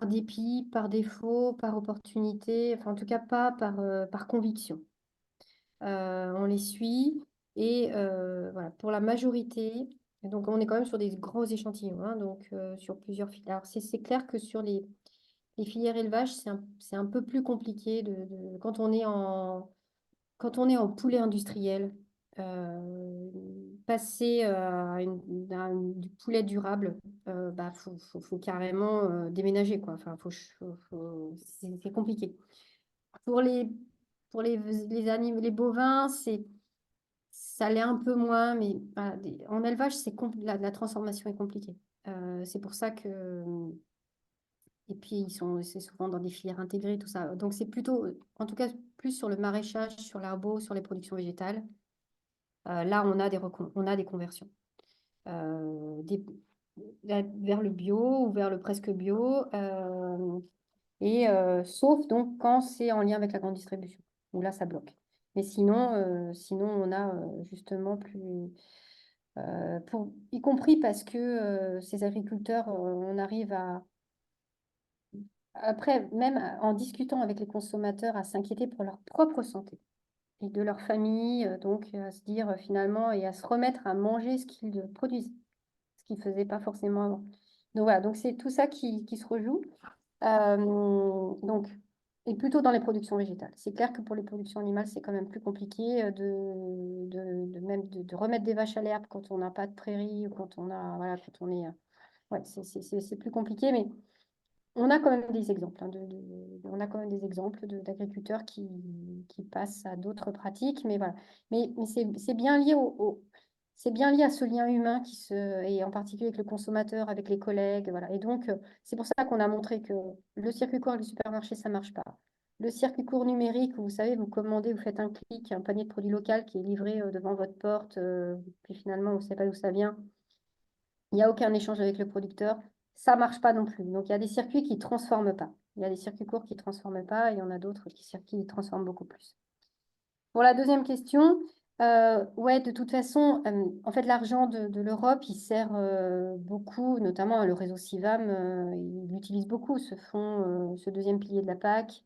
dépit, par défaut, par opportunité, enfin en tout cas pas par conviction. On les suit et voilà, pour la majorité, donc on est quand même sur des gros échantillons, hein, donc sur plusieurs filières. Alors c'est clair que sur les filières élevage, c'est un peu plus compliqué quand on est en poulet industriel. Passer du poulet durable, faut carrément déménager, quoi. Enfin, c'est compliqué. Pour les bovins, ça l'est un peu moins, mais voilà, en élevage, la transformation est compliquée. C'est pour ça que. Et puis, c'est souvent dans des filières intégrées, tout ça. Donc, c'est plutôt, en tout cas, plus sur le maraîchage, sur l'herbo, sur les productions végétales. Là, on a des conversions. Des- vers le bio ou vers le presque bio. Sauf donc quand c'est en lien avec la grande distribution, où là, ça bloque. Mais sinon on a justement plus. Y compris parce que ces agriculteurs, on arrive à. Après, même en discutant avec les consommateurs, à s'inquiéter pour leur propre santé et de leur famille, donc à se dire finalement et à se remettre à manger ce qu'ils produisent, ce qu'ils ne faisaient pas forcément avant. Donc voilà, donc c'est tout ça qui se rejoue. Donc, et plutôt dans les productions végétales. C'est clair que pour les productions animales, c'est quand même plus compliqué de remettre des vaches à l'herbe quand on n'a pas de prairie ou quand on a, voilà, quand on est, ouais, c'est plus compliqué, mais on a quand même des exemples, hein, on a quand même des exemples d'agriculteurs qui passent à d'autres pratiques, mais voilà. Mais c'est bien lié c'est bien lié à ce lien humain et en particulier avec le consommateur, avec les collègues, voilà. Et donc, c'est pour ça qu'on a montré que le circuit court avec le supermarché, ça marche pas. Le circuit court numérique, où vous savez, vous commandez, vous faites un clic, un panier de produits local qui est livré devant votre porte, puis finalement, vous ne savez pas d'où ça vient. Il n'y a aucun échange avec le producteur. Ça ne marche pas non plus. Donc, il y a des circuits qui ne transforment pas. Il y a des circuits courts qui ne transforment pas et il y en a d'autres qui transforment beaucoup plus. Pour la deuxième question, Ouais, de toute façon, en fait, l'argent de l'Europe, il sert beaucoup, notamment le réseau CIVAM, il utilise beaucoup ce fonds, ce deuxième pilier de la PAC.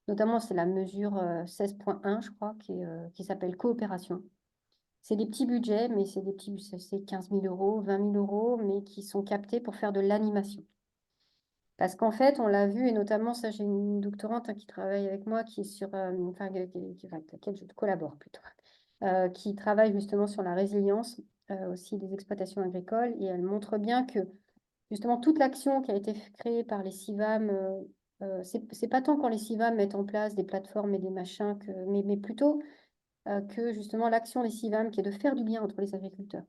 Notamment, c'est la mesure 16.1, je crois, qui s'appelle coopération. C'est des petits budgets, mais c'est 15 000 euros, 20 000 euros, mais qui sont captés pour faire de l'animation. Parce qu'en fait, on l'a vu, et notamment, ça, j'ai une doctorante qui travaille avec moi, qui est sur, enfin, avec laquelle je collabore plutôt, qui travaille justement sur la résilience aussi des exploitations agricoles, et elle montre bien que justement toute l'action qui a été créée par les CIVAM, c'est pas tant quand les CIVAM mettent en place des plateformes et des machins, mais plutôt que justement l'action des CIVAM qui est de faire du bien entre les agriculteurs.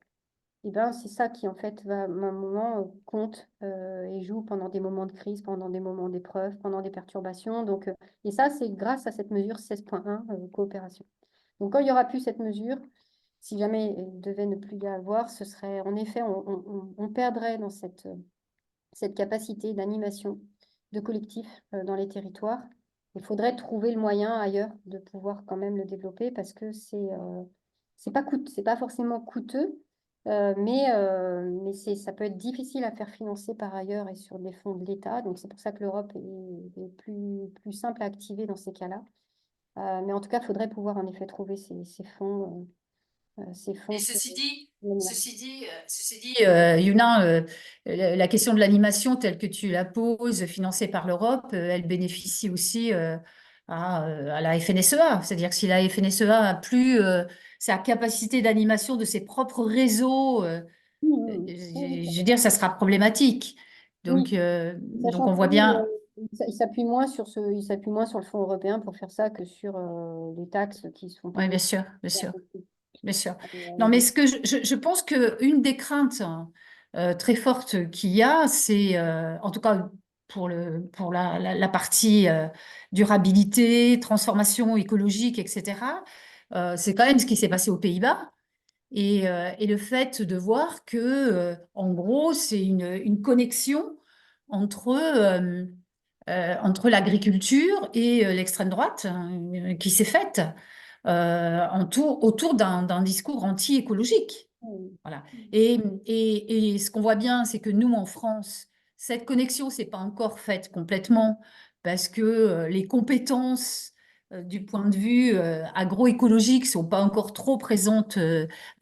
Et ben, c'est ça qui, en fait, va, à un moment, compte et joue pendant des moments de crise, pendant des moments d'épreuve, pendant des perturbations. Donc, et ça, c'est grâce à cette mesure 16.1, coopération. Donc, quand il n'y aura plus cette mesure, si jamais il devait ne plus y avoir, ce serait, en effet, on perdrait dans cette capacité d'animation de collectif dans les territoires. Il faudrait trouver le moyen ailleurs de pouvoir quand même le développer parce que c'est pas forcément coûteux, mais ça peut être difficile à faire financer par ailleurs et sur des fonds de l'État. Donc c'est pour ça que l'Europe est plus simple à activer dans ces cas-là. Mais en tout cas, il faudrait pouvoir en effet trouver ces fonds. Ces Et fonds pour ceci dit, Yuna, la question de l'animation telle que tu la poses, financée par l'Europe, elle bénéficie aussi à la FNSEA. C'est-à-dire que si la FNSEA a plus sa capacité d'animation de ses propres réseaux, Oui, je veux dire, ça sera problématique. Donc, oui. donc Sachant on que voit bien. il s'appuie moins sur il s'appuie moins sur le fonds européen pour faire ça que sur les taxes qui sont Oui, bien payées. sûr, bien sûr. Bien sûr. Non, mais Donc, ce que je pense qu'une des craintes très fortes qu'il y a, c'est, en tout cas pour la partie durabilité, transformation écologique, etc., c'est quand même ce qui s'est passé aux Pays-Bas. Et le fait de voir que, en gros, c'est une connexion entre, entre l'agriculture et l'extrême droite qui s'est faite autour d'un discours anti-écologique. Voilà. Et ce qu'on voit bien, c'est que nous, en France, cette connexion s'est pas encore faite complètement parce que les compétences du point de vue agroécologique sont pas encore trop présentes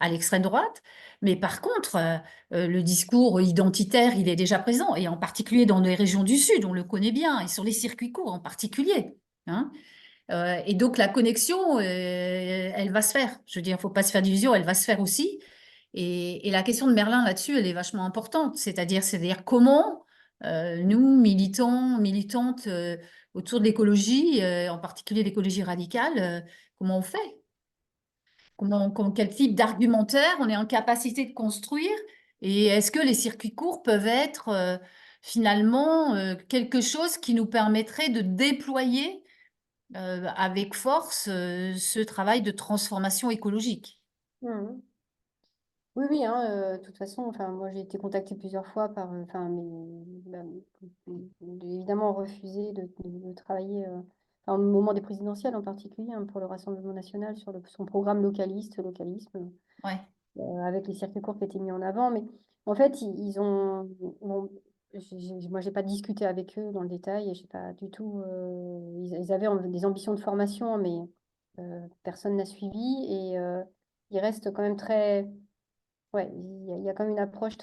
à l'extrême droite. Mais par contre, le discours identitaire, il est déjà présent, et en particulier dans les régions du Sud, on le connaît bien, et sur les circuits courts en particulier. Hein. Et donc la connexion, elle va se faire. Je veux dire, il ne faut pas se faire d'illusions, elle va se faire aussi. Et la question de Merlin là-dessus, elle est vachement importante. C'est-à-dire comment nous, militants, militantes autour de l'écologie, en particulier l'écologie radicale, comment on fait? Quel type d'argumentaire on est en capacité de construire? Et est-ce que les circuits courts peuvent être finalement quelque chose qui nous permettrait de déployer avec force ce travail de transformation écologique? mhm. Oui, oui, hein, de toute façon, enfin, moi j'ai été contactée plusieurs fois par, enfin, j'ai évidemment refusé de travailler au moment des présidentielles en particulier hein, pour le Rassemblement national sur son programme localisme, Ouais. avec les circuits courts qui étaient mis en avant. Mais en fait, ils ont, bon, moi j'ai pas discuté avec eux dans le détail et j'ai pas du tout, ils avaient des ambitions de formation, mais personne n'a suivi et ils restent quand même très. Ouais, il y a quand même une approche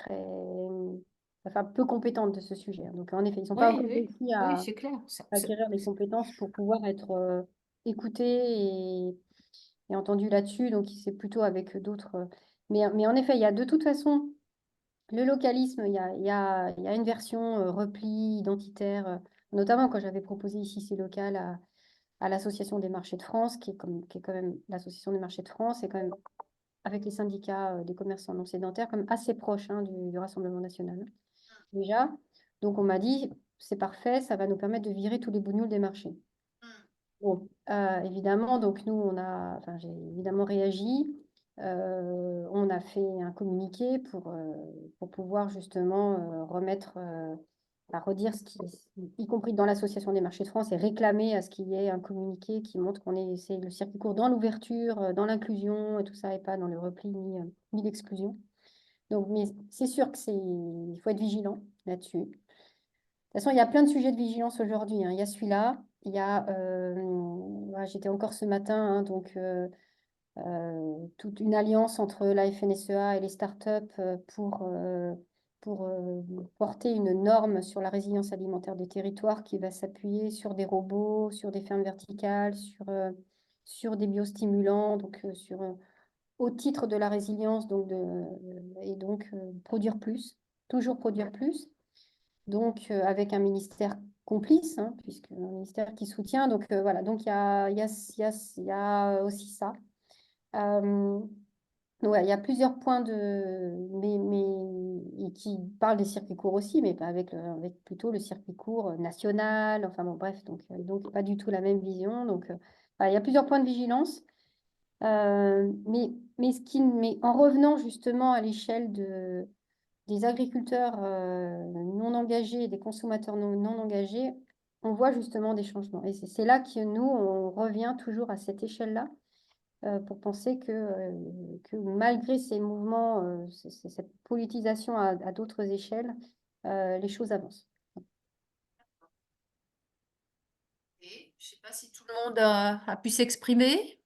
enfin, peu compétente de ce sujet. Donc, en effet, ils ne sont pas Oui, encore oui, réussi oui, à c'est clair. acquérir les compétences pour pouvoir être écoutés et entendus là-dessus. Donc, c'est plutôt avec d'autres. Mais en effet, il y a de toute façon le localisme, il y a une version repli identitaire, notamment quand j'avais proposé ici C'est local à l'Association des marchés de France, qui est quand même l'association des marchés de France, et quand même avec les syndicats des commerçants non sédentaires, comme assez proche hein, du Rassemblement national, déjà. Donc, on m'a dit, c'est parfait, ça va nous permettre de virer tous les bougnoules des marchés. Bon, évidemment, donc nous, enfin, j'ai évidemment réagi. On a fait un communiqué pour pouvoir justement remettre redire ce qui, y compris dans l'Association des marchés de France, et réclamer à ce qu'il y ait un communiqué qui montre c'est le circuit court dans l'ouverture, dans l'inclusion et tout ça, et pas dans le repli ni l'exclusion. Donc, mais c'est sûr il faut être vigilant là-dessus. De toute façon, il y a plein de sujets de vigilance aujourd'hui, hein. Il y a celui-là, il y a, j'étais encore ce matin, hein, donc toute une alliance entre la FNSEA et les startups pour porter une norme sur la résilience alimentaire des territoires qui va s'appuyer sur des robots, sur des fermes verticales, sur des biostimulants, donc au titre de la résilience, et donc produire plus, toujours produire plus, donc avec un ministère complice, hein, puisque un ministère qui soutient, donc voilà, donc il y a aussi ça. Ouais, il y a plusieurs points et qui parlent des circuits courts aussi, mais pas avec plutôt le circuit court national. Enfin bon, bref, donc pas du tout la même vision. Donc, voilà, il y a plusieurs points de vigilance. Mais en revenant justement à l'échelle des agriculteurs non engagés et des consommateurs non engagés, on voit justement des changements. Et c'est là que nous, on revient toujours à cette échelle-là pour penser que malgré ces mouvements, cette politisation à d'autres échelles, les choses avancent. Je ne sais pas si tout le monde a pu s'exprimer.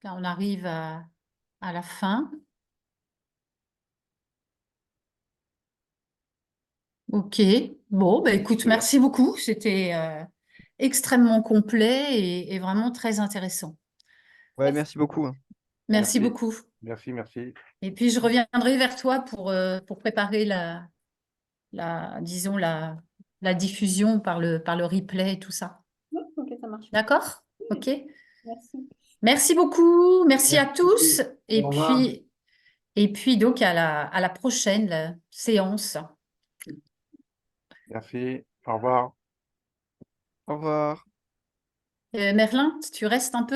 Là, on arrive à la fin. Ok. Bon, bah, écoute, Super. merci beaucoup. C'était extrêmement complet et vraiment très intéressant. Ouais, merci beaucoup, hein. Merci Merci. beaucoup. Merci. Et puis, je reviendrai vers toi pour préparer disons, la diffusion par le replay et tout ça. Oui, ok, ça marche. D'accord? Ok. Merci. Merci beaucoup. Merci à tous. Au revoir. Et puis donc, à la prochaine séance. Merci. Au revoir. Au revoir. Merlin, tu restes un peu?